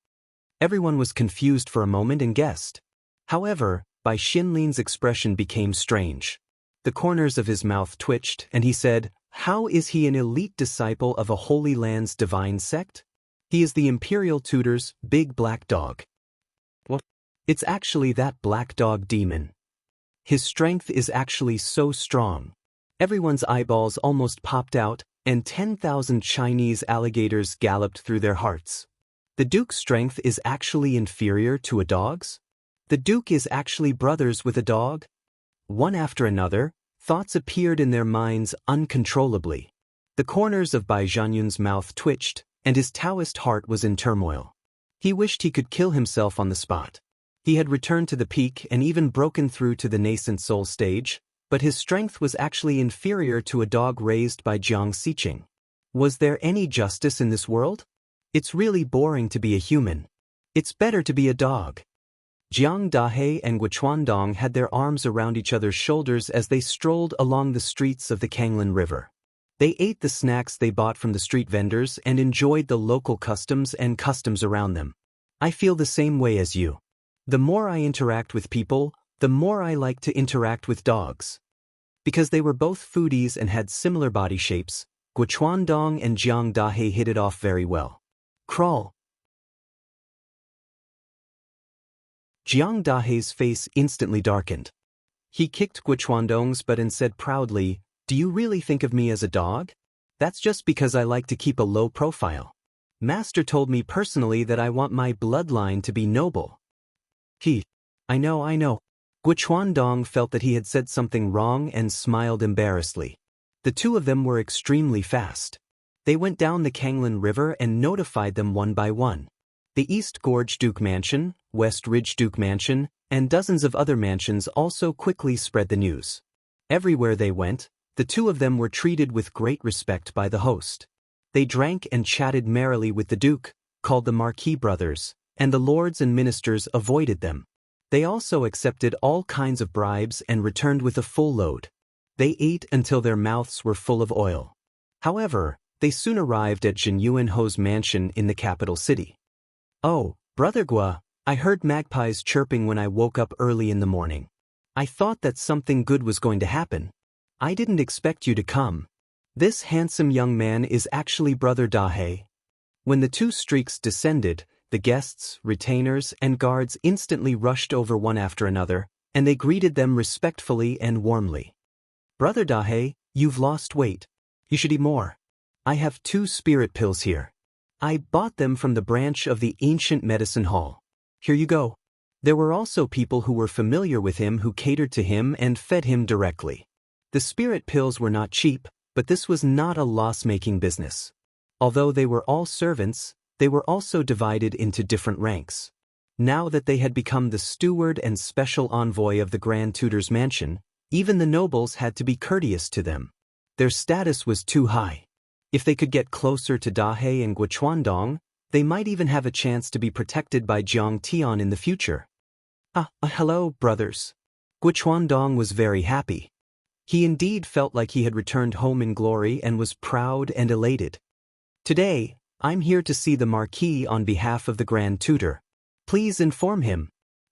Everyone was confused for a moment and guessed. However, Bai Xinlin's expression became strange. The corners of his mouth twitched, and he said, "How is he an elite disciple of a Holy Land's divine sect? He is the Imperial Tutor's big black dog." What? It's actually that black dog demon. His strength is actually so strong. Everyone's eyeballs almost popped out, and 10,000 Chinese alligators galloped through their hearts. The Duke's strength is actually inferior to a dog's? The Duke is actually brothers with a dog? One after another, thoughts appeared in their minds uncontrollably. The corners of Bai Zhanyun's mouth twitched, and his Taoist heart was in turmoil. He wished he could kill himself on the spot. He had returned to the peak and even broken through to the nascent soul stage, but his strength was actually inferior to a dog raised by Jiang Siqing. Was there any justice in this world? It's really boring to be a human. It's better to be a dog. Jiang Dahe and Guchuandong had their arms around each other's shoulders as they strolled along the streets of the Kanglin River. They ate the snacks they bought from the street vendors and enjoyed the local customs around them. I feel the same way as you. The more I interact with people, the more I like to interact with dogs. Because they were both foodies and had similar body shapes, Guchuandong and Jiang Dahe hit it off very well. Crawl. Jiang Dahe's face instantly darkened. He kicked Guchuandong's butt and said proudly, "Do you really think of me as a dog? That's just because I like to keep a low profile. Master told me personally that I want my bloodline to be noble." I know. Guchuandong felt that he had said something wrong and smiled embarrassedly. The two of them were extremely fast. They went down the Kanglin River and notified them one by one. The East Gorge Duke Mansion, West Ridge Duke Mansion, and dozens of other mansions also quickly spread the news. Everywhere they went, the two of them were treated with great respect by the host. They drank and chatted merrily with the Duke, called the Marquis brothers, and the lords and ministers avoided them. They also accepted all kinds of bribes and returned with a full load. They ate until their mouths were full of oil. However, they soon arrived at Zhen Yuanho's mansion in the capital city. "Oh, Brother Gua, I heard magpies chirping when I woke up early in the morning. I thought that something good was going to happen. I didn't expect you to come. This handsome young man is actually Brother Dahe." When the two streaks descended, the guests, retainers, and guards instantly rushed over one after another, and they greeted them respectfully and warmly. "Brother Dahe, you've lost weight. You should eat more. I have 2 spirit pills here. I bought them from the branch of the ancient medicine hall. Here you go." There were also people who were familiar with him who catered to him and fed him directly. The spirit pills were not cheap, but this was not a loss-making business. Although they were all servants, They were also divided into different ranks. Now that they had become the steward and special envoy of the Grand Tutor's mansion, even the nobles had to be courteous to them. Their status was too high. If they could get closer to Dahe and Guochuandong, they might even have a chance to be protected by Jiang Tian in the future. Hello, brothers. Guochuandong was very happy. He indeed felt like he had returned home in glory and was proud and elated. Today, I'm here to see the Marquis on behalf of the Grand Tutor. Please inform him.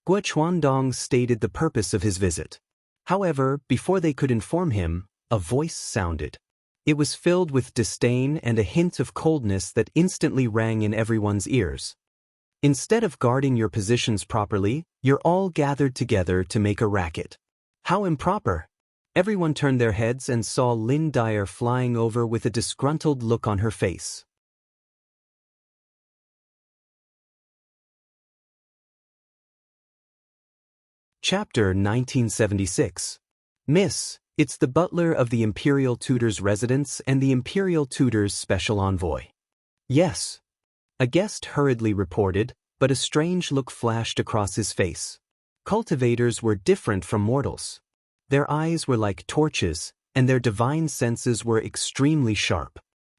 Guochuandong stated the purpose of his visit. However, before they could inform him, a voice sounded. It was filled with disdain and a hint of coldness that instantly rang in everyone's ears. Instead of guarding your positions properly, you're all gathered together to make a racket. How improper! Everyone turned their heads and saw Lin Dyer flying over with a disgruntled look on her face. Chapter 1976. Miss, it's the butler of the Imperial Tutor's residence and the Imperial Tutor's special envoy. Yes. A guest hurriedly reported, but a strange look flashed across his face. Cultivators were different from mortals. Their eyes were like torches, and their divine senses were extremely sharp.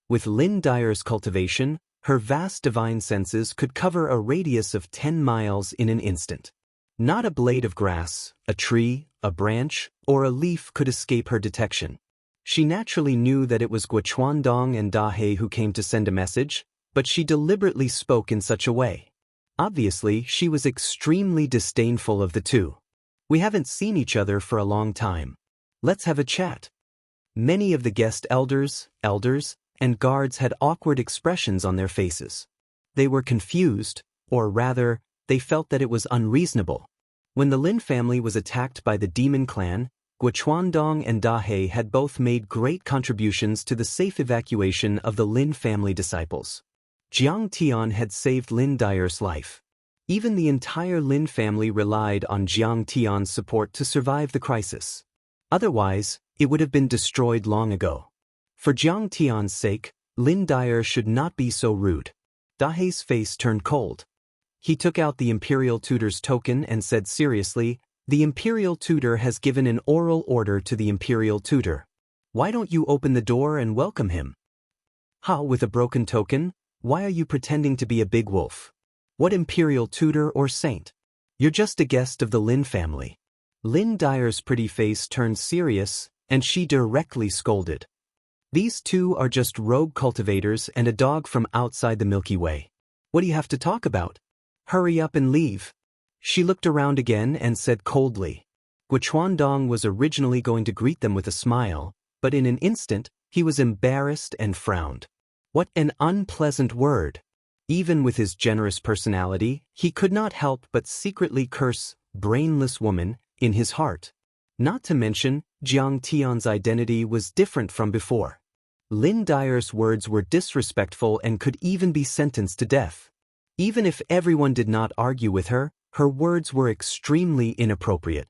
With Lin Dyer's cultivation, her vast divine senses could cover a radius of 10 miles in an instant. Not a blade of grass, a tree, a branch, or a leaf could escape her detection. She naturally knew that it was Guochuandong and Dahe who came to send a message, but she deliberately spoke in such a way. Obviously, she was extremely disdainful of the two. We haven't seen each other for a long time. Let's have a chat. Many of the guest elders, and guards had awkward expressions on their faces. They were confused, or rather, they felt that it was unreasonable. When the Lin family was attacked by the demon clan, Guochuandong and Dahe had both made great contributions to the safe evacuation of the Lin family disciples. Jiang Tian had saved Lin Dyer's life. Even the entire Lin family relied on Jiang Tian's support to survive the crisis. Otherwise, it would have been destroyed long ago. For Jiang Tian's sake, Lin Dyer should not be so rude. Dahe's face turned cold. He took out the Imperial Tutor's token and said seriously, "The Imperial Tutor has given an oral order to the Imperial Tutor. Why don't you open the door and welcome him?" "How, with a broken token? Why are you pretending to be a big wolf? What Imperial Tutor or saint? You're just a guest of the Lin family." Lin Dyer's pretty face turned serious, and she directly scolded. "These two are just rogue cultivators and a dog from outside the Milky Way. What do you have to talk about? Hurry up and leave." She looked around again and said coldly. Guochuandong was originally going to greet them with a smile, but in an instant, he was embarrassed and frowned. What an unpleasant word. Even with his generous personality, he could not help but secretly curse "brainless woman" in his heart. Not to mention, Jiang Tian's identity was different from before. Lin Dyer's words were disrespectful and could even be sentenced to death. Even if everyone did not argue with her, her words were extremely inappropriate.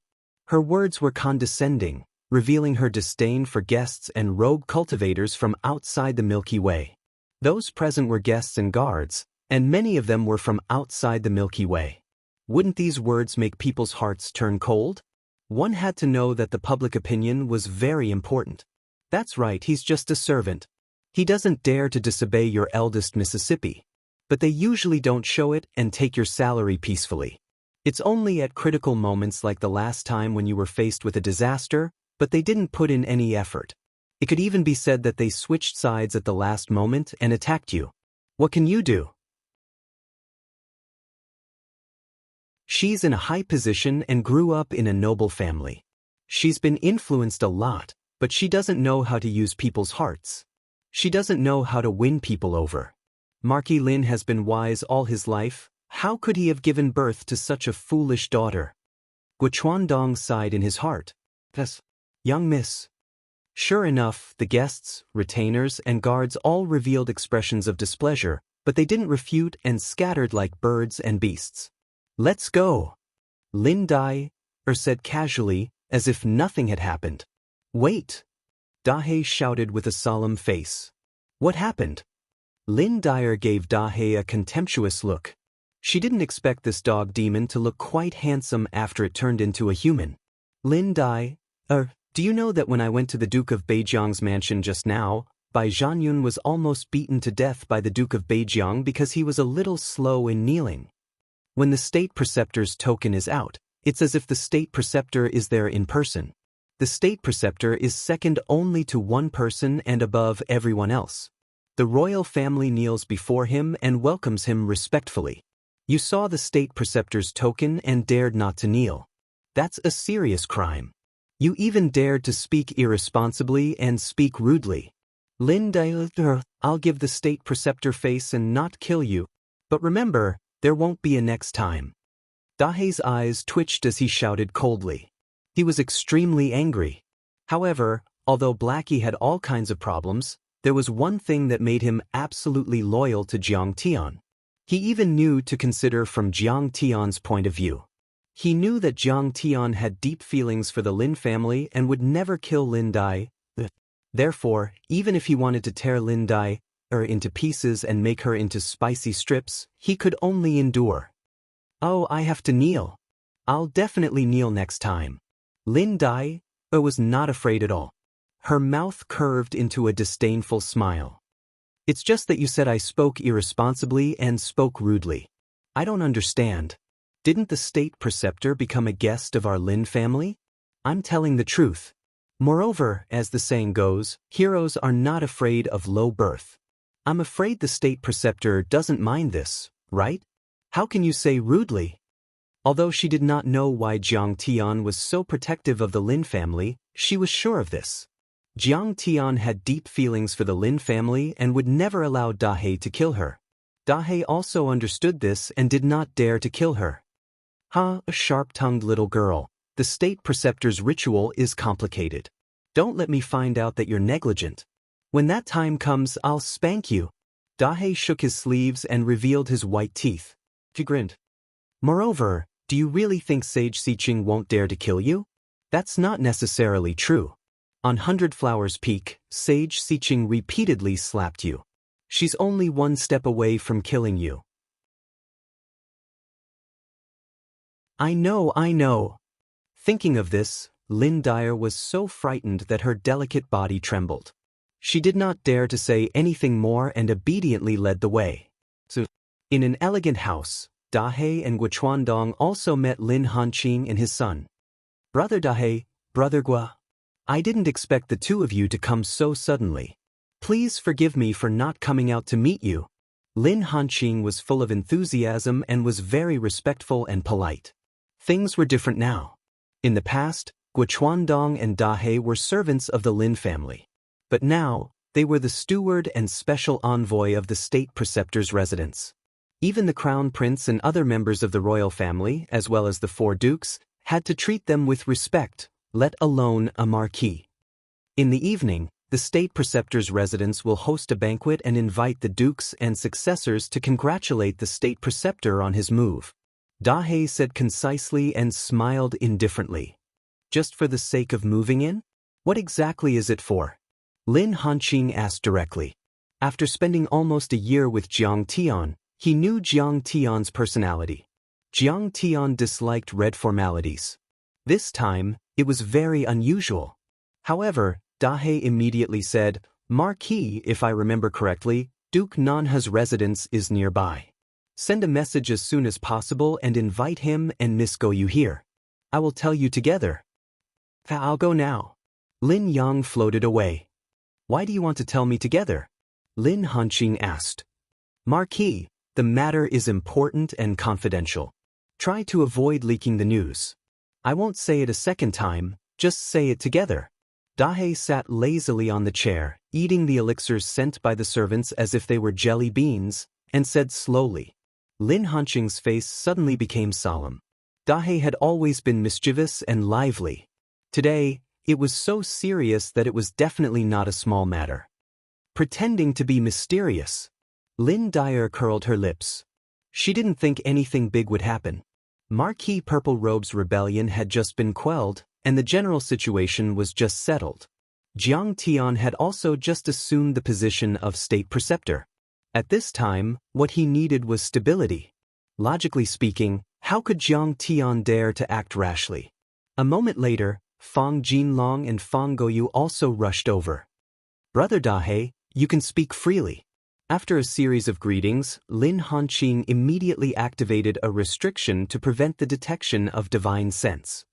Her words were condescending, revealing her disdain for guests and rogue cultivators from outside the Milky Way. Those present were guests and guards, and many of them were from outside the Milky Way. Wouldn't these words make people's hearts turn cold? One had to know that the public opinion was very important. That's right, he's just a servant. He doesn't dare to disobey your eldest Mississippi. But they usually don't show it and take your salary peacefully. It's only at critical moments like the last time when you were faced with a disaster, but they didn't put in any effort. It could even be said that they switched sides at the last moment and attacked you. What can you do? She's in a high position and grew up in a noble family. She's been influenced a lot, but she doesn't know how to use people's hearts. She doesn't know how to win people over. Marquis Lin has been wise all his life. How could he have given birth to such a foolish daughter? Guochuandong sighed in his heart. "Yes, young miss." Sure enough, the guests, retainers, and guards all revealed expressions of displeasure, but they didn't refute and scattered like birds and beasts. "Let's go," Lin Dyer said casually, as if nothing had happened. "Wait," Dahe shouted with a solemn face. "What happened?" Lin Dyer gave Dahe a contemptuous look. She didn't expect this dog demon to look quite handsome after it turned into a human. Lin Dai, do you know that when I went to the Duke of Beijiang's mansion just now, Bai Zhanyun was almost beaten to death by the Duke of Beijiang because he was a little slow in kneeling. When the state preceptor's token is out, it's as if the state preceptor is there in person. The state preceptor is second only to one person and above everyone else. The royal family kneels before him and welcomes him respectfully. You saw the state preceptor's token and dared not to kneel. That's a serious crime. You even dared to speak irresponsibly and speak rudely. Lin Dai, I'll give the state preceptor face and not kill you. But remember, there won't be a next time. Dahe's eyes twitched as he shouted coldly. He was extremely angry. However, although Blackie had all kinds of problems, there was one thing that made him absolutely loyal to Jiang Tian. He even knew to consider from Jiang Tian's point of view. He knew that Jiang Tian had deep feelings for the Lin family and would never kill Lin Dai. Therefore, even if he wanted to tear Lin Dai into pieces and make her into spicy strips, he could only endure. Oh, I have to kneel. I'll definitely kneel next time. Lin Dai was not afraid at all. Her mouth curved into a disdainful smile. It's just that you said I spoke irresponsibly and spoke rudely. I don't understand. Didn't the state preceptor become a guest of our Lin family? I'm telling the truth. Moreover, as the saying goes, heroes are not afraid of low birth. I'm afraid the state preceptor doesn't mind this, right? How can you say rudely? Although she did not know why Jiang Tian was so protective of the Lin family, she was sure of this. Jiang Tian had deep feelings for the Lin family and would never allow Dahe to kill her. Dahe also understood this and did not dare to kill her. Ha, a sharp-tongued little girl. The state preceptor's ritual is complicated. Don't let me find out that you're negligent. When that time comes, I'll spank you. Dahe shook his sleeves and revealed his white teeth. He grinned. Moreover, do you really think Sage Siqing won't dare to kill you? That's not necessarily true. On 100 Flowers Peak, Sage Siqing repeatedly slapped you. She's only one step away from killing you. I know. Thinking of this, Lin Dyer was so frightened that her delicate body trembled. She did not dare to say anything more and obediently led the way. So, in an elegant house, Dahe and Guochuandong also met Lin Hanqing and his son. Brother Dahe, Brother Gua. I didn't expect the two of you to come so suddenly. Please forgive me for not coming out to meet you. Lin Hanqing was full of enthusiasm and was very respectful and polite. Things were different now. In the past, Guochuandong and Dahe were servants of the Lin family. But now, they were the steward and special envoy of the state preceptor's residence. Even the crown prince and other members of the royal family, as well as the four dukes, had to treat them with respect, let alone a marquis. In the evening, the state preceptor's residence will host a banquet and invite the dukes and successors to congratulate the state preceptor on his move. Dahe said concisely and smiled indifferently. Just for the sake of moving in? What exactly is it for? Lin Hanqing asked directly. After spending almost a year with Jiang Tian, he knew Jiang Tian's personality. Jiang Tian disliked red formalities. This time, it was very unusual. However, Dahe immediately said, Marquis, if I remember correctly, Duke Nanha's residence is nearby. Send a message as soon as possible and invite him and Miss Go Yu here. I will tell you together. I'll go now. Lin Yang floated away. Why do you want to tell me together? Lin Hanqing asked. Marquis, the matter is important and confidential. Try to avoid leaking the news. I won't say it a second time, just say it together. Dahe sat lazily on the chair, eating the elixirs sent by the servants as if they were jelly beans, and said slowly. Lin Hanqing's face suddenly became solemn. Dahe had always been mischievous and lively. Today, it was so serious that it was definitely not a small matter. Pretending to be mysterious. Lin Dyer curled her lips. She didn't think anything big would happen. Marquis Purple Robe's rebellion had just been quelled, and the general situation was just settled. Jiang Tian had also just assumed the position of state preceptor. At this time, what he needed was stability. Logically speaking, how could Jiang Tian dare to act rashly? A moment later, Fang Jinlong and Fang Goyu also rushed over. "Brother Dahe, you can speak freely." After a series of greetings, Lin Hanqing immediately activated a restriction to prevent the detection of divine sense.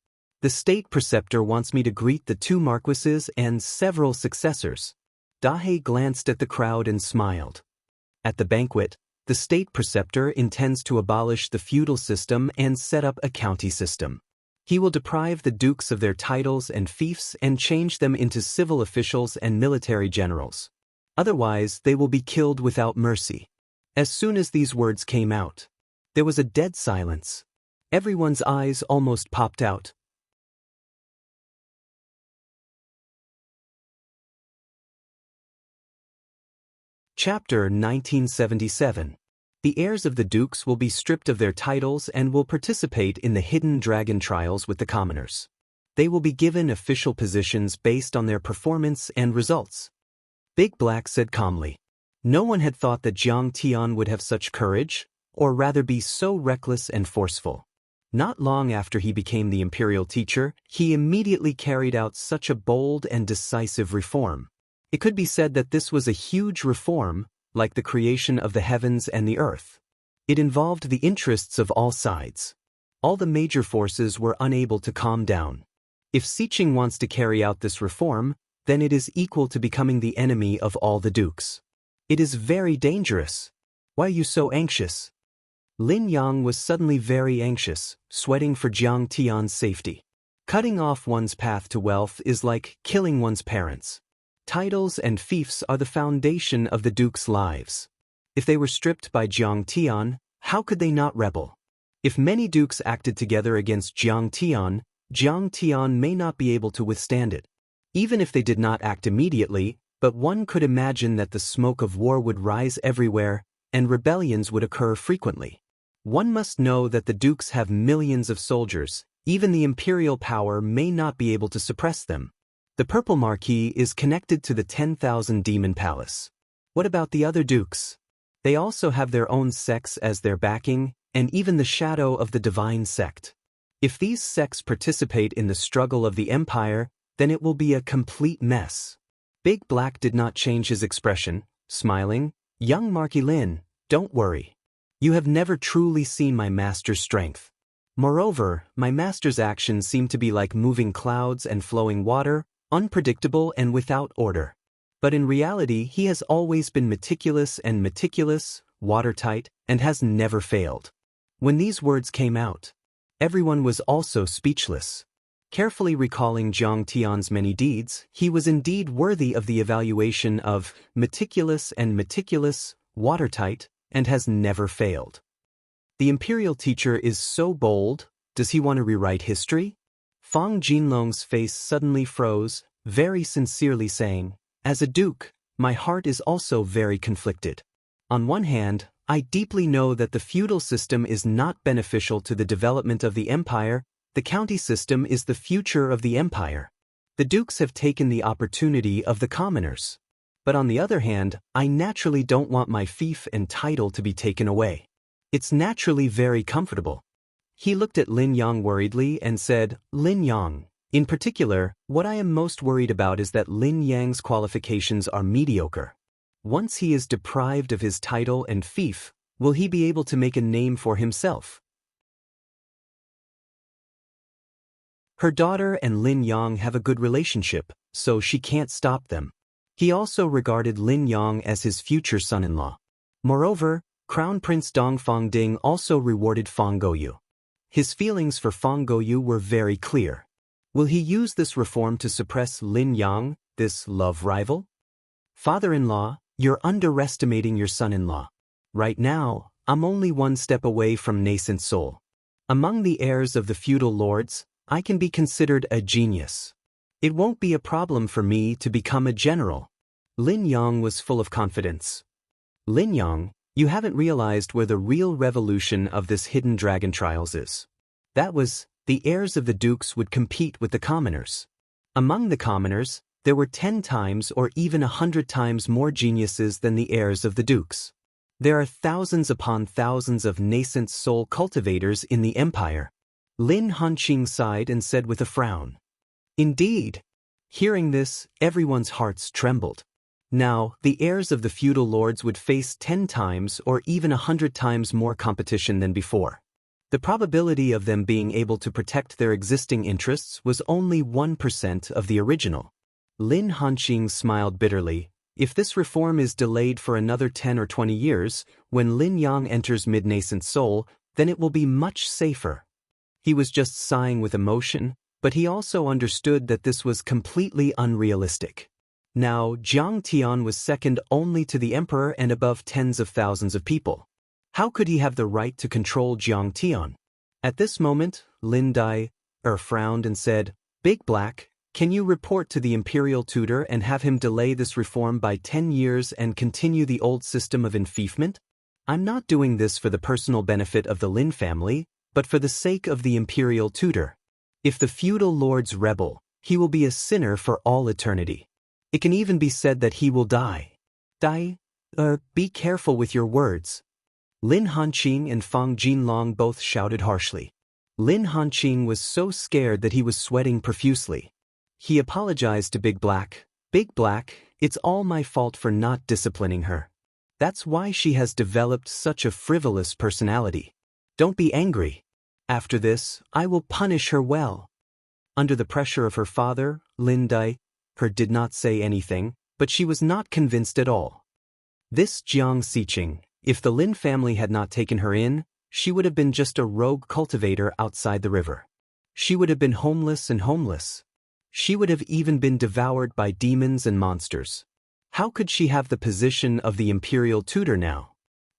"The state preceptor wants me to greet the two marquises and several successors." Dahe glanced at the crowd and smiled. At the banquet, the state preceptor intends to abolish the feudal system and set up a county system. He will deprive the dukes of their titles and fiefs and change them into civil officials and military generals. Otherwise, they will be killed without mercy. As soon as these words came out, there was a dead silence. Everyone's eyes almost popped out. Chapter 1977. The heirs of the dukes will be stripped of their titles and will participate in the hidden dragon trials with the commoners. They will be given official positions based on their performance and results. Big Black said calmly. No one had thought that Jiang Tian would have such courage, or rather be so reckless and forceful. Not long after he became the imperial teacher, he immediately carried out such a bold and decisive reform. It could be said that this was a huge reform, like the creation of the heavens and the earth. It involved the interests of all sides. All the major forces were unable to calm down. If Xiqing wants to carry out this reform, then it is equal to becoming the enemy of all the dukes. It is very dangerous. Why are you so anxious? Lin Yang was suddenly very anxious, sweating for Jiang Tian's safety. Cutting off one's path to wealth is like killing one's parents. Titles and fiefs are the foundation of the dukes' lives. If they were stripped by Jiang Tian, how could they not rebel? If many dukes acted together against Jiang Tian may not be able to withstand it. Even if they did not act immediately, but one could imagine that the smoke of war would rise everywhere, and rebellions would occur frequently. One must know that the dukes have millions of soldiers. Even the imperial power may not be able to suppress them. The Purple Marquis is connected to the 10,000 Demon Palace. What about the other dukes? They also have their own sects as their backing, and even the shadow of the divine sect. If these sects participate in the struggle of the empire, then it will be a complete mess. Big Black did not change his expression, smiling. "Young Marquis Lin, don't worry. You have never truly seen my master's strength. Moreover, my master's actions seem to be like moving clouds and flowing water, unpredictable and without order. But in reality, he has always been meticulous, watertight, and has never failed." When these words came out, everyone was also speechless. Carefully recalling Jiang Tian's many deeds, he was indeed worthy of the evaluation of meticulous, watertight, and has never failed. The imperial teacher is so bold. Does he want to rewrite history? Fang Jinlong's face suddenly froze, very sincerely saying, "As a duke, my heart is also very conflicted. On one hand, I deeply know that the feudal system is not beneficial to the development of the empire. The county system is the future of the empire. The dukes have taken the opportunity of the commoners. But on the other hand, I naturally don't want my fief and title to be taken away. It's naturally very comfortable." He looked at Lin Yang worriedly and said, "Lin Yang, in particular, what I am most worried about is that Lin Yang's qualifications are mediocre. Once he is deprived of his title and fief, will he be able to make a name for himself?" Her daughter and Lin Yang have a good relationship, so she can't stop them. He also regarded Lin Yang as his future son-in-law. Moreover, Crown Prince Dongfang Ding also rewarded Fang Goyu. His feelings for Fang Goyu were very clear. Will he use this reform to suppress Lin Yang, this love rival? "Father-in-law, you're underestimating your son-in-law. Right now, I'm only one step away from nascent soul. Among the heirs of the feudal lords, I can be considered a genius. It won't be a problem for me to become a general." Lin Yang was full of confidence. "Lin Yang, you haven't realized where the real revolution of this hidden dragon trials is. That was, the heirs of the dukes would compete with the commoners. Among the commoners, there were 10 times or even 100 times more geniuses than the heirs of the dukes. There are thousands upon thousands of nascent soul cultivators in the empire. Lin Hanqing sighed and said with a frown. Indeed. Hearing this, everyone's hearts trembled. Now, the heirs of the feudal lords would face 10 times or even 100 times more competition than before. The probability of them being able to protect their existing interests was only 1% of the original. Lin Hanqing smiled bitterly. If this reform is delayed for another 10 or 20 years, when Lin Yang enters mid-nascent soul, then it will be much safer. He was just sighing with emotion, but he also understood that this was completely unrealistic. Now, Jiang Tian was second only to the emperor and above tens of thousands of people. How could he have the right to control Jiang Tian? At this moment, Lin Dai frowned and said, Big Black, can you report to the imperial tutor and have him delay this reform by 10 years and continue the old system of enfeoffment? I'm not doing this for the personal benefit of the Lin family, but for the sake of the imperial tutor. If the feudal lords rebel, he will be a sinner for all eternity. It can even be said that he will die. Be careful with your words. Lin Hanqing and Fang Jinlong both shouted harshly. Lin Hanqing was so scared that he was sweating profusely. He apologized to Big Black. Big Black, it's all my fault for not disciplining her. That's why she has developed such a frivolous personality. Don't be angry. After this, I will punish her well. Under the pressure of her father, Lin Dai did not say anything, but she was not convinced at all. This Jiang Xiqing, if the Lin family had not taken her in, she would have been just a rogue cultivator outside the river. She would have been homeless and homeless. She would have even been devoured by demons and monsters. How could she have the position of the imperial tutor now?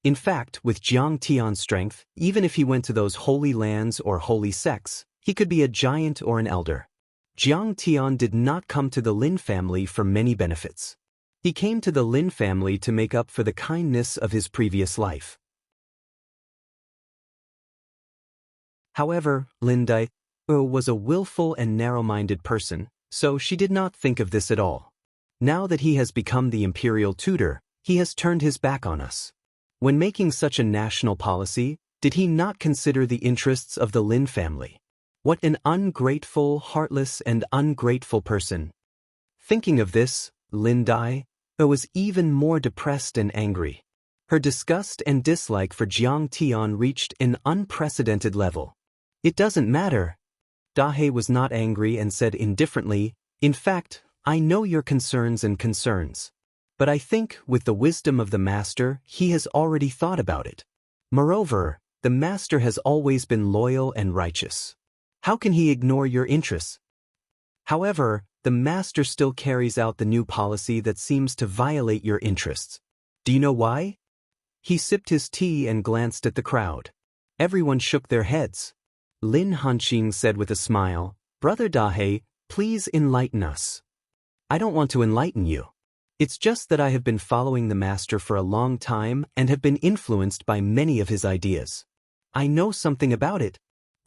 In fact, with Jiang Tian's strength, even if he went to those holy lands or holy sects, he could be a giant or an elder. Jiang Tian did not come to the Lin family for many benefits. He came to the Lin family to make up for the kindness of his previous life. However, Lin Dai was a willful and narrow-minded person, so she did not think of this at all. Now that he has become the imperial tutor, he has turned his back on us. When making such a national policy, did he not consider the interests of the Lin family? What an ungrateful, heartless, and ungrateful person. Thinking of this, Lin Dai was even more depressed and angry. Her disgust and dislike for Jiang Tian reached an unprecedented level. It doesn't matter. Dahe was not angry and said indifferently, In fact, I know your concerns. But I think, with the wisdom of the master, he has already thought about it. Moreover, the master has always been loyal and righteous. How can he ignore your interests? However, the master still carries out the new policy that seems to violate your interests. Do you know why? He sipped his tea and glanced at the crowd. Everyone shook their heads. Lin Hanqing said with a smile, Brother Dahe, please enlighten us. I don't want to enlighten you. It's just that I have been following the master for a long time and have been influenced by many of his ideas. I know something about it,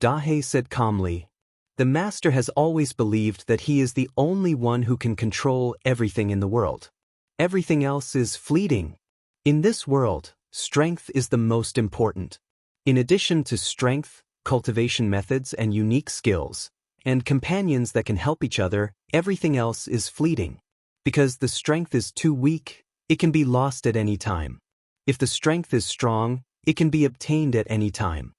Dahe said calmly. The master has always believed that he is the only one who can control everything in the world. Everything else is fleeting. In this world, strength is the most important. In addition to strength, cultivation methods and unique skills, and companions that can help each other, everything else is fleeting. Because the strength is too weak, it can be lost at any time. If the strength is strong, it can be obtained at any time.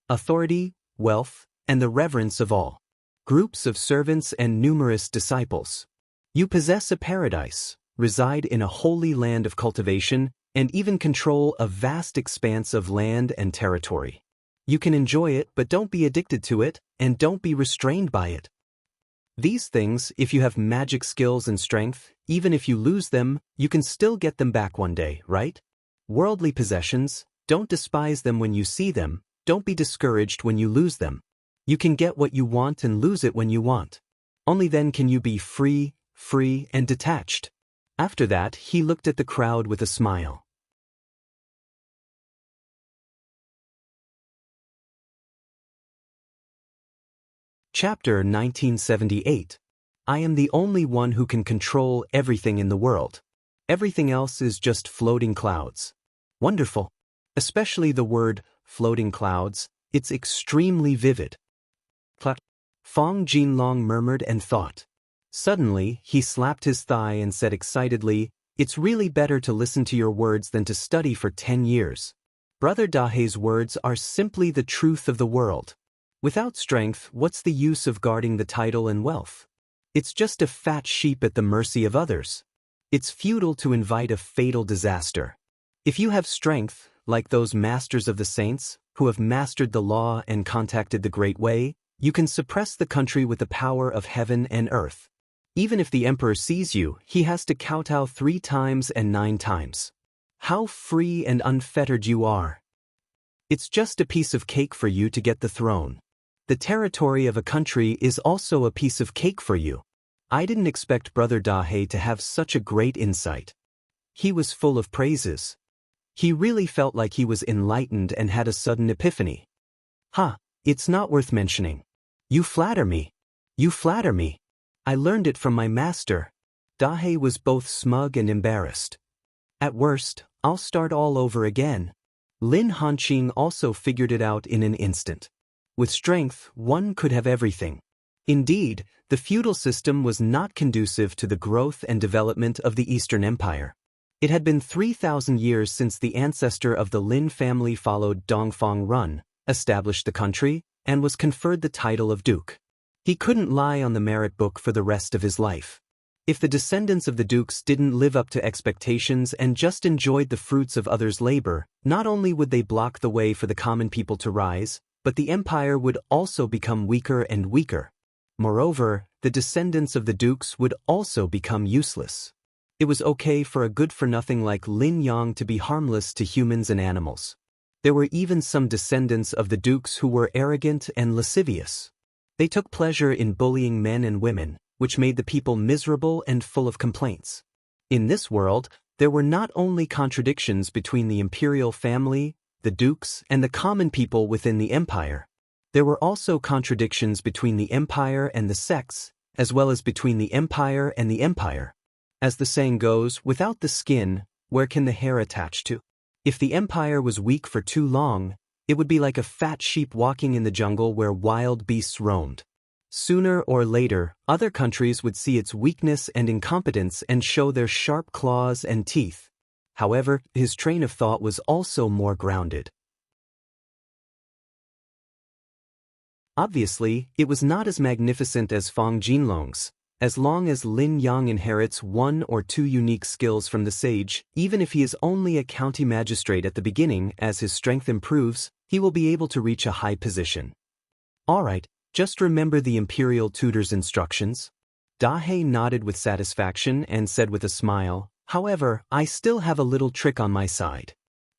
Authority, wealth, and the reverence of all. Groups of servants and numerous disciples. You possess a paradise, reside in a holy land of cultivation, and even control a vast expanse of land and territory. You can enjoy it, but don't be addicted to it, and don't be restrained by it. These things, if you have magic skills and strength, even if you lose them, you can still get them back one day, right? Worldly possessions, don't despise them when you see them, don't be discouraged when you lose them. You can get what you want and lose it when you want. Only then can you be free, and detached. After that, he looked at the crowd with a smile. Chapter 1978. I am the only one who can control everything in the world. Everything else is just floating clouds. Wonderful. Especially the word, floating clouds, it's extremely vivid. Fang Jinlong murmured and thought. Suddenly, he slapped his thigh and said excitedly, "It's really better to listen to your words than to study for 10 years. Brother Dahe's words are simply the truth of the world. Without strength, what's the use of guarding the title and wealth? It's just a fat sheep at the mercy of others. It's futile to invite a fatal disaster. If you have strength, like those masters of the saints, who have mastered the law and contacted the great way, you can suppress the country with the power of heaven and earth. Even if the emperor sees you, he has to kowtow 3 times and 9 times. How free and unfettered you are. It's just a piece of cake for you to get the throne. The territory of a country is also a piece of cake for you." I didn't expect Brother Dahe to have such a great insight. He was full of praises. He really felt like he was enlightened and had a sudden epiphany. It's not worth mentioning. You flatter me. You flatter me. I learned it from my master. Dahe was both smug and embarrassed. At worst, I'll start all over again. Lin Hanqing also figured it out in an instant. With strength, one could have everything. Indeed, the feudal system was not conducive to the growth and development of the Eastern Empire. It had been 3,000 years since the ancestor of the Lin family followed Dongfang Run, established the country, and was conferred the title of duke. He couldn't lie on the merit book for the rest of his life. If the descendants of the dukes didn't live up to expectations and just enjoyed the fruits of others' labor, not only would they block the way for the common people to rise, but the empire would also become weaker and weaker. Moreover, the descendants of the dukes would also become useless. It was okay for a good-for-nothing like Lin Yang to be harmless to humans and animals. There were even some descendants of the dukes who were arrogant and lascivious. They took pleasure in bullying men and women, which made the people miserable and full of complaints. In this world, there were not only contradictions between the imperial family, the dukes, and the common people within the empire. There were also contradictions between the empire and the sects, as well as between the empire and the empire. As the saying goes, without the skin, where can the hair attach to? If the empire was weak for too long, it would be like a fat sheep walking in the jungle where wild beasts roamed. Sooner or later, other countries would see its weakness and incompetence and show their sharp claws and teeth. However, his train of thought was also more grounded. Obviously, it was not as magnificent as Fang Jinlong's. As long as Lin Yang inherits 1 or 2 unique skills from the sage, even if he is only a county magistrate at the beginning, as his strength improves, he will be able to reach a high position. Alright, just remember the imperial tutor's instructions. Dahe nodded with satisfaction and said with a smile, "However, I still have a little trick on my side.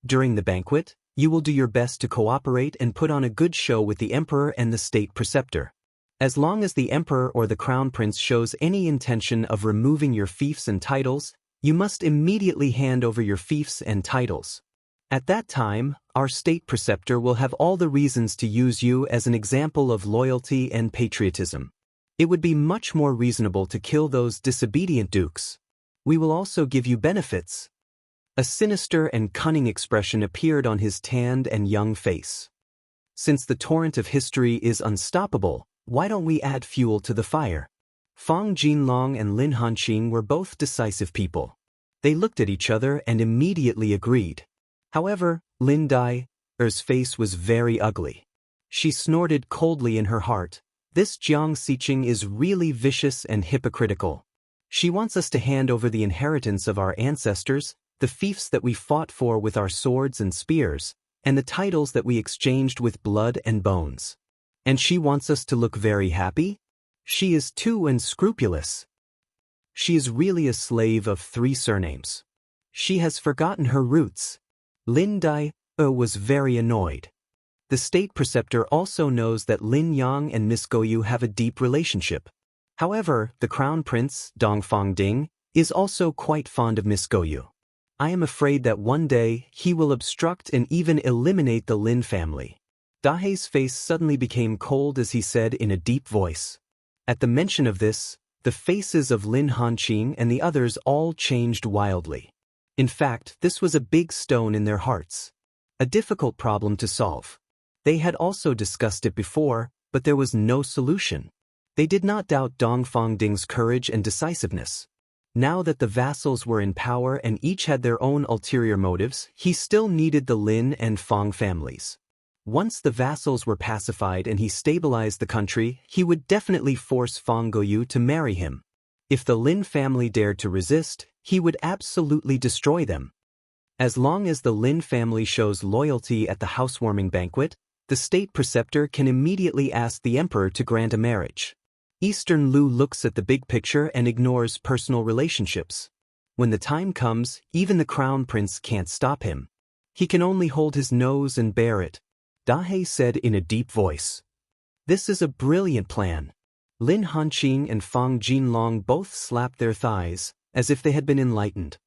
During the banquet, you will do your best to cooperate and put on a good show with the emperor and the state preceptor. As long as the emperor or the crown prince shows any intention of removing your fiefs and titles, you must immediately hand over your fiefs and titles. At that time, our state preceptor will have all the reasons to use you as an example of loyalty and patriotism. It would be much more reasonable to kill those disobedient dukes. We will also give you benefits." A sinister and cunning expression appeared on his tanned and young face. Since the torrent of history is unstoppable, why don't we add fuel to the fire? Fang Jinlong and Lin Hanqing were both decisive people. They looked at each other and immediately agreed. However, Lin Dai's face was very ugly. She snorted coldly in her heart. This Jiang Xiqing is really vicious and hypocritical. She wants us to hand over the inheritance of our ancestors, the fiefs that we fought for with our swords and spears, and the titles that we exchanged with blood and bones. And she wants us to look very happy? She is too unscrupulous. She is really a slave of 3 surnames. She has forgotten her roots. Lin Dai was very annoyed. The state preceptor also knows that Lin Yang and Miss Goyu have a deep relationship. However, the crown prince, Dongfang Ding, is also quite fond of Miss Goyu. I am afraid that one day he will obstruct and even eliminate the Lin family. Dahe's face suddenly became cold as he said in a deep voice. At the mention of this, the faces of Lin Hanqing and the others all changed wildly. In fact, this was a big stone in their hearts. A difficult problem to solve. They had also discussed it before, but there was no solution. They did not doubt Dongfang Ding's courage and decisiveness. Now that the vassals were in power and each had their own ulterior motives, he still needed the Lin and Fang families. Once the vassals were pacified and he stabilized the country, he would definitely force Fang Goyu to marry him. If the Lin family dared to resist, he would absolutely destroy them. As long as the Lin family shows loyalty at the housewarming banquet, the state preceptor can immediately ask the emperor to grant a marriage. Eastern Lu looks at the big picture and ignores personal relationships. When the time comes, even the crown prince can't stop him. He can only hold his nose and bear it. Dahe said in a deep voice. This is a brilliant plan. Lin Hanqing and Fang Jinlong both slapped their thighs, as if they had been enlightened.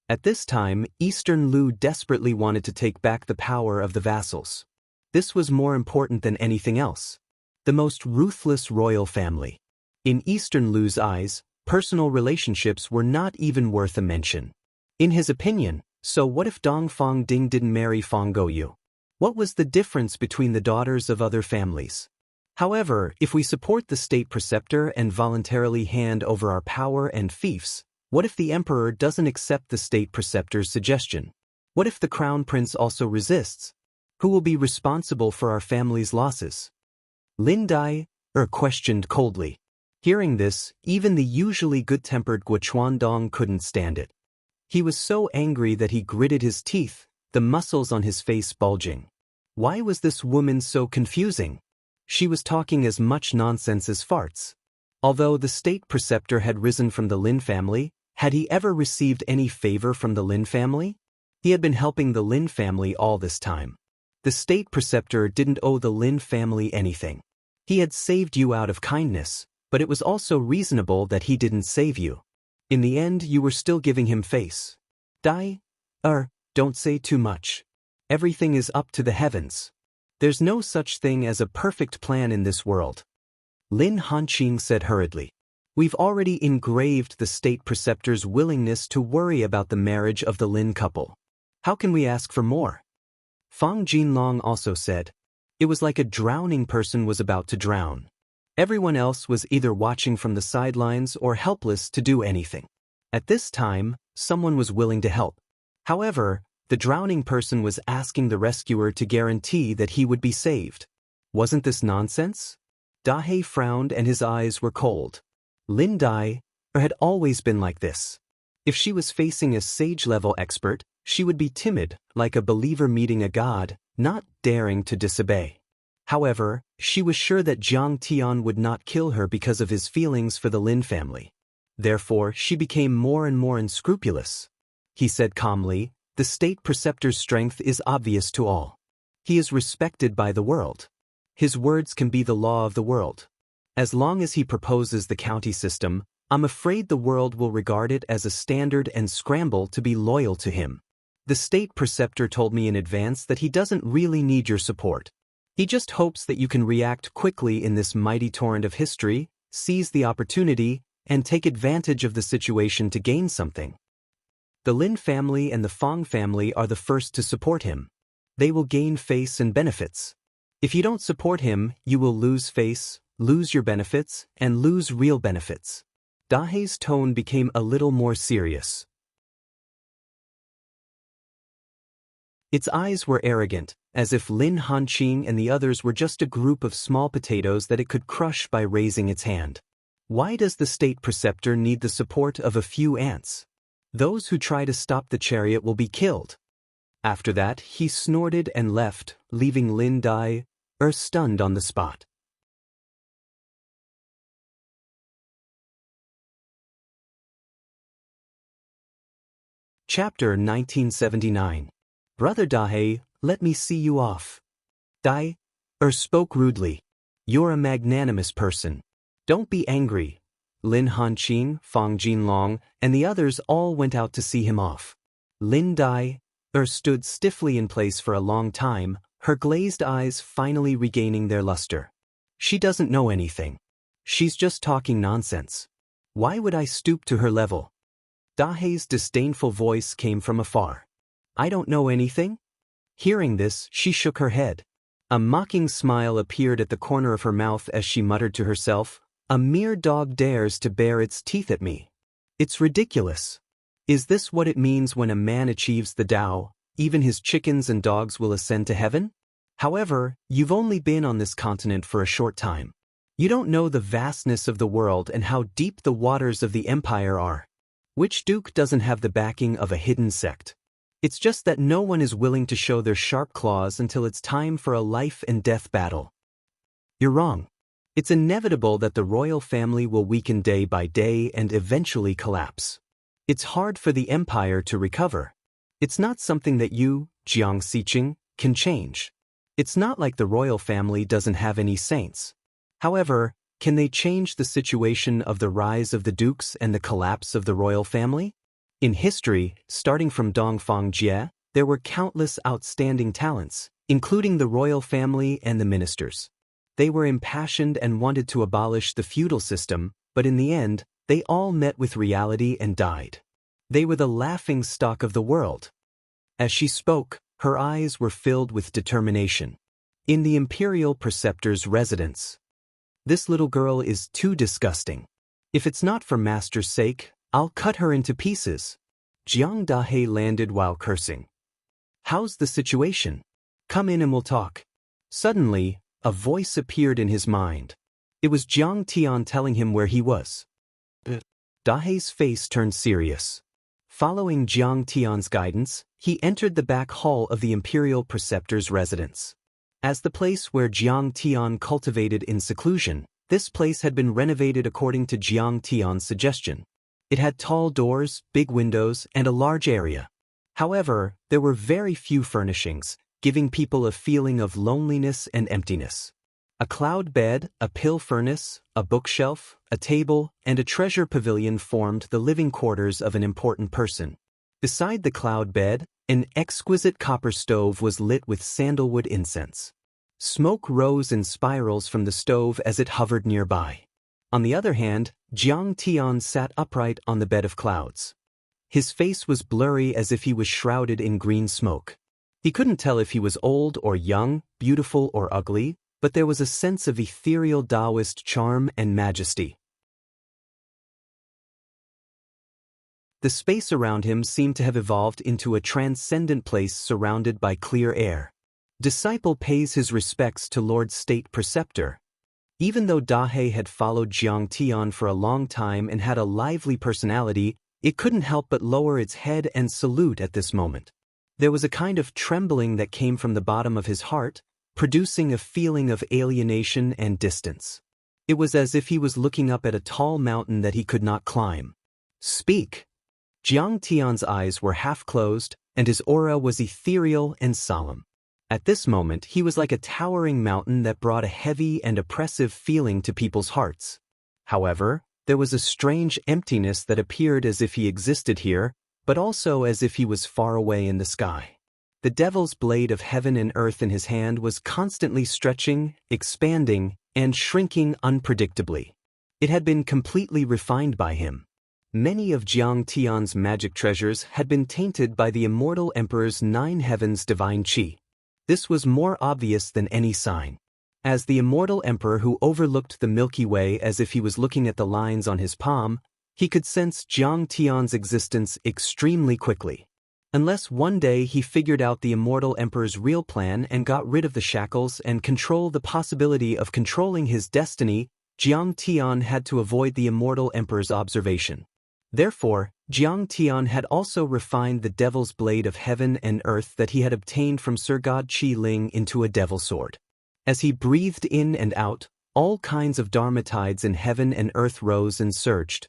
At this time, Eastern Lu desperately wanted to take back the power of the vassals. This was more important than anything else. The most ruthless royal family. In Eastern Lu's eyes, personal relationships were not even worth a mention. In his opinion, so what if Dongfang Ding didn't marry Fang Goyu? What was the difference between the daughters of other families? However, if we support the state preceptor and voluntarily hand over our power and fiefs, what if the emperor doesn't accept the state preceptor's suggestion? What if the crown prince also resists? Who will be responsible for our family's losses? Lin Dai questioned coldly. Hearing this, even the usually good-tempered Guo Chuandong couldn't stand it. He was so angry that he gritted his teeth, the muscles on his face bulging. Why was this woman so confusing? She was talking as much nonsense as farts. Although the state preceptor had risen from the Lin family, had he ever received any favor from the Lin family? He had been helping the Lin family all this time. The state preceptor didn't owe the Lin family anything. He had saved you out of kindness, but it was also reasonable that he didn't save you. In the end, you were still giving him face. Don't say too much. Everything is up to the heavens. There's no such thing as a perfect plan in this world. Lin Hanqing said hurriedly. We've already engraved the state preceptor's willingness to worry about the marriage of the Lin couple. How can we ask for more? Fang Jinlong also said. It was like a drowning person was about to drown. Everyone else was either watching from the sidelines or helpless to do anything. At this time, someone was willing to help. However, the drowning person was asking the rescuer to guarantee that he would be saved. Wasn't this nonsense? Dahe frowned and his eyes were cold. Lin Dai had always been like this. If she was facing a sage-level expert, she would be timid, like a believer meeting a god, not daring to disobey. However, she was sure that Jiang Tian would not kill her because of his feelings for the Lin family. Therefore, she became more and more unscrupulous. He said calmly, the state preceptor's strength is obvious to all. He is respected by the world. His words can be the law of the world. As long as he proposes the county system, I'm afraid the world will regard it as a standard and scramble to be loyal to him. The state preceptor told me in advance that he doesn't really need your support. He just hopes that you can react quickly in this mighty torrent of history, seize the opportunity, and take advantage of the situation to gain something. The Lin family and the Fang family are the first to support him. They will gain face and benefits. If you don't support him, you will lose face, lose your benefits, and lose real benefits. Dahe's tone became a little more serious. Its eyes were arrogant, as if Lin Hanqing and the others were just a group of small potatoes that it could crush by raising its hand. Why does the state preceptor need the support of a few ants? Those who try to stop the chariot will be killed. After that, he snorted and left, leaving Lin Dai stunned on the spot. Chapter 1979. Brother Dahe, let me see you off. Dai spoke rudely. You're a magnanimous person. Don't be angry. Lin Hanqing, Fang Jinlong, and the others all went out to see him off. Lin Dai stood stiffly in place for a long time, her glazed eyes finally regaining their luster. She doesn't know anything. She's just talking nonsense. Why would I stoop to her level? Dahei's disdainful voice came from afar. I don't know anything? Hearing this, she shook her head. A mocking smile appeared at the corner of her mouth as she muttered to herself, a mere dog dares to bare its teeth at me. It's ridiculous. Is this what it means when a man achieves the Tao, even his chickens and dogs will ascend to heaven? However, you've only been on this continent for a short time. You don't know the vastness of the world and how deep the waters of the empire are. Which duke doesn't have the backing of a hidden sect? It's just that no one is willing to show their sharp claws until it's time for a life and death battle. You're wrong. It's inevitable that the royal family will weaken day by day and eventually collapse. It's hard for the empire to recover. It's not something that you, Jiang Xiqing, can change. It's not like the royal family doesn't have any saints. However, can they change the situation of the rise of the dukes and the collapse of the royal family? In history, starting from Dongfang Jie, there were countless outstanding talents, including the royal family and the ministers. They were impassioned and wanted to abolish the feudal system, but in the end, they all met with reality and died. They were the laughing stock of the world. As she spoke, her eyes were filled with determination. In the imperial preceptor's residence. This little girl is too disgusting. If it's not for master's sake, I'll cut her into pieces. Jiang Dahei landed while cursing. How's the situation? Come in and we'll talk. Suddenly, a voice appeared in his mind. It was Jiang Tian telling him where he was. Dahei's face turned serious. Following Jiang Tian's guidance, he entered the back hall of the imperial preceptor's residence. As the place where Jiang Tian cultivated in seclusion, this place had been renovated according to Jiang Tian's suggestion. It had tall doors, big windows, and a large area. However, there were very few furnishings, giving people a feeling of loneliness and emptiness. A cloud bed, a pill furnace, a bookshelf, a table, and a treasure pavilion formed the living quarters of an important person. Beside the cloud bed, an exquisite copper stove was lit with sandalwood incense. Smoke rose in spirals from the stove as it hovered nearby. On the other hand, Jiang Tian sat upright on the bed of clouds. His face was blurry as if he was shrouded in green smoke. He couldn't tell if he was old or young, beautiful or ugly, but there was a sense of ethereal Taoist charm and majesty. The space around him seemed to have evolved into a transcendent place surrounded by clear air. Disciple pays his respects to Lord State Preceptor. Even though Dahei had followed Jiang Tian for a long time and had a lively personality, it couldn't help but lower its head and salute at this moment. There was a kind of trembling that came from the bottom of his heart, producing a feeling of alienation and distance. It was as if he was looking up at a tall mountain that he could not climb. Speak! Jiang Tian's eyes were half closed, and his aura was ethereal and solemn. At this moment, he was like a towering mountain that brought a heavy and oppressive feeling to people's hearts. However, there was a strange emptiness that appeared as if he existed here, but also as if he was far away in the sky. The devil's blade of heaven and earth in his hand was constantly stretching, expanding, and shrinking unpredictably. It had been completely refined by him. Many of Jiang Tian's magic treasures had been tainted by the immortal emperor's 9 heavens divine qi. This was more obvious than any sign. As the immortal emperor who overlooked the Milky Way as if he was looking at the lines on his palm, he could sense Jiang Tian's existence extremely quickly. Unless one day he figured out the immortal emperor's real plan and got rid of the shackles and controlled the possibility of controlling his destiny, Jiang Tian had to avoid the immortal emperor's observation. Therefore, Jiang Tian had also refined the devil's blade of heaven and earth that he had obtained from Sir God Qi Ling into a devil sword. As he breathed in and out, all kinds of dharmatides in heaven and earth rose and surged.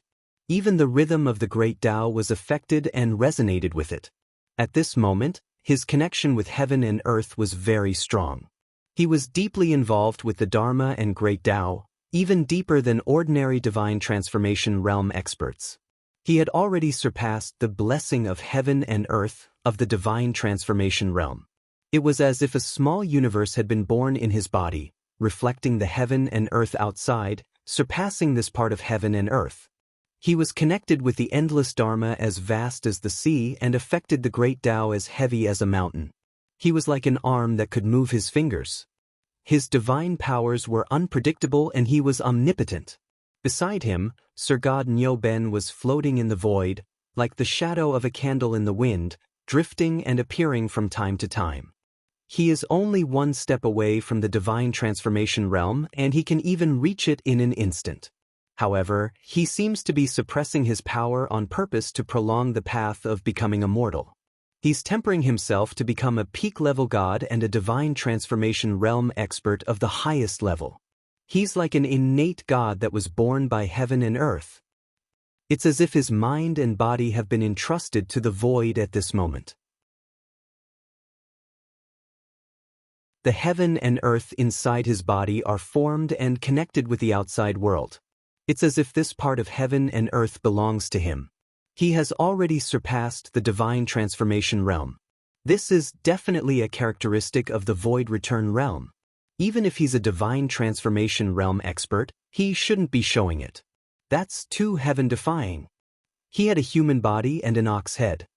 Even the rhythm of the great Tao was affected and resonated with it. At this moment, his connection with heaven and earth was very strong. He was deeply involved with the Dharma and great Tao, even deeper than ordinary divine transformation realm experts. He had already surpassed the blessing of heaven and earth of the divine transformation realm. It was as if a small universe had been born in his body, reflecting the heaven and earth outside, surpassing this part of heaven and earth. He was connected with the endless Dharma as vast as the sea and affected the great Tao as heavy as a mountain. He was like an arm that could move his fingers. His divine powers were unpredictable and he was omnipotent. Beside him, Sir God Nyoben was floating in the void, like the shadow of a candle in the wind, drifting and appearing from time to time. He is only one step away from the divine transformation realm, and he can even reach it in an instant. However, he seems to be suppressing his power on purpose to prolong the path of becoming immortal. He's tempering himself to become a peak-level god and a divine transformation realm expert of the highest level. He's like an innate god that was born by heaven and earth. It's as if his mind and body have been entrusted to the void at this moment. The heaven and earth inside his body are formed and connected with the outside world. It's as if this part of heaven and earth belongs to him. He has already surpassed the divine transformation realm. This is definitely a characteristic of the void return realm. Even if he's a divine transformation realm expert, he shouldn't be showing it. That's too heaven-defying. He had a human body and an ox head.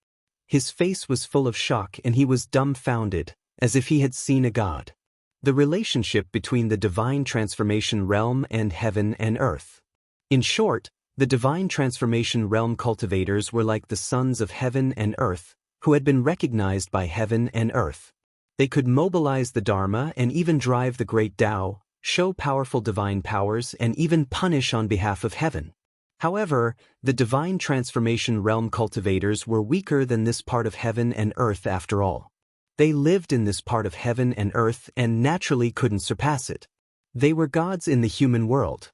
His face was full of shock and he was dumbfounded, as if he had seen a god. The relationship between the divine transformation realm and heaven and earth. In short, the divine transformation realm cultivators were like the sons of heaven and earth, who had been recognized by heaven and earth. They could mobilize the Dharma and even drive the great Tao, show powerful divine powers, and even punish on behalf of heaven. However, the divine transformation realm cultivators were weaker than this part of heaven and earth after all. They lived in this part of heaven and earth and naturally couldn't surpass it. They were gods in the human world.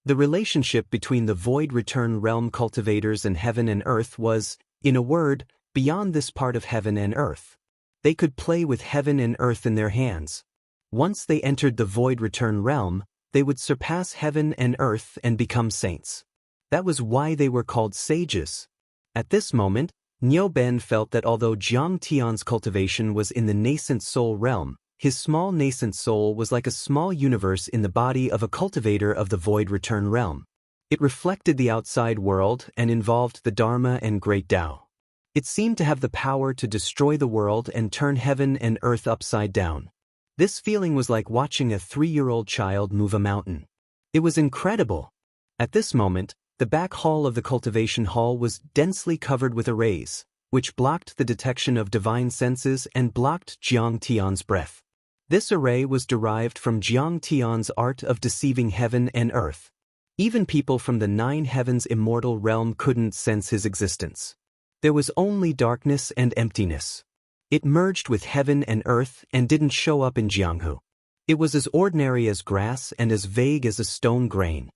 The relationship between the void return realm cultivators and heaven and earth was, in a word, beyond this part of heaven and earth. They could play with heaven and earth in their hands. Once they entered the void return realm, they would surpass heaven and earth and become saints. That was why they were called sages. At this moment, Nyoben felt that although Jiang Tian's cultivation was in the nascent soul realm, his small nascent soul was like a small universe in the body of a cultivator of the void return realm. It reflected the outside world and involved the Dharma and great Tao. It seemed to have the power to destroy the world and turn heaven and earth upside down. This feeling was like watching a 3-year-old child move a mountain. It was incredible. At this moment, the back hall of the cultivation hall was densely covered with arrays, which blocked the detection of divine senses and blocked Jiang Tian's breath. This array was derived from Jiang Tian's art of deceiving heaven and earth. Even people from the 9 heavens immortal realm couldn't sense his existence. There was only darkness and emptiness. It merged with heaven and earth and didn't show up in Jianghu. It was as ordinary as grass and as vague as a stone grain.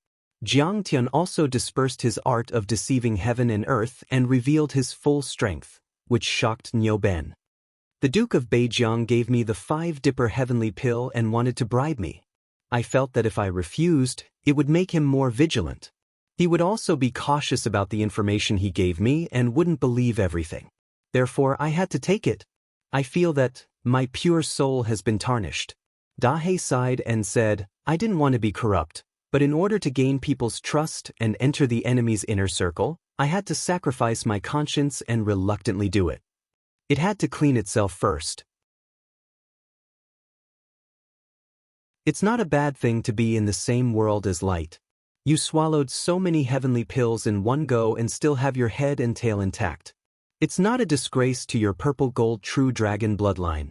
Jiang Tian also dispersed his art of deceiving heaven and earth and revealed his full strength, which shocked Nyoben. The Duke of Beijiang gave me the 5-dipper heavenly pill and wanted to bribe me. I felt that if I refused, it would make him more vigilant. He would also be cautious about the information he gave me and wouldn't believe everything. Therefore, I had to take it. I feel that my pure soul has been tarnished. Dahe sighed and said, I didn't want to be corrupt, but in order to gain people's trust and enter the enemy's inner circle, I had to sacrifice my conscience and reluctantly do it. It had to clean itself first. It's not a bad thing to be in the same world as light. You swallowed so many heavenly pills in one go and still have your head and tail intact. It's not a disgrace to your purple gold true dragon bloodline.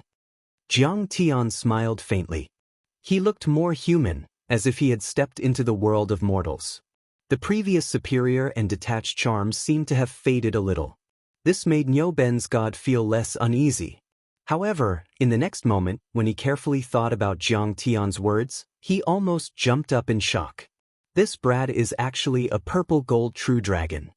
Jiang Tian smiled faintly. He looked more human, as if he had stepped into the world of mortals. The previous superior and detached charms seemed to have faded a little. This made Nyoben's god feel less uneasy. However, in the next moment, when he carefully thought about Jiang Tian's words, he almost jumped up in shock. This brat is actually a purple gold true dragon.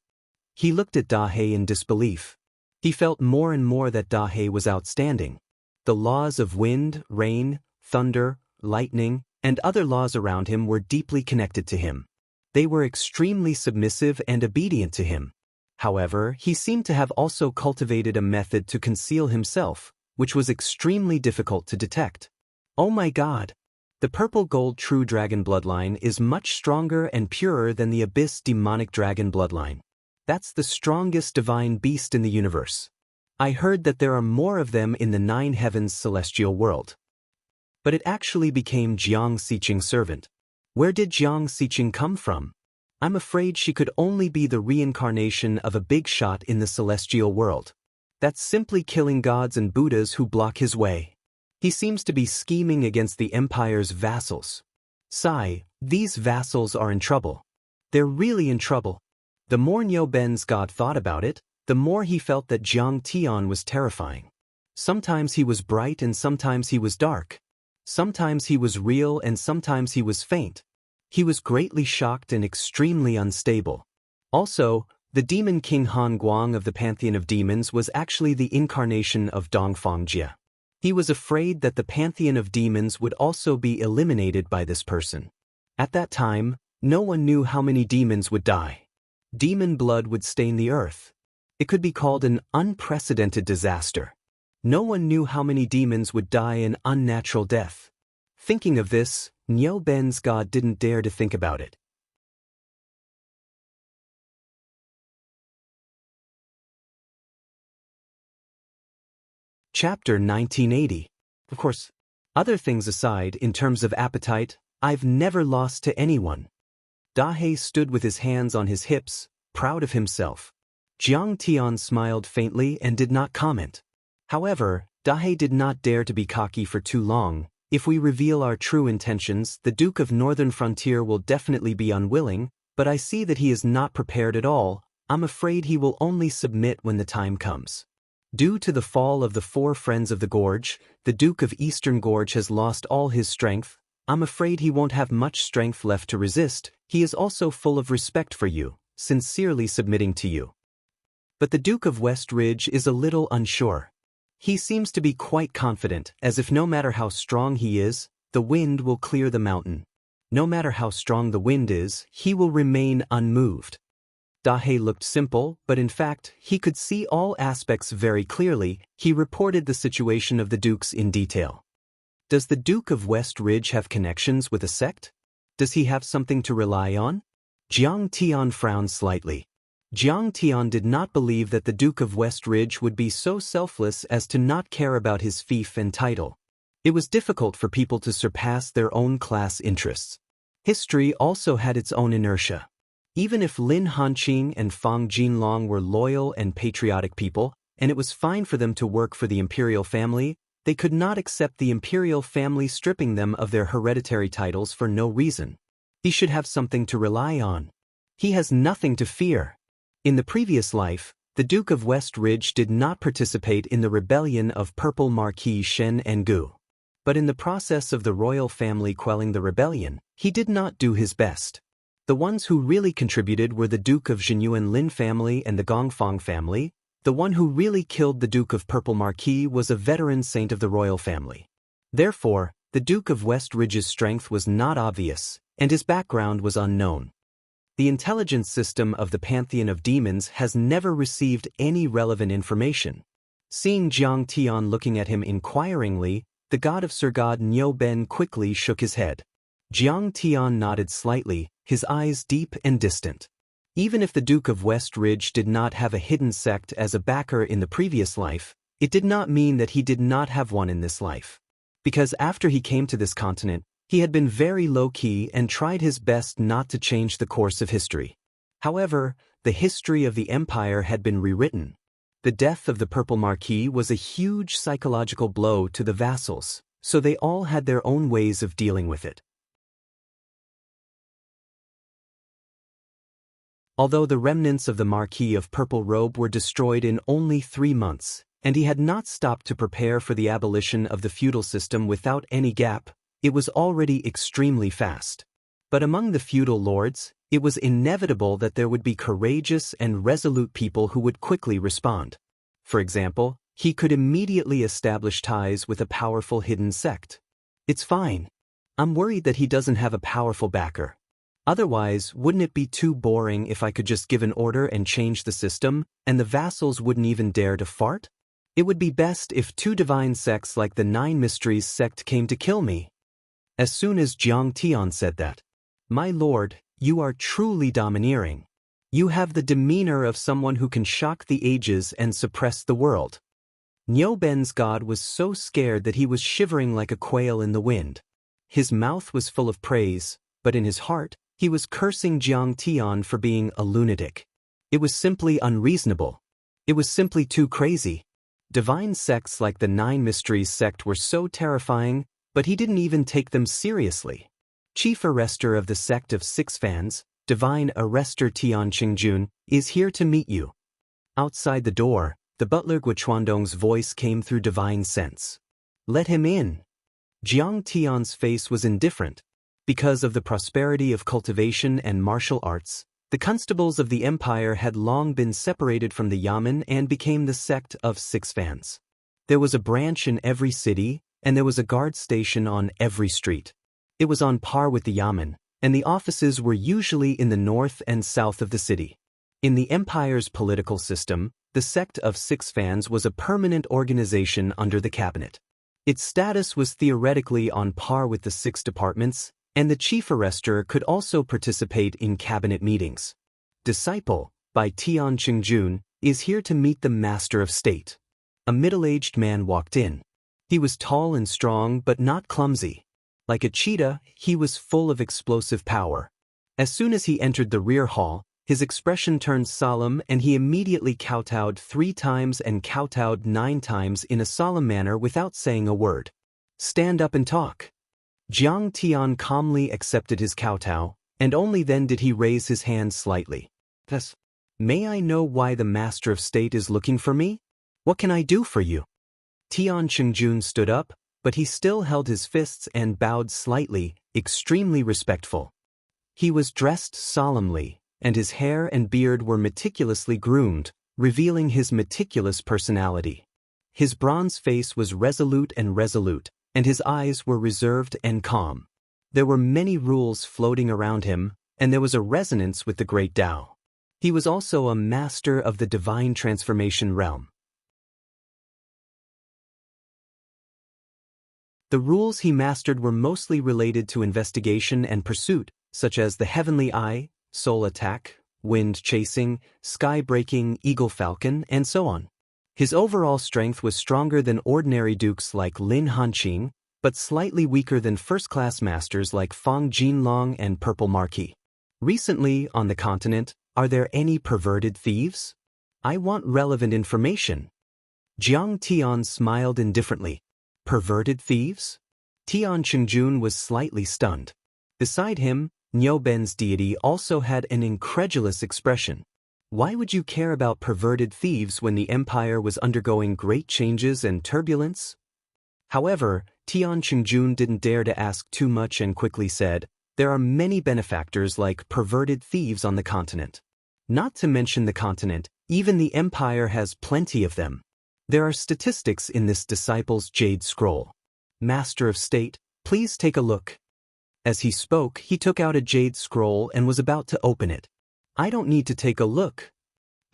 He looked at Dahe in disbelief. He felt more and more that Dahe was outstanding. The laws of wind, rain, thunder, lightning, and other laws around him were deeply connected to him. They were extremely submissive and obedient to him. However, he seemed to have also cultivated a method to conceal himself, which was extremely difficult to detect. Oh my God! The purple gold true dragon bloodline is much stronger and purer than the abyss demonic dragon bloodline. That's the strongest divine beast in the universe. I heard that there are more of them in the 9 heavens celestial world. But it actually became Jiang Xiqing's servant. Where did Jiang Xiqing come from? I'm afraid she could only be the reincarnation of a big shot in the celestial world. That's simply killing gods and Buddhas who block his way. He seems to be scheming against the empire's vassals. Sigh, these vassals are in trouble. They're really in trouble. The more Niu Ben's god thought about it, the more he felt that Jiang Tian was terrifying. Sometimes he was bright and sometimes he was dark. Sometimes he was real and sometimes he was faint. He was greatly shocked and extremely unstable. Also, the demon king Han Guang of the pantheon of demons was actually the incarnation of Dongfang Jie. He was afraid that the pantheon of demons would also be eliminated by this person. At that time, no one knew how many demons would die. Demon blood would stain the earth. It could be called an unprecedented disaster. No one knew how many demons would die an unnatural death. Thinking of this, Niu Ben's god didn't dare to think about it. Chapter 1980. Of course, other things aside, in terms of appetite, I've never lost to anyone. Dahe stood with his hands on his hips, proud of himself. Jiang Tian smiled faintly and did not comment. However, Dahe did not dare to be cocky for too long. If we reveal our true intentions, the Duke of Northern Frontier will definitely be unwilling, but I see that he is not prepared at all. I'm afraid he will only submit when the time comes. Due to the fall of the 4 Friends of the Gorge, the Duke of Eastern Gorge has lost all his strength. I'm afraid he won't have much strength left to resist. He is also full of respect for you, sincerely submitting to you. But the Duke of West Ridge is a little unsure. He seems to be quite confident, as if no matter how strong he is, the wind will clear the mountain. No matter how strong the wind is, he will remain unmoved. Dahe looked simple, but in fact, he could see all aspects very clearly. He reported the situation of the dukes in detail. Does the Duke of West Ridge have connections with a sect? Does he have something to rely on? Jiang Tian frowned slightly. Jiang Tian did not believe that the Duke of West Ridge would be so selfless as to not care about his fief and title. It was difficult for people to surpass their own class interests. History also had its own inertia. Even if Lin Hanqing and Fang Jinlong were loyal and patriotic people, and it was fine for them to work for the imperial family, they could not accept the imperial family stripping them of their hereditary titles for no reason. He should have something to rely on. He has nothing to fear. In the previous life, the Duke of West Ridge did not participate in the rebellion of Purple Marquis Shen Engu. But in the process of the royal family quelling the rebellion, he did not do his best. The ones who really contributed were the Duke of Jinyuan Lin family and the Gongfang family. The one who really killed the Duke of Purple Marquis was a veteran saint of the royal family. Therefore, the Duke of West Ridge's strength was not obvious, and his background was unknown. The intelligence system of the pantheon of demons has never received any relevant information. Seeing Jiang Tian looking at him inquiringly, the god of Sir God Niu Ben quickly shook his head. Jiang Tian nodded slightly, his eyes deep and distant. Even if the Duke of West Ridge did not have a hidden sect as a backer in the previous life, it did not mean that he did not have one in this life. Because after he came to this continent, he had been very low-key and tried his best not to change the course of history. However, the history of the empire had been rewritten. The death of the Purple Marquis was a huge psychological blow to the vassals, so they all had their own ways of dealing with it. Although the remnants of the Marquis of Purple Robe were destroyed in only 3 months, and he had not stopped to prepare for the abolition of the feudal system without any gap, it was already extremely fast. But among the feudal lords, it was inevitable that there would be courageous and resolute people who would quickly respond. For example, he could immediately establish ties with a powerful hidden sect. It's fine. I'm worried that he doesn't have a powerful backer. Otherwise, wouldn't it be too boring if I could just give an order and change the system, and the vassals wouldn't even dare to fart? It would be best if 2 divine sects like the 9 Mysteries sect came to kill me. As soon as Jiang Tian said that, "My lord, you are truly domineering. You have the demeanor of someone who can shock the ages and suppress the world." Niu Ben's god was so scared that he was shivering like a quail in the wind. His mouth was full of praise, but in his heart, he was cursing Jiang Tian for being a lunatic. It was simply unreasonable. It was simply too crazy. Divine sects like the Nine Mysteries sect were so terrifying, but he didn't even take them seriously. Chief arrester of the sect of Six Fans, Divine Arrester Tian Qingjun, is here to meet you. Outside the door, the butler Guochuandong's voice came through divine sense. "Let him in." Jiang Tian's face was indifferent. Because of the prosperity of cultivation and martial arts, the constables of the empire had long been separated from the yamen and became the sect of Six Fans. There was a branch in every city, and there was a guard station on every street. It was on par with the yamen, and the offices were usually in the north and south of the city. In the empire's political system, the sect of Six Fans was a permanent organization under the cabinet. Its status was theoretically on par with the six departments, and the chief arrester could also participate in cabinet meetings. Disciple, by Tian Qingjun, is here to meet the master of state. A middle-aged man walked in. He was tall and strong but not clumsy. Like a cheetah, he was full of explosive power. As soon as he entered the rear hall, his expression turned solemn and he immediately kowtowed 3 times and kowtowed 9 times in a solemn manner without saying a word. "Stand up and talk." Jiang Tian calmly accepted his kowtow, and only then did he raise his hand slightly. "Thus, may I know why the master of state is looking for me? What can I do for you?" Tian Qingjun stood up, but he still held his fists and bowed slightly, extremely respectful. He was dressed solemnly, and his hair and beard were meticulously groomed, revealing his meticulous personality. His bronze face was resolute, and his eyes were reserved and calm. There were many rules floating around him, and there was a resonance with the great Tao. He was also a master of the divine transformation realm. The rules he mastered were mostly related to investigation and pursuit, such as the heavenly eye, soul attack, wind chasing, sky breaking, eagle falcon, and so on. His overall strength was stronger than ordinary dukes like Lin Hanqing, but slightly weaker than first-class masters like Fang Jinlong and Purple Marquis. Recently, on the continent, are there any perverted thieves? I want relevant information. Jiang Tian smiled indifferently. Perverted thieves? Tian Qingjun was slightly stunned. Beside him, Niu Ben's deity also had an incredulous expression. Why would you care about perverted thieves when the empire was undergoing great changes and turbulence? However, Tian Qingjun didn't dare to ask too much and quickly said, "There are many benefactors like perverted thieves on the continent. Not to mention the continent, even the empire has plenty of them. There are statistics in this disciple's jade scroll. Master of State, please take a look." As he spoke, he took out a jade scroll and was about to open it. "I don't need to take a look."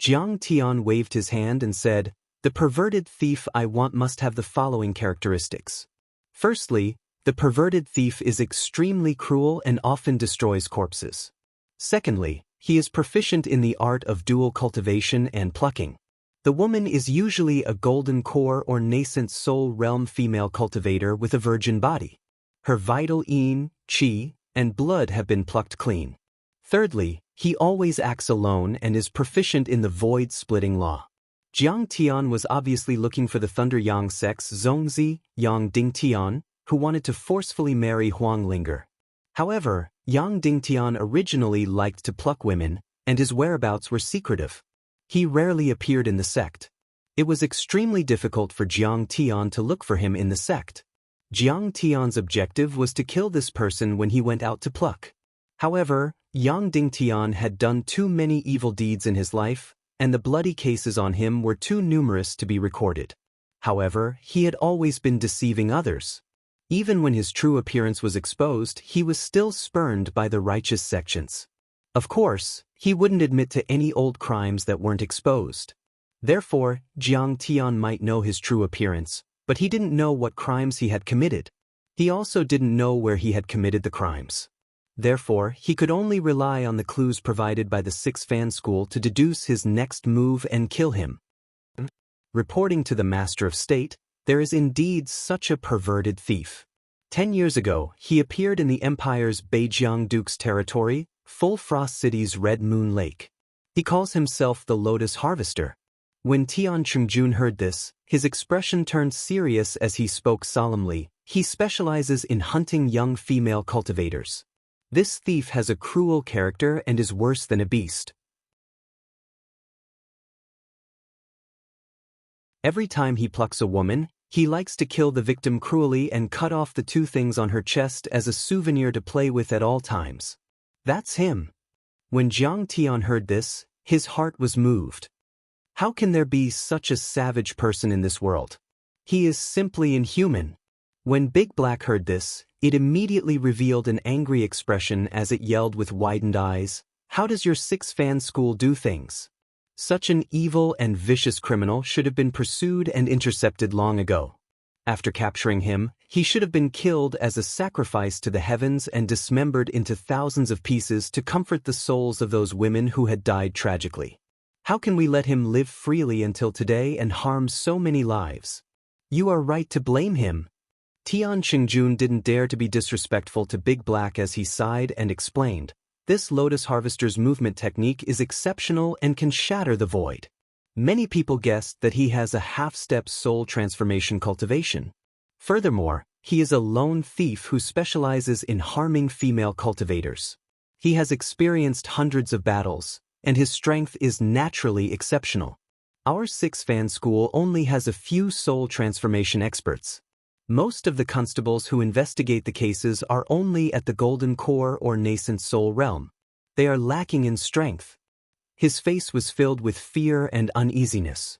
Jiang Tian waved his hand and said, "The perverted thief I want must have the following characteristics. Firstly, the perverted thief is extremely cruel and often destroys corpses. Secondly, he is proficient in the art of dual cultivation and plucking. The woman is usually a golden core or nascent soul realm female cultivator with a virgin body. Her vital yin, qi, and blood have been plucked clean. Thirdly, he always acts alone and is proficient in the void-splitting law." Jiang Tian was obviously looking for the Thunder Yang sect's Zongzi, Yang Dingtian, who wanted to forcefully marry Huang Linger. However, Yang Dingtian originally liked to pluck women, and his whereabouts were secretive. He rarely appeared in the sect. It was extremely difficult for Jiang Tian to look for him in the sect. Jiang Tian's objective was to kill this person when he went out to pluck. However, Yang Dingtian had done too many evil deeds in his life, and the bloody cases on him were too numerous to be recorded. However, he had always been deceiving others. Even when his true appearance was exposed, he was still spurned by the righteous sections. Of course, he wouldn't admit to any old crimes that weren't exposed. Therefore, Jiang Tian might know his true appearance, but he didn't know what crimes he had committed. He also didn't know where he had committed the crimes. Therefore, he could only rely on the clues provided by the Six Fan School to deduce his next move and kill him. Reporting to the Master of State, there is indeed such a perverted thief. 10 years ago, he appeared in the Empire's Beijiang Duke's territory, Full Frost City's Red Moon Lake. He calls himself the Lotus Harvester. When Tian Chengjun heard this, his expression turned serious as he spoke solemnly. He specializes in hunting young female cultivators. This thief has a cruel character and is worse than a beast. Every time he plucks a woman, he likes to kill the victim cruelly and cut off the two things on her chest as a souvenir to play with at all times. That's him. When Jiang Tian heard this, his heart was moved. How can there be such a savage person in this world? He is simply inhuman. When Big Black heard this, it immediately revealed an angry expression as it yelled with widened eyes, "How does your Six Fan School do things? Such an evil and vicious criminal should have been pursued and intercepted long ago. After capturing him, he should have been killed as a sacrifice to the heavens and dismembered into thousands of pieces to comfort the souls of those women who had died tragically. How can we let him live freely until today and harm so many lives? You are right to blame him." Tian Chengjun didn't dare to be disrespectful to Big Black as he sighed and explained, "This Lotus Harvester's movement technique is exceptional and can shatter the void." Many people guessed that he has a half-step soul transformation cultivation. Furthermore, he is a lone thief who specializes in harming female cultivators. He has experienced hundreds of battles, and his strength is naturally exceptional. Our Six Fan School only has a few soul transformation experts. Most of the constables who investigate the cases are only at the Golden Core or Nascent Soul realm. They are lacking in strength. His face was filled with fear and uneasiness.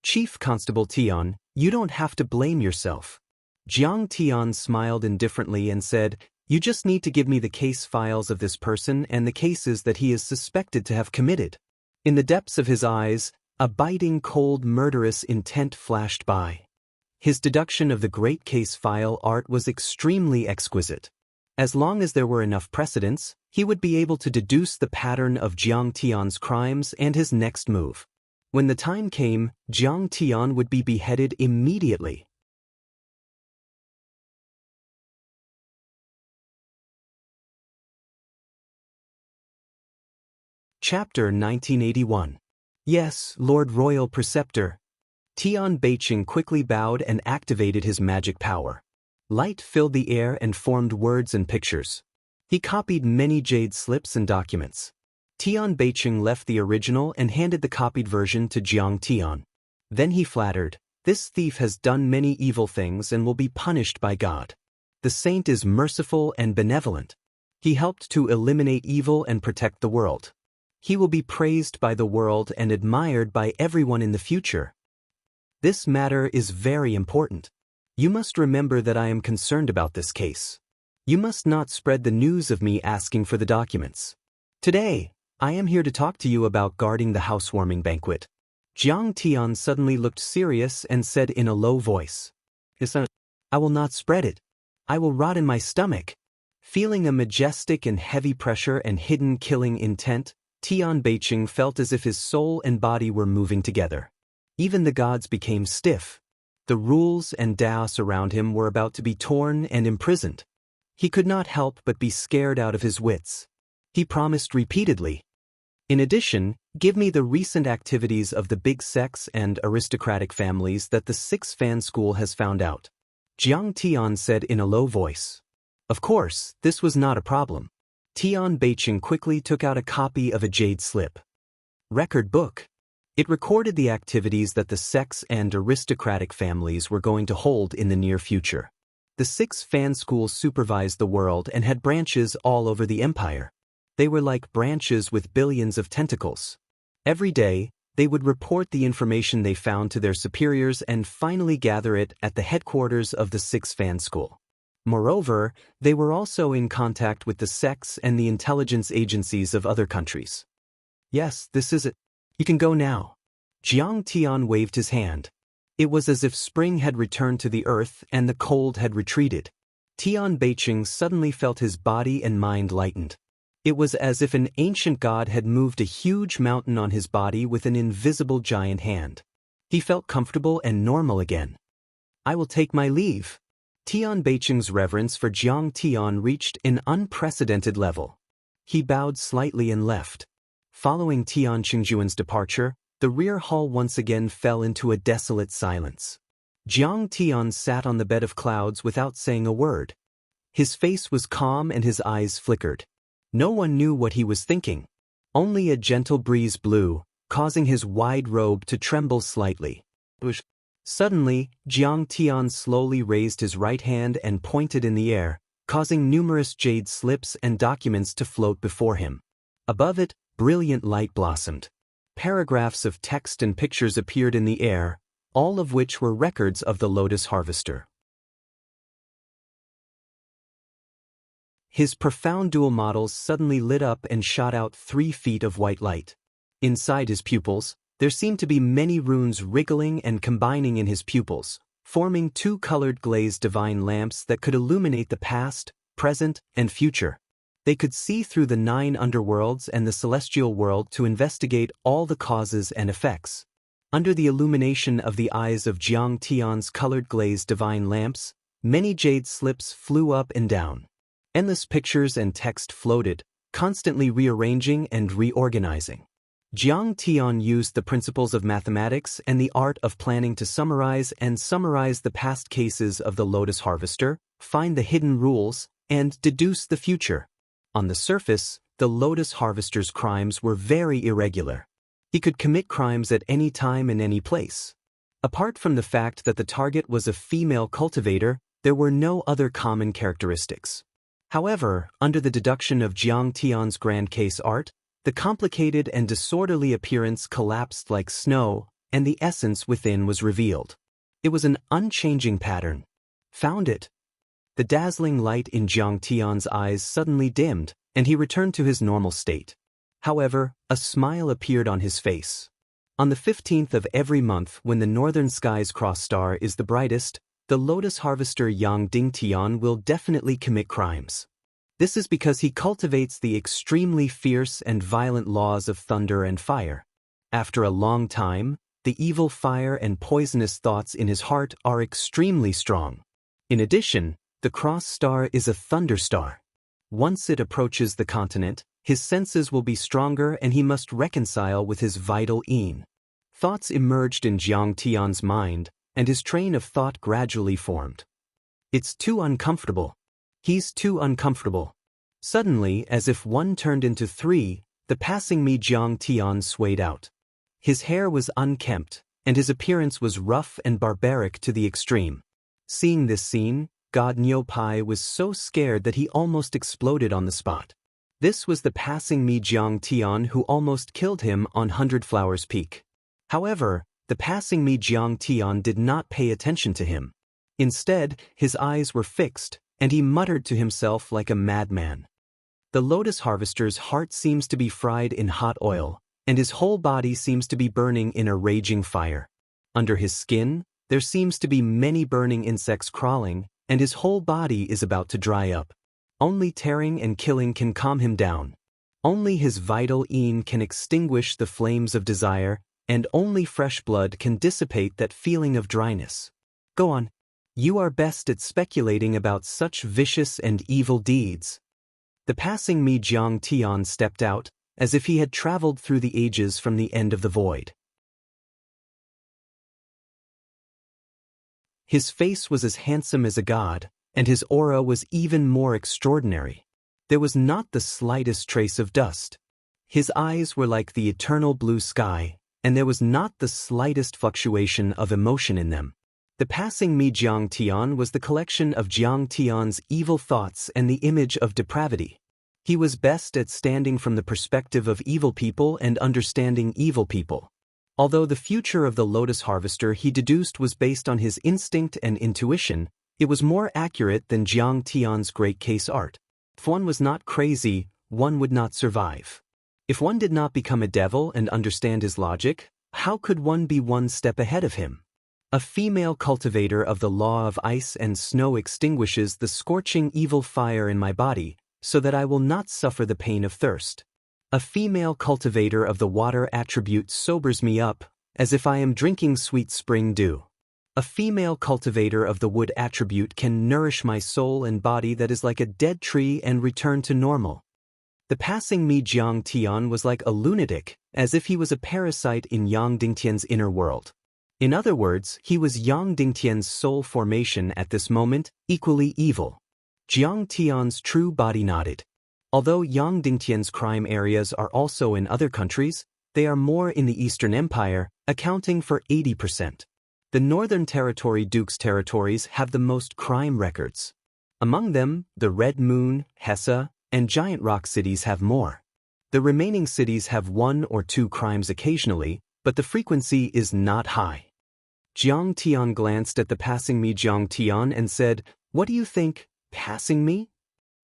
"Chief Constable Tian, you don't have to blame yourself." Jiang Tian smiled indifferently and said, "You just need to give me the case files of this person and the cases that he is suspected to have committed." In the depths of his eyes, a biting, cold, murderous intent flashed by. His deduction of the great case file art was extremely exquisite. As long as there were enough precedents, he would be able to deduce the pattern of Jiang Tian's crimes and his next move. When the time came, Jiang Tian would be beheaded immediately. Chapter 1981. Yes, Lord Royal Preceptor. Tian Beiqing quickly bowed and activated his magic power. Light filled the air and formed words and pictures. He copied many jade slips and documents. Tian Beiqing left the original and handed the copied version to Jiang Tian. Then he flattered, "This thief has done many evil things and will be punished by God. The saint is merciful and benevolent. He helped to eliminate evil and protect the world. He will be praised by the world and admired by everyone in the future. This matter is very important. You must remember that I am concerned about this case. You must not spread the news of me asking for the documents. Today, I am here to talk to you about guarding the housewarming banquet." Jiang Tian suddenly looked serious and said in a low voice, "I will not spread it. I will rot in my stomach." Feeling a majestic and heavy pressure and hidden killing intent, Tian Beiqing felt as if his soul and body were moving together. Even the gods became stiff. The rules and Daos around him were about to be torn and imprisoned. He could not help but be scared out of his wits. He promised repeatedly, "In addition, give me the recent activities of the big sects and aristocratic families that the Six Fan School has found out." Jiang Tian said in a low voice. Of course, this was not a problem. Tian Beiqing quickly took out a copy of a jade slip. Record book. It recorded the activities that the sects and aristocratic families were going to hold in the near future. The Six Fan School supervised the world and had branches all over the empire. They were like branches with billions of tentacles. Every day, they would report the information they found to their superiors and finally gather it at the headquarters of the Six Fan School. Moreover, they were also in contact with the sects and the intelligence agencies of other countries. "Yes, this is it. You can go now." Jiang Tian waved his hand. It was as if spring had returned to the earth and the cold had retreated. Tian Beiqing suddenly felt his body and mind lightened. It was as if an ancient god had moved a huge mountain on his body with an invisible giant hand. He felt comfortable and normal again. I will take my leave. Tian Beiqing's reverence for Jiang Tian reached an unprecedented level. He bowed slightly and left. Following Tian Qingjuan's departure, the rear hall once again fell into a desolate silence. Jiang Tian sat on the bed of clouds without saying a word. His face was calm and his eyes flickered. No one knew what he was thinking. Only a gentle breeze blew, causing his wide robe to tremble slightly. Suddenly, Jiang Tian slowly raised his right hand and pointed in the air, causing numerous jade slips and documents to float before him. Above it, brilliant light blossomed. Paragraphs of text and pictures appeared in the air, all of which were records of the Lotus Harvester. His profound dual models suddenly lit up and shot out 3 feet of white light. Inside his pupils, there seemed to be many runes wriggling and combining in his pupils, forming 2 colored glazed divine lamps that could illuminate the past, present, and future. They could see through the 9 underworlds and the celestial world to investigate all the causes and effects. Under the illumination of the eyes of Jiang Tian's colored glazed divine lamps, many jade slips flew up and down. Endless pictures and text floated, constantly rearranging and reorganizing. Jiang Tian used the principles of mathematics and the art of planning to summarize the past cases of the Lotus Harvester, find the hidden rules, and deduce the future. On the surface, the Lotus Harvester's crimes were very irregular. He could commit crimes at any time and any place. Apart from the fact that the target was a female cultivator, there were no other common characteristics. However, under the deduction of Jiang Tian's grand case art, the complicated and disorderly appearance collapsed like snow, and the essence within was revealed. It was an unchanging pattern. Found it. The dazzling light in Jiang Tian's eyes suddenly dimmed, and he returned to his normal state. However, a smile appeared on his face. On the 15th of every month, when the northern sky's cross star is the brightest, the Lotus Harvester Yang Dingtian will definitely commit crimes. This is because he cultivates the extremely fierce and violent laws of thunder and fire. After a long time, the evil fire and poisonous thoughts in his heart are extremely strong. In addition, the cross star is a thunder star. Once it approaches the continent, his senses will be stronger and he must reconcile with his vital yin. Thoughts emerged in Jiang Tian's mind, and his train of thought gradually formed. It's too uncomfortable. He's too uncomfortable. Suddenly, as if 1 turned into 3, the passing me Jiang Tian swayed out. His hair was unkempt, and his appearance was rough and barbaric to the extreme. Seeing this scene, God Niu Pai was so scared that he almost exploded on the spot. This was the passing me Jiang Tian who almost killed him on 100 Flowers Peak. However, the passing me Jiang Tian did not pay attention to him. Instead, his eyes were fixed, and he muttered to himself like a madman. The Lotus Harvester's heart seems to be fried in hot oil, and his whole body seems to be burning in a raging fire. Under his skin, there seems to be many burning insects crawling, and his whole body is about to dry up. Only tearing and killing can calm him down. Only his vital yin can extinguish the flames of desire, and only fresh blood can dissipate that feeling of dryness. Go on. You are best at speculating about such vicious and evil deeds. The passing me Jiang Tian stepped out, as if he had traveled through the ages from the end of the void. His face was as handsome as a god, and his aura was even more extraordinary. There was not the slightest trace of dust. His eyes were like the eternal blue sky, and there was not the slightest fluctuation of emotion in them. The passing me Jiang Tian was the collection of Jiang Tian's evil thoughts and the image of depravity. He was best at standing from the perspective of evil people and understanding evil people. Although the future of the Lotus Harvester he deduced was based on his instinct and intuition, it was more accurate than Jiang Tian's great case art. If one was not crazy, one would not survive. If one did not become a devil and understand his logic, how could one be 1 step ahead of him? A female cultivator of the law of ice and snow extinguishes the scorching evil fire in my body, so that I will not suffer the pain of thirst. A female cultivator of the water attribute sobers me up, as if I am drinking sweet spring dew. A female cultivator of the wood attribute can nourish my soul and body that is like a dead tree and return to normal. The passing Mi Jiang Tian was like a lunatic, as if he was a parasite in Yang Dingtian's inner world. In other words, he was Yang Dingtian's soul formation at this moment, equally evil. Jiang Tian's true body nodded. Although Yang Dingtian's crime areas are also in other countries, they are more in the Eastern Empire, accounting for 80%. The Northern Territory Duke's territories have the most crime records. Among them, the Red Moon, Hesse, and Giant Rock cities have more. The remaining cities have 1 or 2 crimes occasionally, but the frequency is not high. Jiang Tian glanced at the passing Mi Jiang Tian and said, "What do you think, passing me?"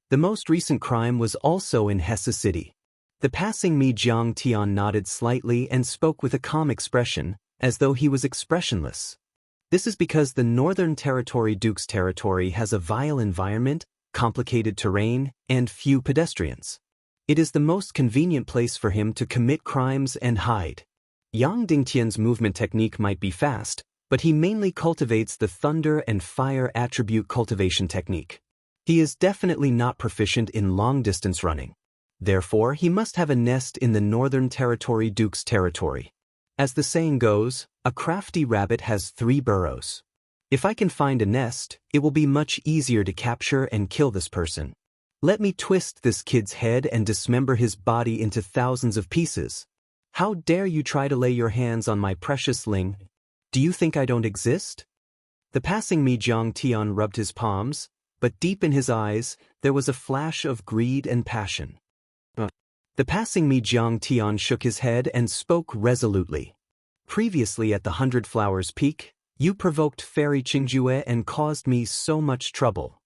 The most recent crime was also in Hesse City. The passing Mi Jiang Tian nodded slightly and spoke with a calm expression, as though he was expressionless. This is because the Northern Territory Duke's territory has a vile environment, complicated terrain, and few pedestrians. It is the most convenient place for him to commit crimes and hide. Yang Dingtian's movement technique might be fast, but he mainly cultivates the thunder and fire attribute cultivation technique. He is definitely not proficient in long-distance running. Therefore, he must have a nest in the Northern Territory Duke's territory. As the saying goes, a crafty rabbit has 3 burrows. If I can find a nest, it will be much easier to capture and kill this person. Let me twist this kid's head and dismember his body into thousands of pieces. How dare you try to lay your hands on my precious Ling? Do you think I don't exist? The passing Mi Jiang Tian rubbed his palms, but deep in his eyes, there was a flash of greed and passion. The passing Mi Jiang Tian shook his head and spoke resolutely. Previously at the 100 Flowers Peak, you provoked Fairy Qingjue and caused me so much trouble.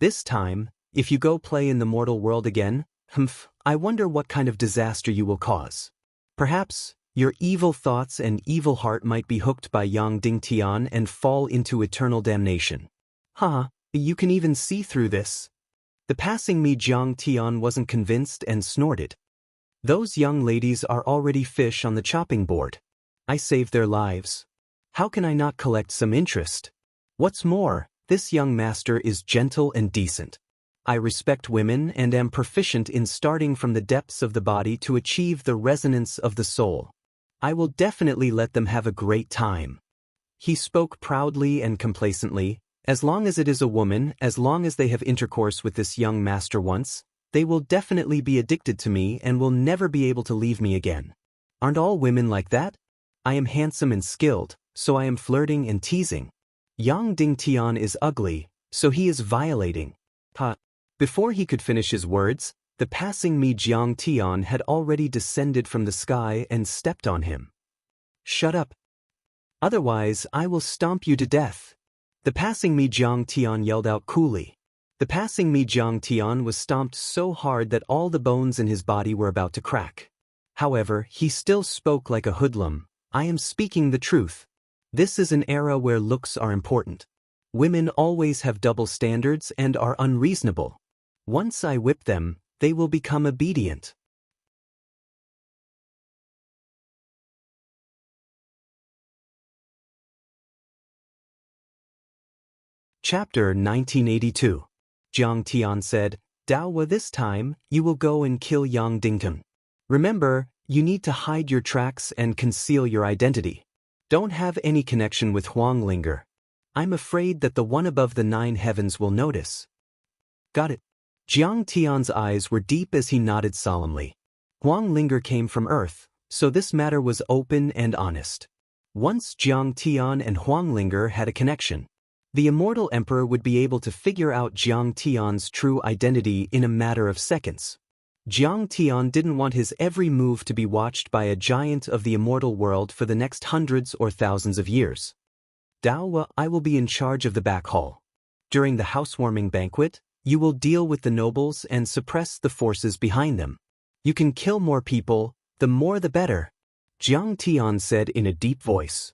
This time, if you go play in the mortal world again, I wonder what kind of disaster you will cause. Perhaps, your evil thoughts and evil heart might be hooked by Yang Dingtian and fall into eternal damnation. You can even see through this. The passing Mi Jiang Tian wasn't convinced and snorted. Those young ladies are already fish on the chopping board. I saved their lives. How can I not collect some interest? What's more, this young master is gentle and decent. I respect women and am proficient in starting from the depths of the body to achieve the resonance of the soul. I will definitely let them have a great time. He spoke proudly and complacently. As long as it is a woman, as long as they have intercourse with this young master once, they will definitely be addicted to me and will never be able to leave me again. Aren't all women like that? I am handsome and skilled, so I am flirting and teasing. Yang Dingtian is ugly, so he is violating. Before he could finish his words, the passing Mi Jiang Tian had already descended from the sky and stepped on him. Shut up. Otherwise, I will stomp you to death. The passing Mi Jiang Tian yelled out coolly. The passing Mi Jiang Tian was stomped so hard that all the bones in his body were about to crack. However, he still spoke like a hoodlum. I am speaking the truth. This is an era where looks are important. Women always have double standards and are unreasonable. Once I whip them, they will become obedient. Chapter 1982. Jiang Tian said, "Daowa, this time, you will go and kill Yang Dingtian. Remember, you need to hide your tracks and conceal your identity. Don't have any connection with Huang Linger. I'm afraid that the one above the 9 heavens will notice." Got it. Jiang Tian's eyes were deep as he nodded solemnly. Huang Linger came from Earth, so this matter was open and honest. Once Jiang Tian and Huang Linger had a connection, the immortal emperor would be able to figure out Jiang Tian's true identity in a matter of seconds. Jiang Tian didn't want his every move to be watched by a giant of the immortal world for the next hundreds or thousands of years. Daowa, I will be in charge of the back hall. During the housewarming banquet, you will deal with the nobles and suppress the forces behind them. You can kill more people, the more the better. Jiang Tian said in a deep voice.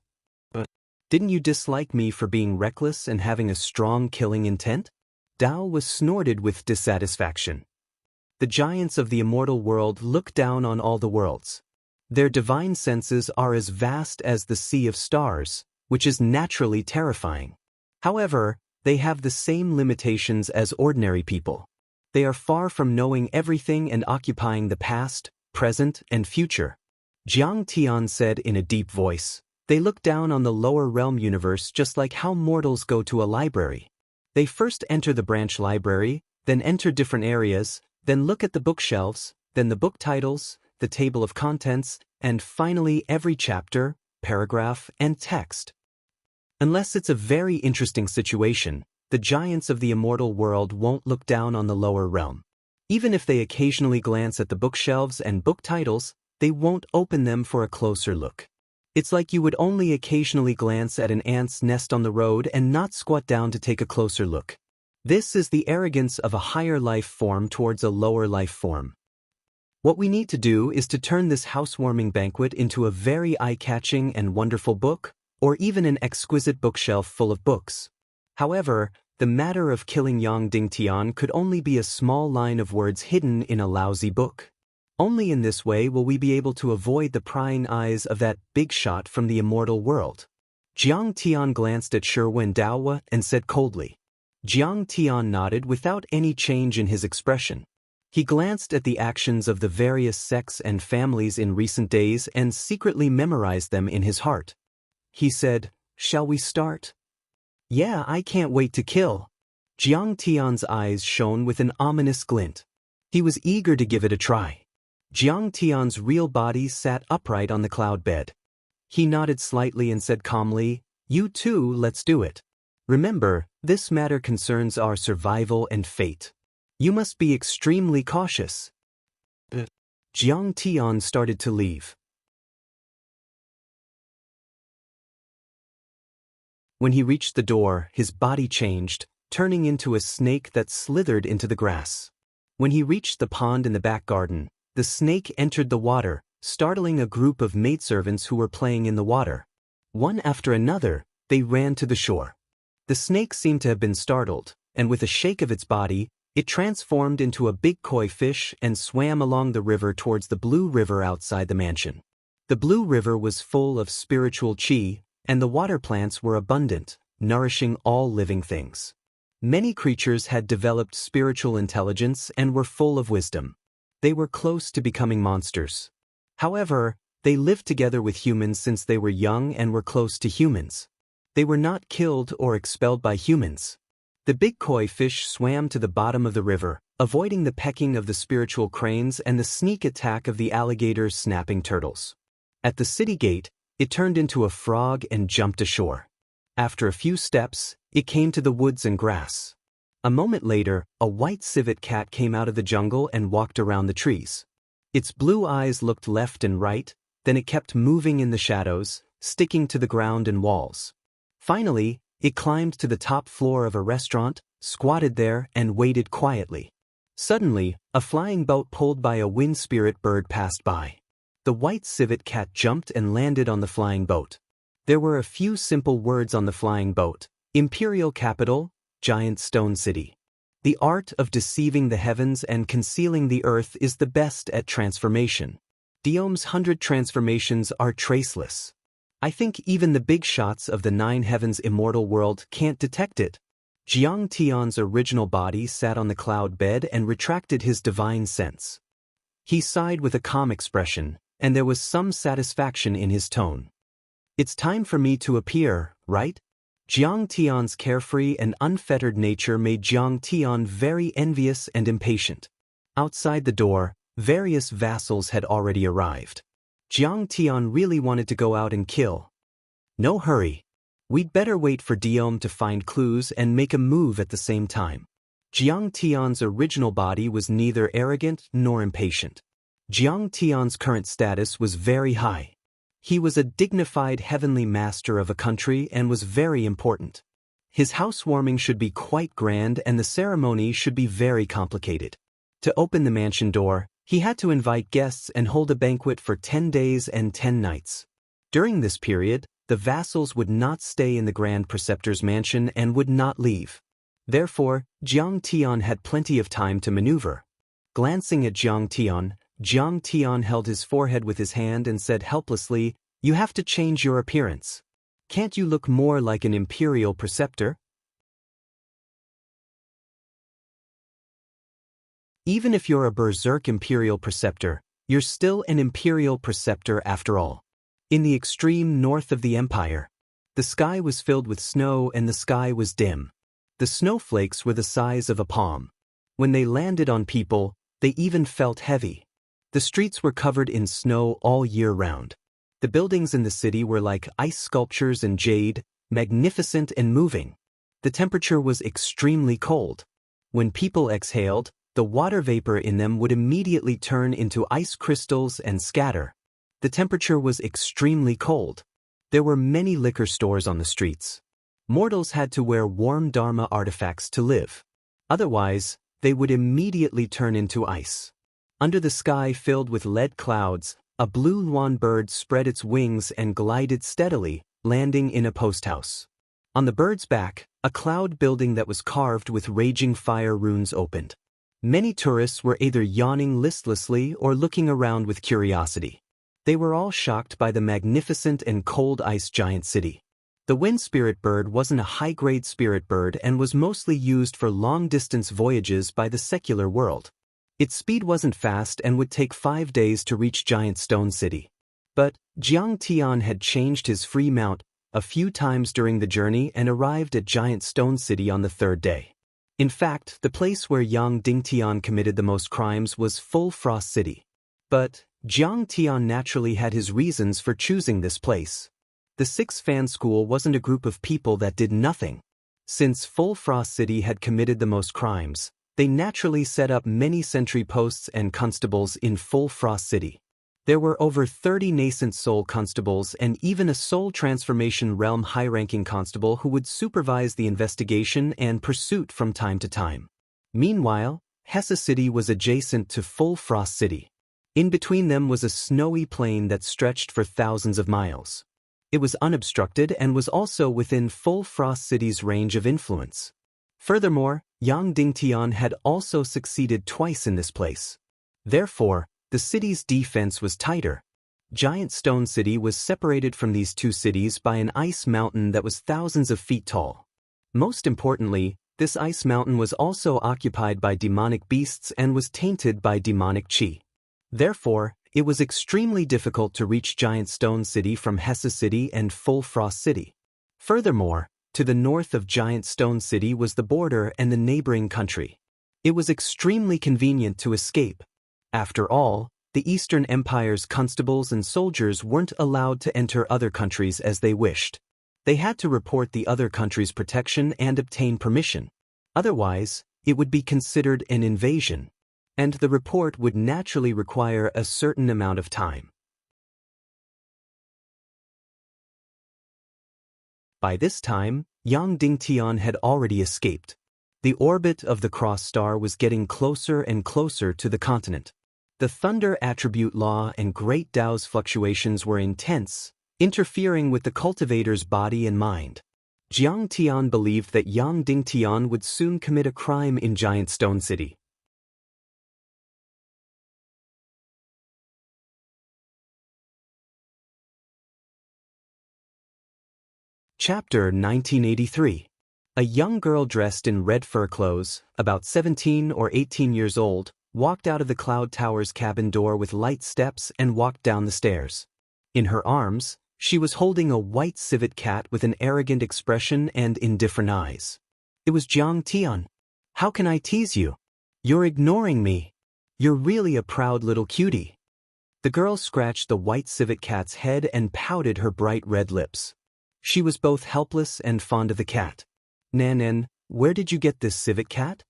But didn't you dislike me for being reckless and having a strong killing intent? Dao was snorted with dissatisfaction. The giants of the immortal world look down on all the worlds. Their divine senses are as vast as the sea of stars, which is naturally terrifying. However, they have the same limitations as ordinary people. They are far from knowing everything and occupying the past, present, and future. Jiang Tian said in a deep voice. They look down on the lower realm universe just like how mortals go to a library. They first enter the branch library, then enter different areas, then look at the bookshelves, then the book titles, the table of contents, and finally every chapter, paragraph, and text. Unless it's a very interesting situation, the giants of the immortal world won't look down on the lower realm. Even if they occasionally glance at the bookshelves and book titles, they won't open them for a closer look. It's like you would only occasionally glance at an ant's nest on the road and not squat down to take a closer look. This is the arrogance of a higher life form towards a lower life form. What we need to do is to turn this housewarming banquet into a very eye-catching and wonderful book, or even an exquisite bookshelf full of books. However, the matter of killing Yang Dingtian could only be a small line of words hidden in a lousy book. Only in this way will we be able to avoid the prying eyes of that big shot from the immortal world. Jiang Tian glanced at Sherwen Daowa and said coldly. Jiang Tian nodded without any change in his expression. He glanced at the actions of the various sects and families in recent days and secretly memorized them in his heart. He said, "Shall we start?" "Yeah, I can't wait to kill." Jiang Tian's eyes shone with an ominous glint. He was eager to give it a try. Jiang Tian's real body sat upright on the cloud bed. He nodded slightly and said calmly, "You too, let's do it. Remember, this matter concerns our survival and fate. You must be extremely cautious." Jiang Tian started to leave. When he reached the door, his body changed, turning into a snake that slithered into the grass. When he reached the pond in the back garden, the snake entered the water, startling a group of maidservants who were playing in the water. One after another, they ran to the shore. The snake seemed to have been startled, and with a shake of its body, it transformed into a big koi fish and swam along the river towards the blue river outside the mansion. The blue river was full of spiritual qi, and the water plants were abundant, nourishing all living things. Many creatures had developed spiritual intelligence and were full of wisdom. They were close to becoming monsters. However, they lived together with humans since they were young and were close to humans. They were not killed or expelled by humans. The big koi fish swam to the bottom of the river, avoiding the pecking of the spiritual cranes and the sneak attack of the alligator snapping turtles. At the city gate, it turned into a frog and jumped ashore. After a few steps, it came to the woods and grass. A moment later, a white civet cat came out of the jungle and walked around the trees. Its blue eyes looked left and right, then it kept moving in the shadows, sticking to the ground and walls. Finally, it climbed to the top floor of a restaurant, squatted there, and waited quietly. Suddenly, a flying boat pulled by a wind spirit bird passed by. The white civet cat jumped and landed on the flying boat. There were a few simple words on the flying boat: Imperial Capital, Giant Stone City. The art of deceiving the heavens and concealing the earth is the best at transformation. Diom's 100 transformations are traceless. I think even the big shots of the 9 heavens immortal world can't detect it. Jiang Tian's original body sat on the cloud bed and retracted his divine sense. He sighed with a calm expression, and there was some satisfaction in his tone. "It's time for me to appear, right?" Jiang Tian's carefree and unfettered nature made Jiang Tian very envious and impatient. Outside the door, various vassals had already arrived. Jiang Tian really wanted to go out and kill. "No hurry. We'd better wait for Diom to find clues and make a move at the same time." Jiang Tian's original body was neither arrogant nor impatient. Jiang Tian's current status was very high. He was a dignified heavenly master of a country and was very important. His housewarming should be quite grand and the ceremony should be very complicated. To open the mansion door, He had to invite guests and hold a banquet for 10 days and 10 nights. During this period, the vassals would not stay in the Grand Preceptor's mansion and would not leave. Therefore, Jiang Tian had plenty of time to maneuver. Glancing at Jiang Tian held his forehead with his hand and said helplessly, "You have to change your appearance. Can't you look more like an imperial preceptor?" Even if you're a berserk imperial preceptor, you're still an imperial preceptor after all. In the extreme north of the empire, the sky was filled with snow and the sky was dim. The snowflakes were the size of a palm. When they landed on people, they even felt heavy. The streets were covered in snow all year round. The buildings in the city were like ice sculptures in jade, magnificent and moving. The temperature was extremely cold. When people exhaled, the water vapor in them would immediately turn into ice crystals and scatter. The temperature was extremely cold. There were many liquor stores on the streets. Mortals had to wear warm Dharma artifacts to live. Otherwise, they would immediately turn into ice. Under the sky filled with lead clouds, a blue luan bird spread its wings and glided steadily, landing in a post house. On the bird's back, a cloud building that was carved with raging fire runes opened. Many tourists were either yawning listlessly or looking around with curiosity. They were all shocked by the magnificent and cold ice giant city. The wind spirit bird wasn't a high-grade spirit bird and was mostly used for long-distance voyages by the secular world. Its speed wasn't fast and would take 5 days to reach Giant Stone City. But Jiang Tian had changed his free mount a few times during the journey and arrived at Giant Stone City on the 3rd day. In fact, the place where Yang Dingtian committed the most crimes was Full Frost City. But Jiang Tian naturally had his reasons for choosing this place. The Six Fan School wasn't a group of people that did nothing. Since Full Frost City had committed the most crimes, they naturally set up many sentry posts and constables in Full Frost City. There were over 30 nascent soul constables and even a soul transformation realm high-ranking constable who would supervise the investigation and pursuit from time to time. Meanwhile, Hessa City was adjacent to Full Frost City. In between them was a snowy plain that stretched for thousands of miles. It was unobstructed and was also within Full Frost City's range of influence. Furthermore, Yang Dingtian had also succeeded twice in this place. Therefore, the city's defense was tighter. Giant Stone City was separated from these two cities by an ice mountain that was thousands of feet tall. Most importantly, this ice mountain was also occupied by demonic beasts and was tainted by demonic chi. Therefore, it was extremely difficult to reach Giant Stone City from Hessa City and Full Frost City. Furthermore, to the north of Giant Stone City was the border and the neighboring country. It was extremely convenient to escape. After all, the Eastern Empire's constables and soldiers weren't allowed to enter other countries as they wished. They had to report the other country's protection and obtain permission. Otherwise, it would be considered an invasion, and the report would naturally require a certain amount of time. By this time, Yang Dingtian had already escaped. The orbit of the cross star was getting closer and closer to the continent. The thunder attribute law and Great Tao's fluctuations were intense, interfering with the cultivator's body and mind. Jiang Tian believed that Yang Dingtian would soon commit a crime in Giant Stone City. Chapter 1983. A young girl dressed in red fur clothes, about 17 or 18 years old, walked out of the Cloud Tower's cabin door with light steps and walked down the stairs. In her arms, she was holding a white civet cat with an arrogant expression and indifferent eyes. It was Jiang Tian. "How can I tease you? You're ignoring me. You're really a proud little cutie." The girl scratched the white civet cat's head and pouted her bright red lips. She was both helpless and fond of the cat. "Nanan, where did you get this civet cat?"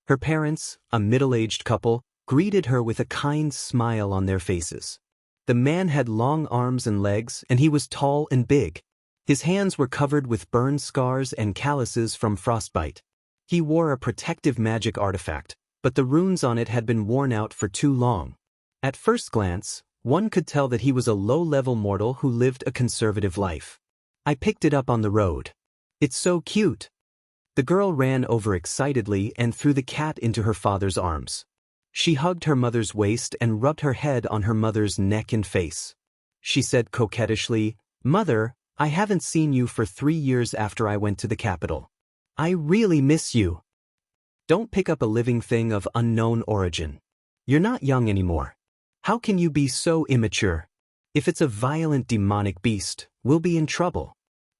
Her parents, a middle-aged couple, greeted her with a kind smile on their faces. The man had long arms and legs, and he was tall and big. His hands were covered with burn scars and calluses from frostbite. He wore a protective magic artifact, but the runes on it had been worn out for too long. At first glance, one could tell that he was a low-level mortal who lived a conservative life. I picked it up on the road. It's so cute. The girl ran over excitedly and threw the cat into her father's arms. She hugged her mother's waist and rubbed her head on her mother's neck and face. She said coquettishly, "Mother, I haven't seen you for 3 years after I went to the capital. I really miss you." Don't pick up a living thing of unknown origin. You're not young anymore. How can you be so immature? If it's a violent demonic beast, we'll be in trouble.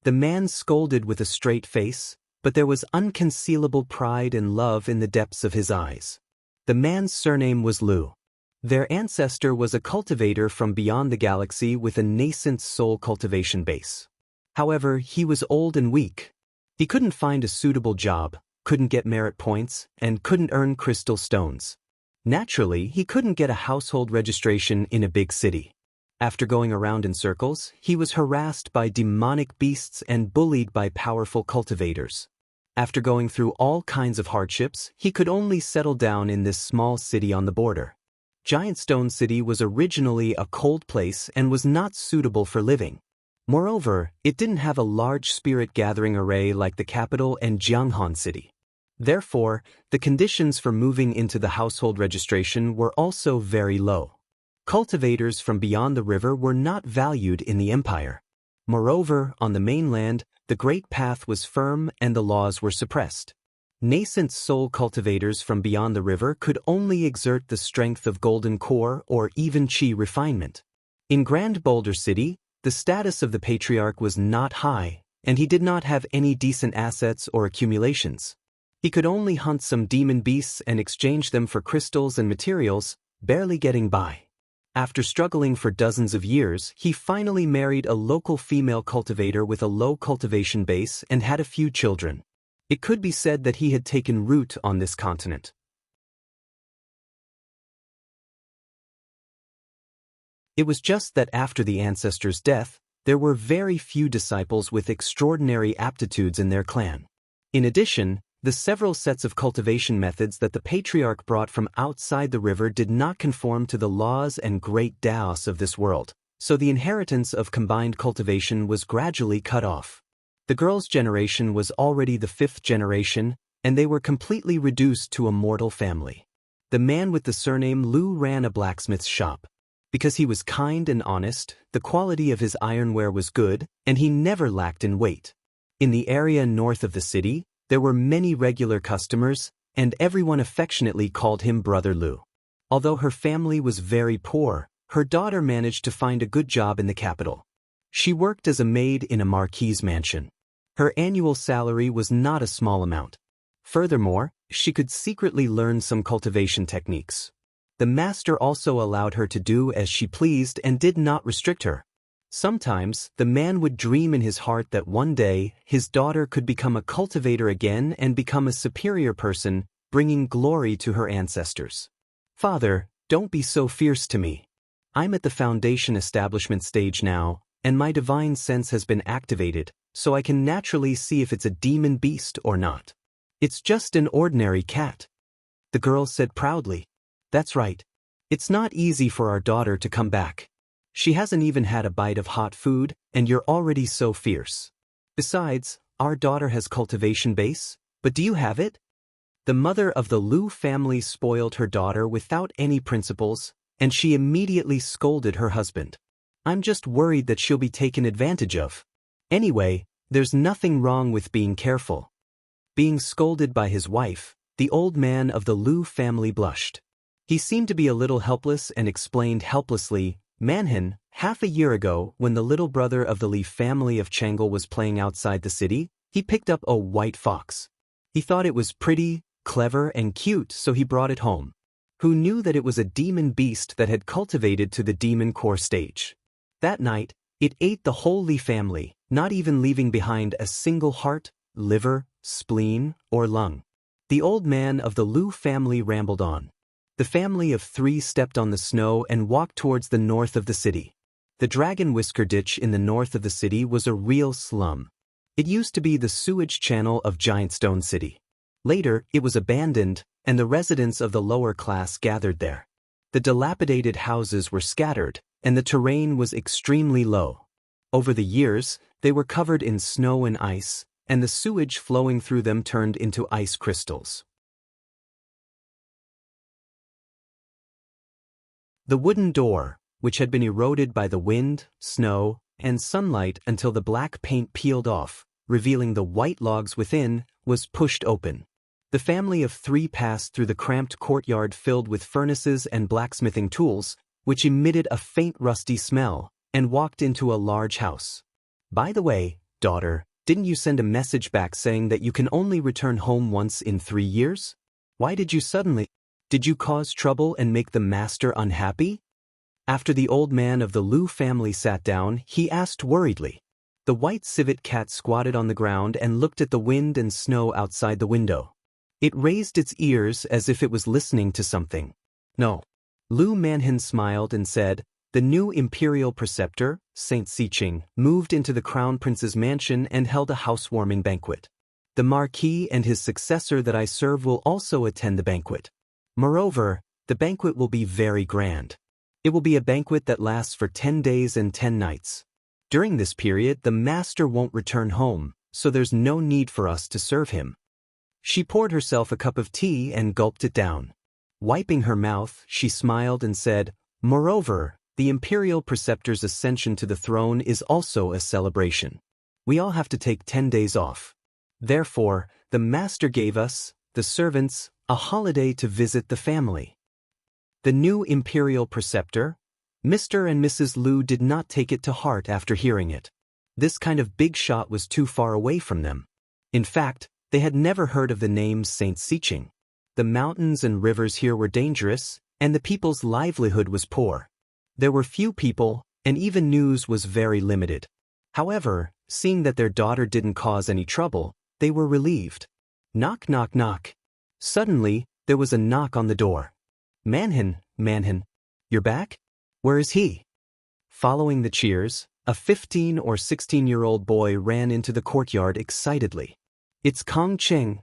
The man scolded with a straight face, but there was unconcealable pride and love in the depths of his eyes. The man's surname was Lu. Their ancestor was a cultivator from beyond the galaxy with a nascent soul cultivation base. However, he was old and weak. He couldn't find a suitable job, couldn't get merit points, and couldn't earn crystal stones. Naturally, he couldn't get a household registration in a big city. After going around in circles, he was harassed by demonic beasts and bullied by powerful cultivators. After going through all kinds of hardships, he could only settle down in this small city on the border. Giant Stone City was originally a cold place and was not suitable for living. Moreover, it didn't have a large spirit gathering array like the capital and Jianghan City. Therefore, the conditions for moving into the household registration were also very low. Cultivators from beyond the river were not valued in the empire. Moreover, on the mainland, the Great Path was firm and the laws were suppressed. Nascent soul cultivators from beyond the river could only exert the strength of golden core or even chi refinement. In Grand Boulder City, the status of the patriarch was not high, and he did not have any decent assets or accumulations. He could only hunt some demon beasts and exchange them for crystals and materials, barely getting by. After struggling for dozens of years, he finally married a local female cultivator with a low cultivation base and had a few children. It could be said that he had taken root on this continent. It was just that after the ancestor's death, there were very few disciples with extraordinary aptitudes in their clan. In addition, the several sets of cultivation methods that the patriarch brought from outside the river did not conform to the laws and great Daos of this world, so the inheritance of combined cultivation was gradually cut off. The girl's generation was already the 5th generation, and they were completely reduced to a mortal family. The man with the surname Lu ran a blacksmith's shop. Because he was kind and honest, the quality of his ironware was good, and he never lacked in weight. In the area north of the city, there were many regular customers, and everyone affectionately called him Brother Lu. Although her family was very poor, her daughter managed to find a good job in the capital. She worked as a maid in a marquise mansion. Her annual salary was not a small amount. Furthermore, she could secretly learn some cultivation techniques. The master also allowed her to do as she pleased and did not restrict her. Sometimes, the man would dream in his heart that one day, his daughter could become a cultivator again and become a superior person, bringing glory to her ancestors. "Father, don't be so fierce to me. I'm at the foundation establishment stage now, and my divine sense has been activated, so I can naturally see if it's a demon beast or not. It's just an ordinary cat." The girl said proudly. "That's right. It's not easy for our daughter to come back. She hasn't even had a bite of hot food, and you're already so fierce. Besides, our daughter has cultivation base, but do you have it?" The mother of the Lu family spoiled her daughter without any principles, and she immediately scolded her husband. "I'm just worried that she'll be taken advantage of. Anyway, there's nothing wrong with being careful." Being scolded by his wife, the old man of the Lu family blushed. He seemed to be a little helpless and explained helplessly, "Manhan, half a year ago, when the little brother of the Li family of Chang'e was playing outside the city, he picked up a white fox. He thought it was pretty, clever, and cute, so he brought it home. Who knew that it was a demon beast that had cultivated to the demon core stage? That night, it ate the whole Li family, not even leaving behind a single heart, liver, spleen, or lung." The old man of the Lu family rambled on. The family of 3 stepped on the snow and walked towards the north of the city. The Dragon Whisker Ditch in the north of the city was a real slum. It used to be the sewage channel of Giant Stone City. Later, it was abandoned, and the residents of the lower class gathered there. The dilapidated houses were scattered, and the terrain was extremely low. Over the years, they were covered in snow and ice, and the sewage flowing through them turned into ice crystals. The wooden door, which had been eroded by the wind, snow, and sunlight until the black paint peeled off, revealing the white logs within, was pushed open. The family of 3 passed through the cramped courtyard filled with furnaces and blacksmithing tools, which emitted a faint rusty smell, and walked into a large house. "By the way, daughter, didn't you send a message back saying that you can only return home once in 3 years? Why did you suddenly? Did you cause trouble and make the master unhappy?" After the old man of the Lu family sat down, he asked worriedly. The white civet cat squatted on the ground and looked at the wind and snow outside the window. It raised its ears as if it was listening to something. "No." Lu Manhin smiled and said, "The new imperial preceptor, Saint Xiqing, moved into the crown prince's mansion and held a housewarming banquet. The marquis and his successor that I serve will also attend the banquet. Moreover, the banquet will be very grand. It will be a banquet that lasts for 10 days and 10 nights. During this period, the master won't return home, so there's no need for us to serve him." She poured herself a cup of tea and gulped it down. Wiping her mouth, she smiled and said, "Moreover, the imperial preceptor's ascension to the throne is also a celebration. We all have to take 10 days off. Therefore, the master gave us, the servants, a holiday to visit the family." The new imperial preceptor? Mr. and Mrs. Lu did not take it to heart after hearing it. This kind of big shot was too far away from them. In fact, they had never heard of the name Saint Xiqing. The mountains and rivers here were dangerous, and the people's livelihood was poor. There were few people, and even news was very limited. However, seeing that their daughter didn't cause any trouble, they were relieved. Knock, knock, knock. Suddenly, there was a knock on the door. "Manhin, Manhin, you're back? Where is he?" Following the cheers, a 15 or 16-year-old boy ran into the courtyard excitedly. "It's Kong Cheng.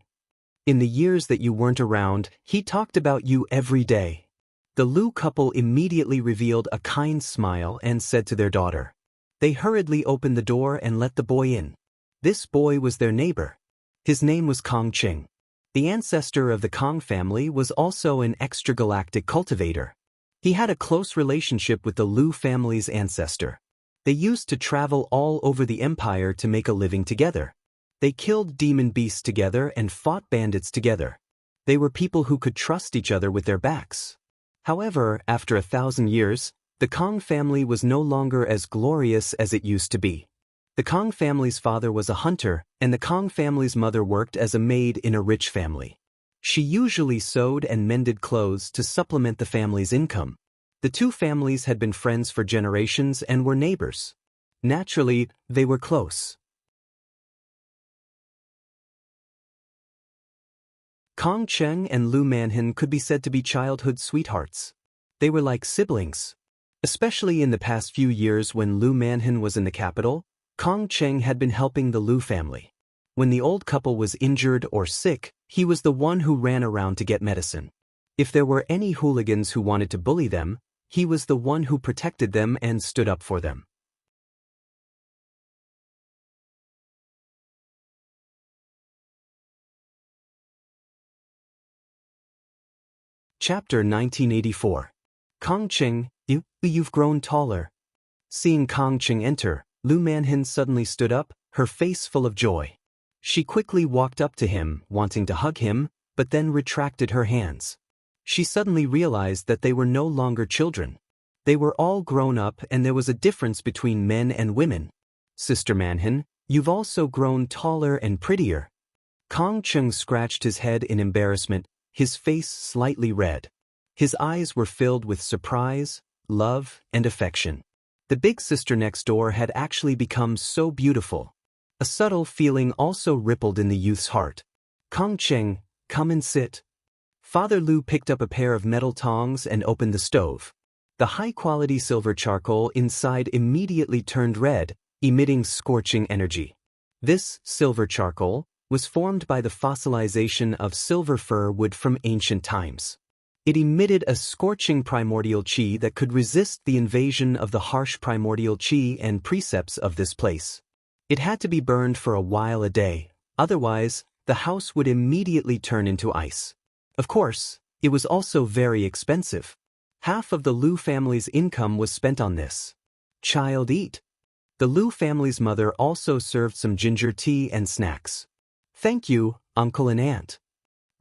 In the years that you weren't around, he talked about you every day." The Lu couple immediately revealed a kind smile and said to their daughter. They hurriedly opened the door and let the boy in. This boy was their neighbor. His name was Kong Cheng. The ancestor of the Kong family was also an extragalactic cultivator. He had a close relationship with the Lu family's ancestor. They used to travel all over the empire to make a living together. They killed demon beasts together and fought bandits together. They were people who could trust each other with their backs. However, after 1,000 years, the Kong family was no longer as glorious as it used to be. The Kong family's father was a hunter, and the Kong family's mother worked as a maid in a rich family. She usually sewed and mended clothes to supplement the family's income. The two families had been friends for generations and were neighbors. Naturally, they were close. Kong Cheng and Lu Manhin could be said to be childhood sweethearts. They were like siblings. Especially in the past few years when Lu Manhin was in the capital, Kong Cheng had been helping the Lu family. When the old couple was injured or sick, he was the one who ran around to get medicine. If there were any hooligans who wanted to bully them, he was the one who protected them and stood up for them. Chapter 1984. Kong Cheng, you've grown taller. Seeing Kong Cheng enter, Lu Manhin suddenly stood up, her face full of joy. She quickly walked up to him, wanting to hug him, but then retracted her hands. She suddenly realized that they were no longer children. They were all grown up and there was a difference between men and women. "Sister Manhin, you've also grown taller and prettier." Kong Cheng scratched his head in embarrassment, his face slightly red. His eyes were filled with surprise, love, and affection. The big sister next door had actually become so beautiful. A subtle feeling also rippled in the youth's heart. "Kong Cheng, come and sit." Father Lu picked up a pair of metal tongs and opened the stove. The high-quality silver charcoal inside immediately turned red, emitting scorching energy. This silver charcoal was formed by the fossilization of silver fir wood from ancient times. It emitted a scorching primordial qi that could resist the invasion of the harsh primordial qi and precepts of this place. It had to be burned for a while a day, otherwise, the house would immediately turn into ice. Of course, it was also very expensive. Half of the Lu family's income was spent on this. Child eat. The Lu family's mother also served some ginger tea and snacks. Thank you, uncle and aunt.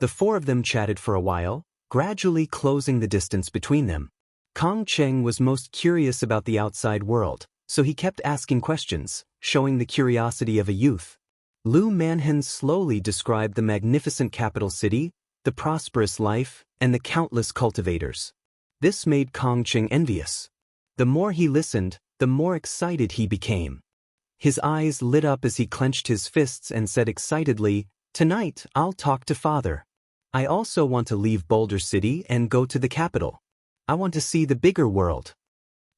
The four of them chatted for a while, gradually closing the distance between them. Kong Cheng was most curious about the outside world, so he kept asking questions, showing the curiosity of a youth. Lu Manhen slowly described the magnificent capital city, the prosperous life, and the countless cultivators. This made Kong Cheng envious. The more he listened, the more excited he became. His eyes lit up as he clenched his fists and said excitedly, "Tonight, I'll talk to Father. I also want to leave Boulder City and go to the capital. I want to see the bigger world."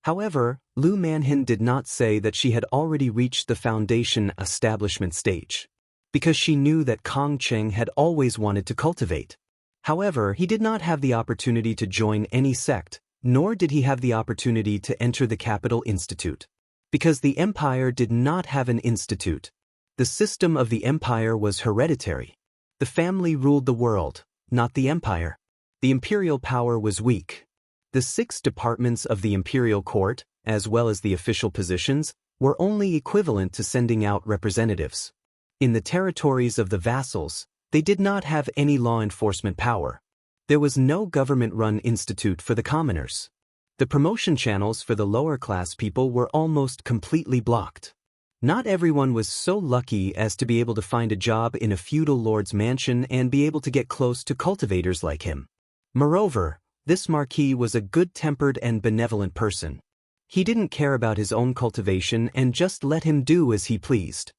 However, Lu Manhin did not say that she had already reached the foundation establishment stage, because she knew that Kong Cheng had always wanted to cultivate. However, he did not have the opportunity to join any sect, nor did he have the opportunity to enter the Capital Institute. Because the empire did not have an institute. The system of the empire was hereditary. The family ruled the world, not the empire. The imperial power was weak. The 6 departments of the imperial court, as well as the official positions, were only equivalent to sending out representatives. In the territories of the vassals, they did not have any law enforcement power. There was no government-run institute for the commoners. The promotion channels for the lower-class people were almost completely blocked. Not everyone was so lucky as to be able to find a job in a feudal lord's mansion and be able to get close to cultivators like him. Moreover, this marquis was a good-tempered and benevolent person. He didn't care about his own cultivation and just let him do as he pleased.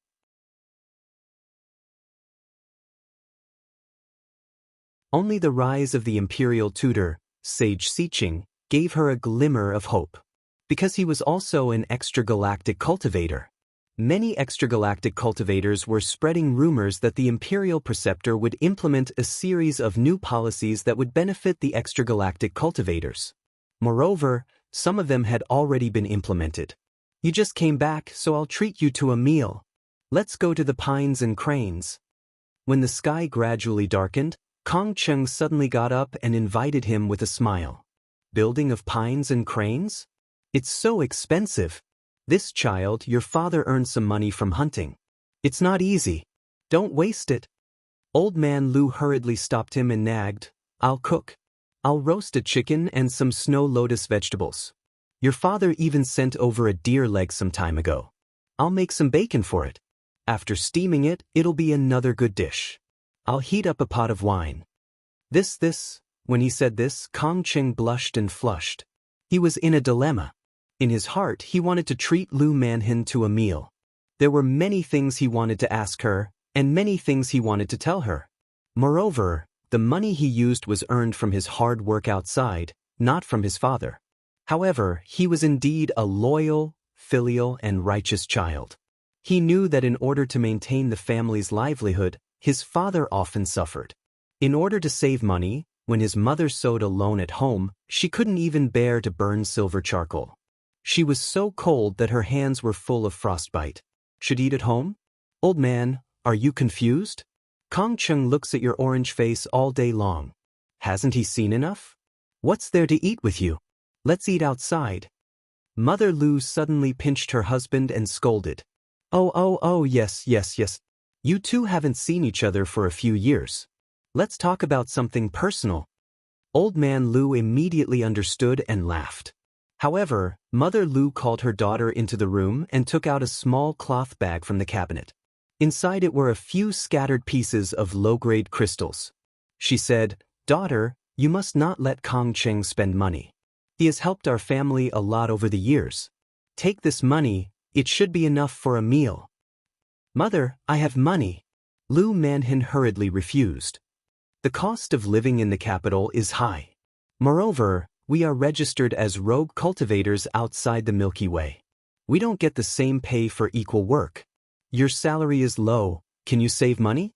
Only the rise of the imperial tutor, Sage Siqing, gave her a glimmer of hope. Because he was also an extragalactic cultivator. Many extragalactic cultivators were spreading rumors that the imperial preceptor would implement a series of new policies that would benefit the extragalactic cultivators. Moreover, some of them had already been implemented. "You just came back, so I'll treat you to a meal. Let's go to the pines and cranes." When the sky gradually darkened, Kong Cheng suddenly got up and invited him with a smile. "Building of pines and cranes? It's so expensive. This child, your father earned some money from hunting. It's not easy. Don't waste it." Old man Lu hurriedly stopped him and nagged, "I'll cook. I'll roast a chicken and some snow lotus vegetables. Your father even sent over a deer leg some time ago. I'll make some bacon for it. After steaming it, it'll be another good dish. I'll heat up a pot of wine." When he said this, Kong Cheng blushed and flushed. He was in a dilemma. In his heart, he wanted to treat Lu Manhin to a meal. There were many things he wanted to ask her, and many things he wanted to tell her. Moreover, the money he used was earned from his hard work outside, not from his father. However, he was indeed a loyal, filial, and righteous child. He knew that in order to maintain the family's livelihood, his father often suffered. In order to save money, when his mother sewed alone at home, she couldn't even bear to burn silver charcoal. She was so cold that her hands were full of frostbite. "Should eat at home? Old man, are you confused? Kong Cheng looks at your orange face all day long. Hasn't he seen enough? What's there to eat with you? Let's eat outside." Mother Lu suddenly pinched her husband and scolded. Oh, yes. You two haven't seen each other for a few years. Let's talk about something personal." Old man Lu immediately understood and laughed. However, Mother Lu called her daughter into the room and took out a small cloth bag from the cabinet. Inside it were a few scattered pieces of low-grade crystals. She said, "Daughter, you must not let Kong Cheng spend money. He has helped our family a lot over the years. Take this money, it should be enough for a meal." "Mother, I have money." Lu Manhin hurriedly refused. "The cost of living in the capital is high. Moreover, we are registered as rogue cultivators outside the Milky Way. We don't get the same pay for equal work. Your salary is low, can you save money?"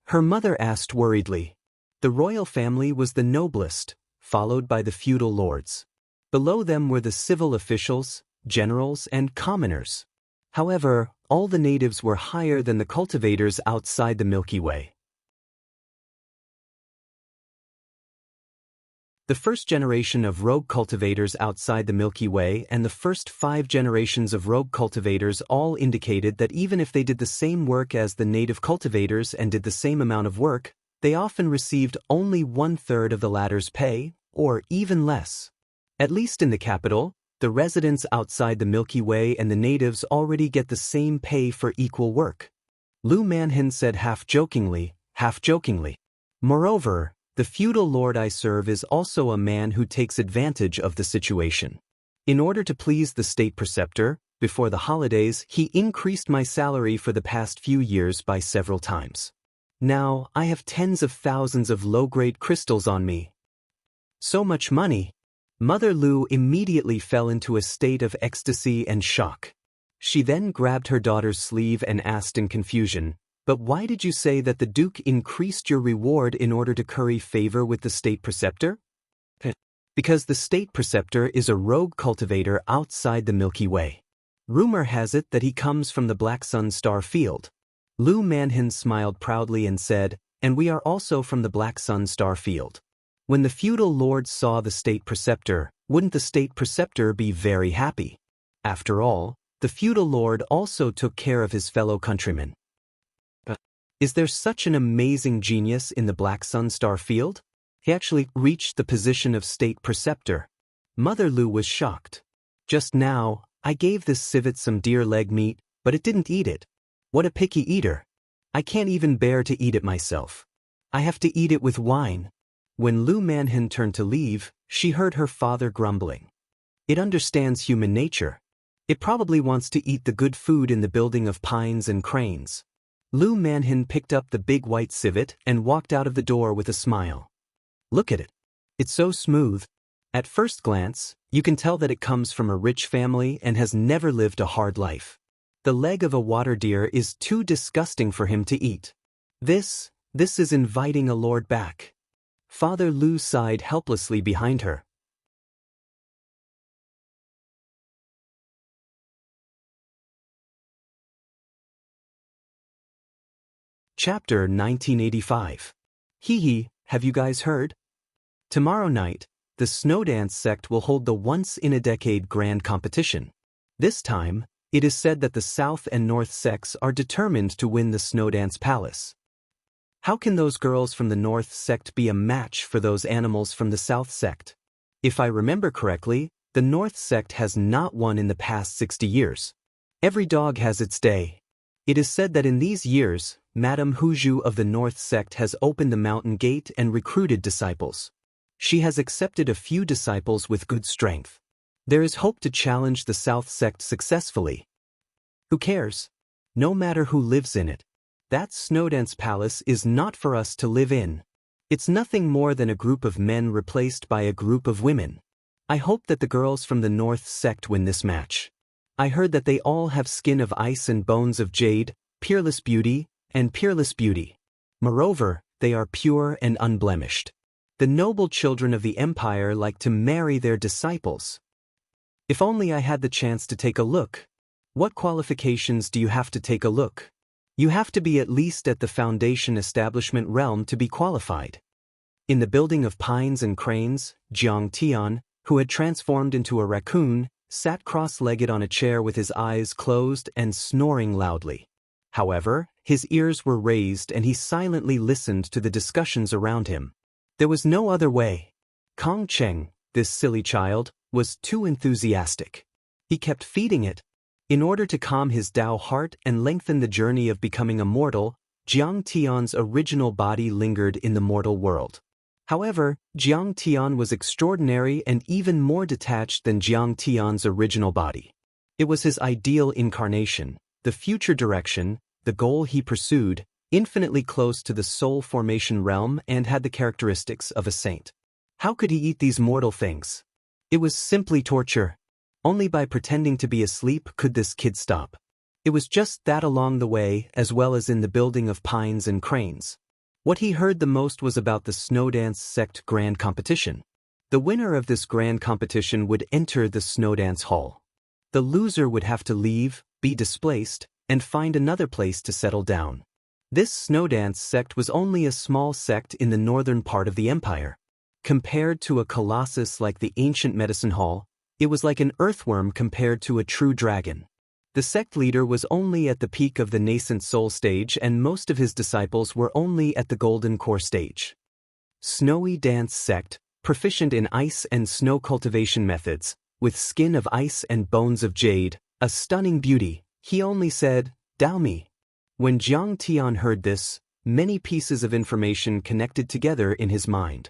Her mother asked worriedly. The royal family was the noblest, followed by the feudal lords. Below them were the civil officials, generals, and commoners. However, all the natives were higher than the cultivators outside the Milky Way. The first generation of rogue cultivators outside the Milky Way and the first 5 generations of rogue cultivators all indicated that even if they did the same work as the native cultivators and did the same amount of work, they often received only 1/3 of the latter's pay, or even less. At least in the capital, the residents outside the Milky Way and the natives already get the same pay for equal work. Lu Manhin said half jokingly. Moreover, the feudal lord I serve is also a man who takes advantage of the situation. In order to please the state preceptor, before the holidays he increased my salary for the past few years by several times. Now, I have tens of thousands of low-grade crystals on me. So much money! Mother Lu immediately fell into a state of ecstasy and shock. She then grabbed her daughter's sleeve and asked in confusion, "But why did you say that the Duke increased your reward in order to curry favor with the state preceptor?" "Because the state preceptor is a rogue cultivator outside the Milky Way. Rumor has it that he comes from the Black Sun star field." Lu Manhin smiled proudly and said, "And we are also from the Black Sun star field." When the feudal lords saw the state preceptor, wouldn't the state preceptor be very happy? After all, the feudal lord also took care of his fellow countrymen. Is there such an amazing genius in the Black Sun star field? He actually reached the position of state preceptor. Mother Lu was shocked. "Just now, I gave this civet some deer leg meat, but it didn't eat it. What a picky eater. I can't even bear to eat it myself. I have to eat it with wine." When Lu Manhin turned to leave, she heard her father grumbling. "It understands human nature. It probably wants to eat the good food in the building of pines and cranes." Lu Manhin picked up the big white civet and walked out of the door with a smile. "Look at it. It's so smooth. At first glance, you can tell that it comes from a rich family and has never lived a hard life. The leg of a water deer is too disgusting for him to eat. This is inviting a lord back." Father Lu sighed helplessly behind her. Chapter 1985. Hee, have you guys heard? Tomorrow night, the Snowdance sect will hold the once-in-a-decade grand competition. This time, it is said that the South and North sects are determined to win the Snowdance Palace. How can those girls from the North sect be a match for those animals from the South sect? If I remember correctly, the North sect has not won in the past 60 years. Every dog has its day. It is said that in these years, Madame Huzhu of the North sect has opened the mountain gate and recruited disciples. She has accepted a few disciples with good strength. There is hope to challenge the South sect successfully. Who cares? No matter who lives in it. That Snowdance Palace is not for us to live in. It's nothing more than a group of men replaced by a group of women. I hope that the girls from the North sect win this match. I heard that they all have skin of ice and bones of jade, peerless beauty, and peerless beauty. Moreover, they are pure and unblemished. The noble children of the empire like to marry their disciples. If only I had the chance to take a look. What qualifications do you have to take a look? You have to be at least at the foundation establishment realm to be qualified. In the building of pines and cranes, Jiang Tian, who had transformed into a raccoon, sat cross-legged on a chair with his eyes closed and snoring loudly. However, his ears were raised and he silently listened to the discussions around him. There was no other way. Kong Cheng, this silly child, was too enthusiastic. He kept feeding it. In order to calm his Dao heart and lengthen the journey of becoming immortal, Jiang Tian's original body lingered in the mortal world. However, Jiang Tian was extraordinary and even more detached than Jiang Tian's original body. It was his ideal incarnation, the future direction, the goal he pursued, infinitely close to the soul formation realm and had the characteristics of a saint. How could he eat these mortal things? It was simply torture. Only by pretending to be asleep could this kid stop. It was just that along the way, as well as in the building of pines and cranes. What he heard the most was about the Snowdance sect grand competition. The winner of this grand competition would enter the snow dance hall. The loser would have to leave, be displaced, and find another place to settle down. This snow dance sect was only a small sect in the northern part of the empire. Compared to a colossus like the ancient medicine hall, it was like an earthworm compared to a true dragon. The sect leader was only at the peak of the nascent soul stage, and most of his disciples were only at the golden core stage. Snowy Dance Sect, proficient in ice and snow cultivation methods, with skin of ice and bones of jade, a stunning beauty, he only said, "Dao me." When Jiang Tian heard this, many pieces of information connected together in his mind.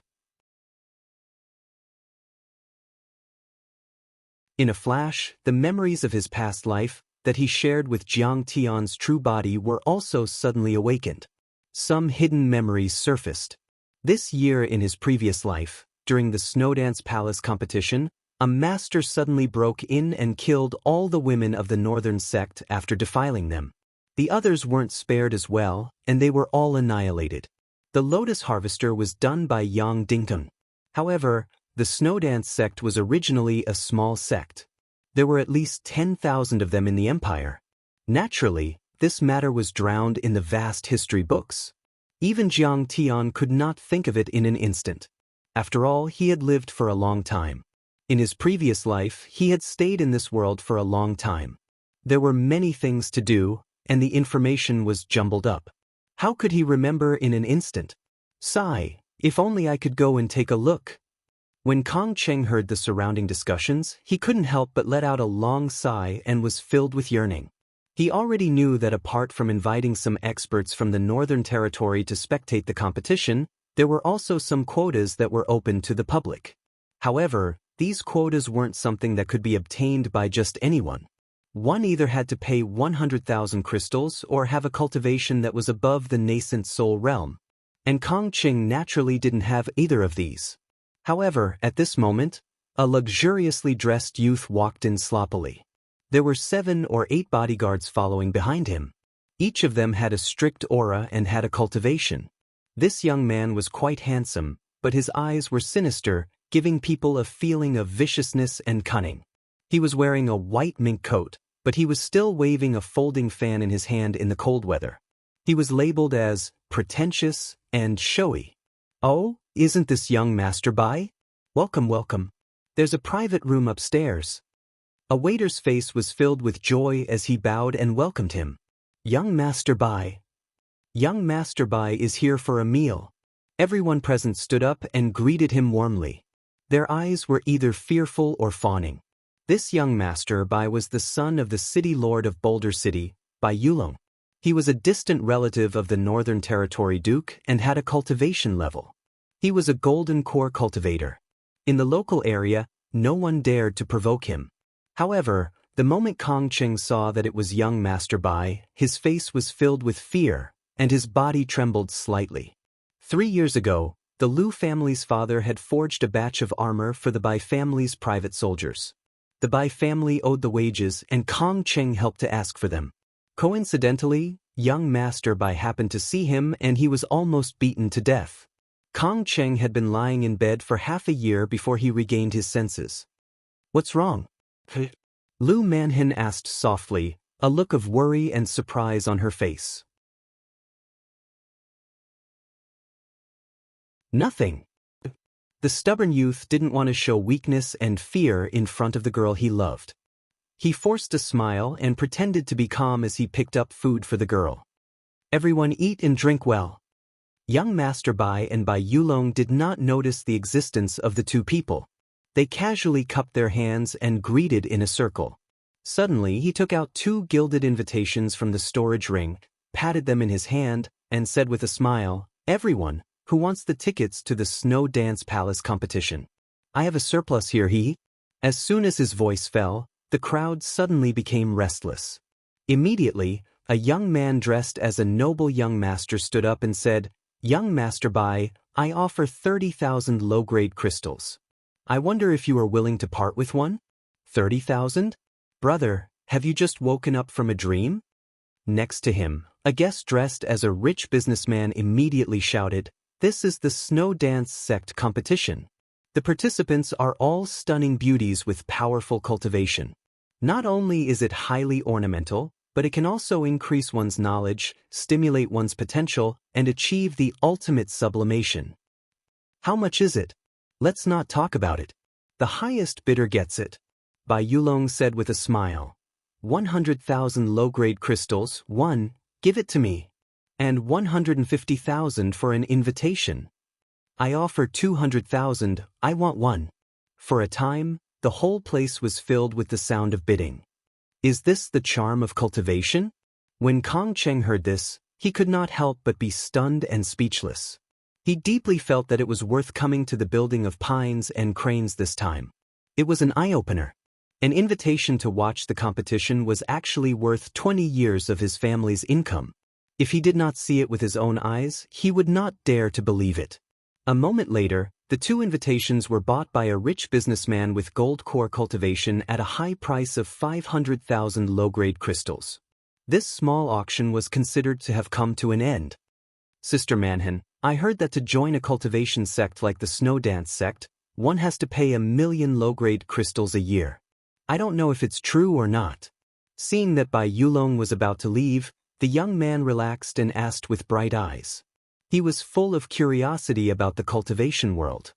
In a flash, the memories of his past life, that he shared with Jiang Tian's true body, were also suddenly awakened. Some hidden memories surfaced. This year in his previous life, during the Snow Dance Palace competition, a master suddenly broke in and killed all the women of the northern sect after defiling them. The others weren't spared as well, and they were all annihilated. The Lotus Harvester was done by Yang Dingtun. However, the Snow Dance sect was originally a small sect. There were at least 10,000 of them in the empire. Naturally, this matter was drowned in the vast history books. Even Jiang Tian could not think of it in an instant. After all, he had lived for a long time. In his previous life, he had stayed in this world for a long time. There were many things to do, and the information was jumbled up. How could he remember in an instant? Sigh, if only I could go and take a look. When Kong Cheng heard the surrounding discussions, he couldn't help but let out a long sigh and was filled with yearning. He already knew that apart from inviting some experts from the Northern Territory to spectate the competition, there were also some quotas that were open to the public. However, these quotas weren't something that could be obtained by just anyone. One either had to pay 100,000 crystals or have a cultivation that was above the nascent soul realm. And Kong Cheng naturally didn't have either of these. However, at this moment, a luxuriously dressed youth walked in sloppily. There were 7 or 8 bodyguards following behind him. Each of them had a strict aura and had a cultivation. This young man was quite handsome, but his eyes were sinister, giving people a feeling of viciousness and cunning. He was wearing a white mink coat, but he was still waving a folding fan in his hand in the cold weather. He was labeled as pretentious and showy. "Oh, isn't this young Master Bai? Welcome, welcome. There's a private room upstairs." A waiter's face was filled with joy as he bowed and welcomed him. "Young Master Bai. Young Master Bai is here for a meal." Everyone present stood up and greeted him warmly. Their eyes were either fearful or fawning. This young Master Bai was the son of the city lord of Boulder City, Bai Yulong. He was a distant relative of the Northern Territory Duke and had a cultivation level. He was a golden core cultivator. In the local area, no one dared to provoke him. However, the moment Kong Cheng saw that it was young Master Bai, his face was filled with fear, and his body trembled slightly. 3 years ago, the Liu family's father had forged a batch of armor for the Bai family's private soldiers. The Bai family owed the wages, and Kong Cheng helped to ask for them. Coincidentally, young Master Bai happened to see him, and he was almost beaten to death. Kong Cheng had been lying in bed for half a year before he regained his senses. "What's wrong?" Liu Manhin asked softly, a look of worry and surprise on her face. "Nothing." The stubborn youth didn't want to show weakness and fear in front of the girl he loved. He forced a smile and pretended to be calm as he picked up food for the girl. "Everyone eat and drink well." Young Master Bai and Bai Yulong did not notice the existence of the two people. They casually cupped their hands and greeted in a circle. Suddenly, he took out 2 gilded invitations from the storage ring, patted them in his hand, and said with a smile, "Everyone who wants the tickets to the Snow Dance Palace competition. I have a surplus here, he." As soon as his voice fell, the crowd suddenly became restless. Immediately, a young man dressed as a noble young master stood up and said, "Young Master Bai, I offer 30,000 low-grade crystals. I wonder if you are willing to part with one?" 30,000? Brother, have you just woken up from a dream? Next to him, a guest dressed as a rich businessman immediately shouted, "This is the Snow Dance Sect competition. The participants are all stunning beauties with powerful cultivation. Not only is it highly ornamental, but it can also increase one's knowledge, stimulate one's potential, and achieve the ultimate sublimation. How much is it? Let's not talk about it. The highest bidder gets it. Bai Yulong said with a smile. 100,000 low-grade crystals, give it to me. And 150,000 for an invitation. I offer 200,000, I want one. For a time, the whole place was filled with the sound of bidding. Is this the charm of cultivation? When Kong Cheng heard this, he could not help but be stunned and speechless. He deeply felt that it was worth coming to the building of pines and cranes this time. It was an eye-opener. An invitation to watch the competition was actually worth 20 years of his family's income. If he did not see it with his own eyes, he would not dare to believe it. A moment later, the two invitations were bought by a rich businessman with gold core cultivation at a high price of 500,000 low-grade crystals. This small auction was considered to have come to an end. Sister Manhan, I heard that to join a cultivation sect like the Snow Dance sect, one has to pay 1,000,000 low-grade crystals a year. I don't know if it's true or not. Seeing that Bai Yulong was about to leave, the young man relaxed and asked with bright eyes. He was full of curiosity about the cultivation world.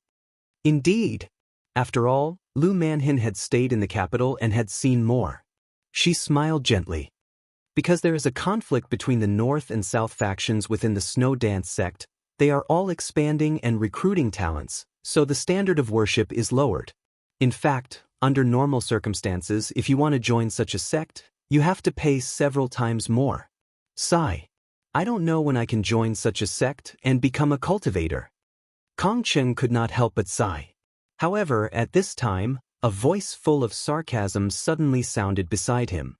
Indeed. After all, Lu Manhin had stayed in the capital and had seen more. She smiled gently. Because there is a conflict between the North and South factions within the Snow Dance sect, they are all expanding and recruiting talents, so the standard of worship is lowered. In fact, under normal circumstances, if you want to join such a sect, you have to pay several times more. Sigh. I don't know when I can join such a sect and become a cultivator. Kong Cheng could not help but sigh. However, at this time, a voice full of sarcasm suddenly sounded beside him.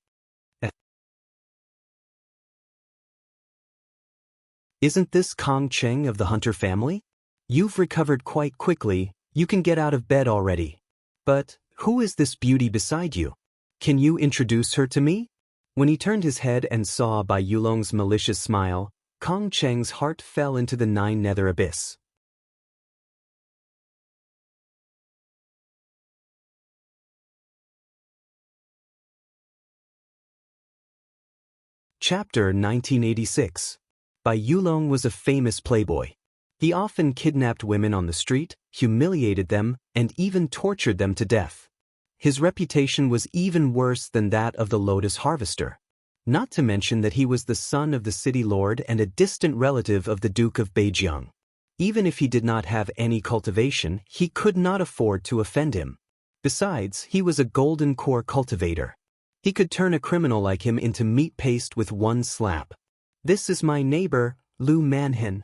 Isn't this Kong Cheng of the Hunter family? You've recovered quite quickly, you can get out of bed already. But, who is this beauty beside you? Can you introduce her to me? When he turned his head and saw Bai Yulong's malicious smile, Kong Cheng's heart fell into the nine-nether abyss. Chapter 1986. Bai Yulong was a famous playboy. He often kidnapped women on the street, humiliated them, and even tortured them to death. His reputation was even worse than that of the Lotus Harvester. Not to mention that he was the son of the city lord and a distant relative of the Duke of Beijiang. Even if he did not have any cultivation, he could not afford to offend him. Besides, he was a golden core cultivator. He could turn a criminal like him into meat paste with one slap. This is my neighbor, Lu Manhin.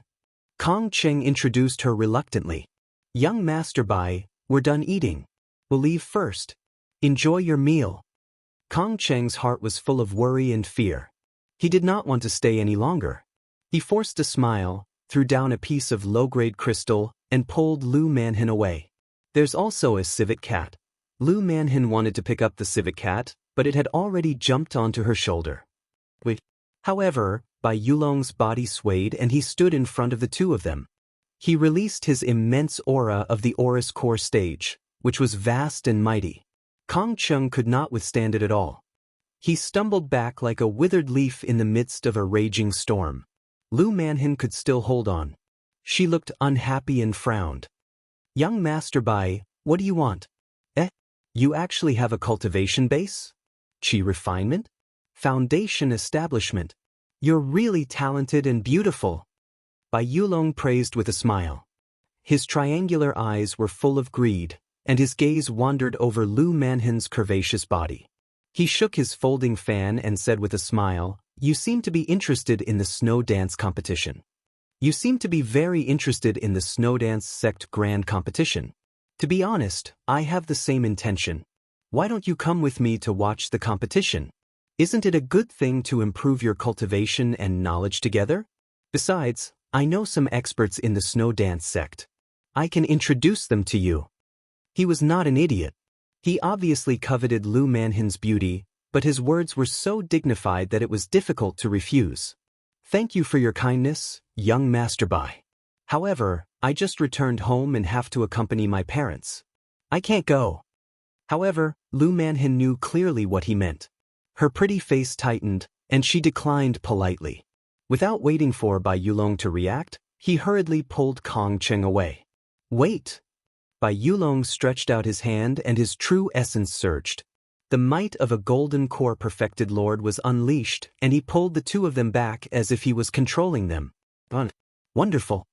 Kong Cheng introduced her reluctantly. Young Master Bai, we're done eating. We'll leave first. Enjoy your meal. Kong Cheng's heart was full of worry and fear. He did not want to stay any longer. He forced a smile, threw down a piece of low-grade crystal, and pulled Lu Manhin away. There's also a civet cat. Lu Manhin wanted to pick up the civet cat, but it had already jumped onto her shoulder. Wait. However, Bai Yulong's body swayed and he stood in front of the two of them. He released his immense aura of the Aurus Core stage, which was vast and mighty. Kong Cheng could not withstand it at all. He stumbled back like a withered leaf in the midst of a raging storm. Lu Manhin could still hold on. She looked unhappy and frowned. Young Master Bai, what do you want? You actually have a cultivation base? Chi refinement? Foundation establishment. You're really talented and beautiful. Bai Yulong praised with a smile. His triangular eyes were full of greed, and his gaze wandered over Lu Manhin's curvaceous body. He shook his folding fan and said with a smile, You seem to be interested in the snow dance competition. You seem to be very interested in the snow dance sect grand competition. To be honest, I have the same intention. Why don't you come with me to watch the competition? Isn't it a good thing to improve your cultivation and knowledge together? Besides, I know some experts in the snow dance sect. I can introduce them to you. He was not an idiot. He obviously coveted Lu Manhin's beauty, but his words were so dignified that it was difficult to refuse. Thank you for your kindness, young Master Bai. However, I just returned home and have to accompany my parents. I can't go. However, Lu Manhin knew clearly what he meant. Her pretty face tightened, and she declined politely. Without waiting for Bai Yulong to react, he hurriedly pulled Kong Cheng away. Wait! Bai Yulong stretched out his hand and his true essence surged. The might of a golden core perfected lord was unleashed, and he pulled the two of them back as if he was controlling them. Wonderful!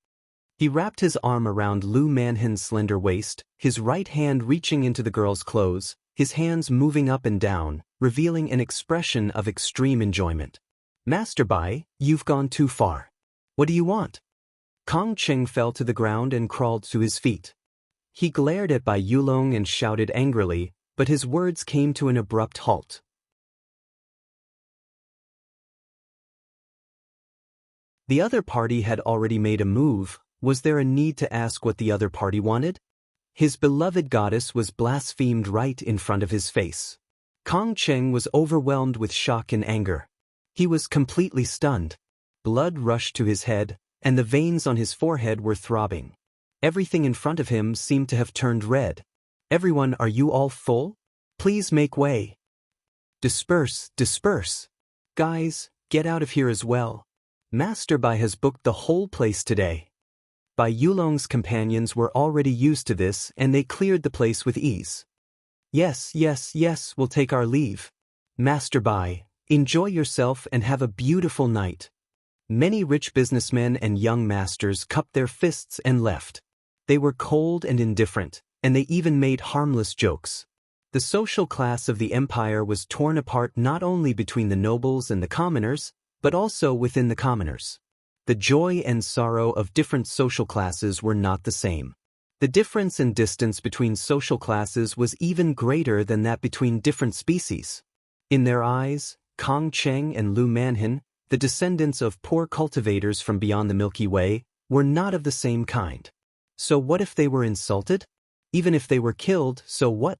He wrapped his arm around Lu Manhin's slender waist, his right hand reaching into the girl's clothes, his hands moving up and down, revealing an expression of extreme enjoyment. Master Bai, you've gone too far. What do you want? Kong Cheng fell to the ground and crawled to his feet. He glared at Bai Yulong and shouted angrily, but his words came to an abrupt halt. The other party had already made a move. Was there a need to ask what the other party wanted? His beloved goddess was blasphemed right in front of his face. Kong Cheng was overwhelmed with shock and anger. He was completely stunned. Blood rushed to his head, and the veins on his forehead were throbbing. Everything in front of him seemed to have turned red. Everyone, are you all full? Please make way. Disperse, disperse. Guys, get out of here as well. Master Bai has booked the whole place today. Bai Yulong's companions were already used to this and they cleared the place with ease. Yes, we'll take our leave. Master Bai, enjoy yourself and have a beautiful night. Many rich businessmen and young masters cupped their fists and left. They were cold and indifferent, and they even made harmless jokes. The social class of the empire was torn apart not only between the nobles and the commoners, but also within the commoners. The joy and sorrow of different social classes were not the same. The difference in distance between social classes was even greater than that between different species. In their eyes, Kong Cheng and Lu Manhin, the descendants of poor cultivators from beyond the Milky Way, were not of the same kind. So what if they were insulted? Even if they were killed, so what?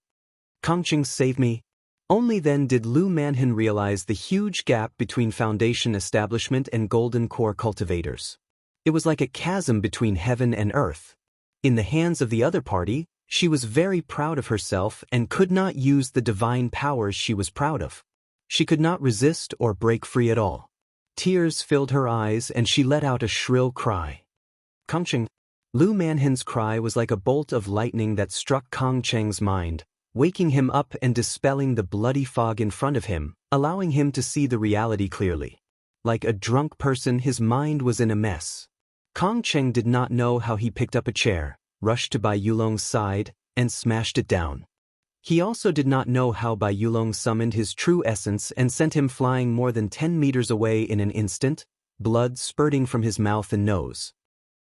Kong Cheng, save me. Only then did Lu Manhin realize the huge gap between Foundation establishment and Golden Core cultivators. It was like a chasm between heaven and earth. In the hands of the other party, she was very proud of herself and could not use the divine powers she was proud of. She could not resist or break free at all. Tears filled her eyes and she let out a shrill cry. Kong Cheng. Lu Manhin's cry was like a bolt of lightning that struck Kong Cheng's mind, waking him up and dispelling the bloody fog in front of him, allowing him to see the reality clearly. Like a drunk person, his mind was in a mess. Kong Cheng did not know how he picked up a chair, rushed to Bai Yulong's side, and smashed it down. He also did not know how Bai Yulong summoned his true essence and sent him flying more than 10 meters away in an instant, blood spurting from his mouth and nose.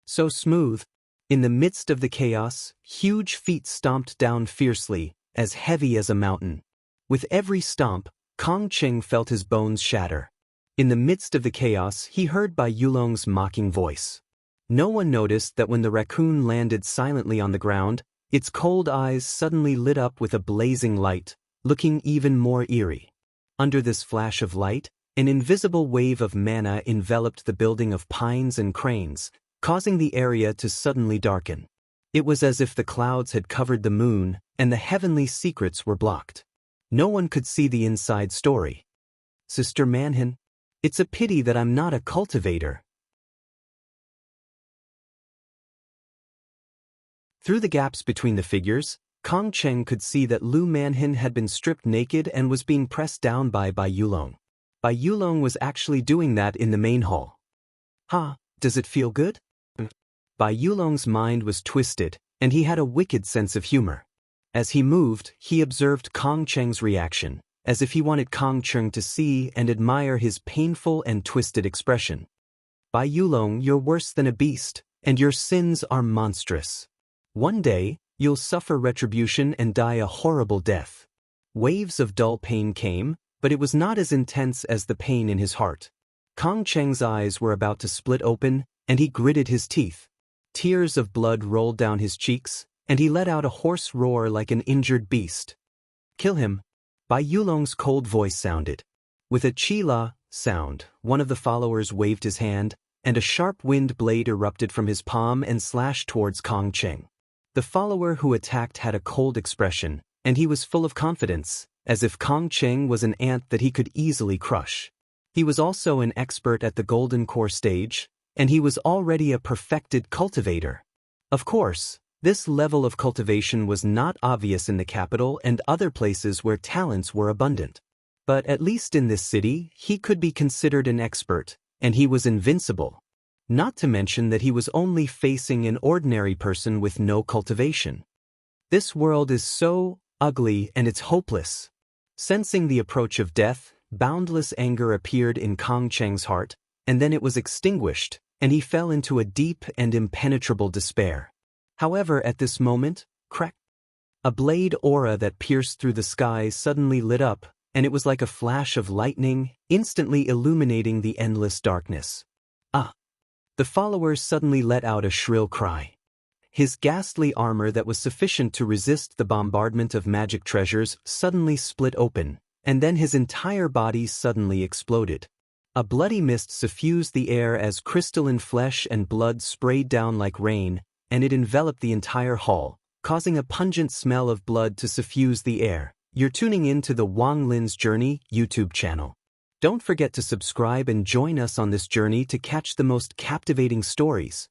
So smooth. In the midst of the chaos, huge feet stomped down fiercely, as heavy as a mountain. With every stomp, Kong Cheng felt his bones shatter. In the midst of the chaos, he heard Bai Yulong's mocking voice. No one noticed that when the raccoon landed silently on the ground, its cold eyes suddenly lit up with a blazing light, looking even more eerie. Under this flash of light, an invisible wave of mana enveloped the building of pines and cranes, causing the area to suddenly darken. It was as if the clouds had covered the moon, and the heavenly secrets were blocked. No one could see the inside story. Sister Manhin, it's a pity that I'm not a cultivator. Through the gaps between the figures, Kong Cheng could see that Lu Manhin had been stripped naked and was being pressed down by Bai Yulong. Bai Yulong was actually doing that in the main hall. Does it feel good? Bai Yulong's mind was twisted, and he had a wicked sense of humor. As he moved, he observed Kong Cheng's reaction, as if he wanted Kong Cheng to see and admire his painful and twisted expression. Bai Yulong, you're worse than a beast, and your sins are monstrous. One day, you'll suffer retribution and die a horrible death. Waves of dull pain came, but it was not as intense as the pain in his heart. Kong Cheng's eyes were about to split open, and he gritted his teeth. Tears of blood rolled down his cheeks, and he let out a hoarse roar like an injured beast. Kill him. Bai Yulong's cold voice sounded. With a chila sound, one of the followers waved his hand, and a sharp wind blade erupted from his palm and slashed towards Kong Cheng. The follower who attacked had a cold expression, and he was full of confidence, as if Kong Cheng was an ant that he could easily crush. He was also an expert at the Golden Core stage, and he was already a perfected cultivator. Of course, this level of cultivation was not obvious in the capital and other places where talents were abundant. But at least in this city, he could be considered an expert, and he was invincible. Not to mention that he was only facing an ordinary person with no cultivation. This world is so ugly and it's hopeless. Sensing the approach of death, boundless anger appeared in Kong Cheng's heart, and then it was extinguished, and he fell into a deep and impenetrable despair. However, at this moment, crack! A blade aura that pierced through the skies suddenly lit up, and it was like a flash of lightning, instantly illuminating the endless darkness. Ah! The followers suddenly let out a shrill cry. His ghastly armor that was sufficient to resist the bombardment of magic treasures suddenly split open, and then his entire body suddenly exploded. A bloody mist suffused the air as crystalline flesh and blood sprayed down like rain, and it enveloped the entire hall, causing a pungent smell of blood to suffuse the air. You're tuning in to the Wang Lin's Journey YouTube channel. Don't forget to subscribe and join us on this journey to catch the most captivating stories.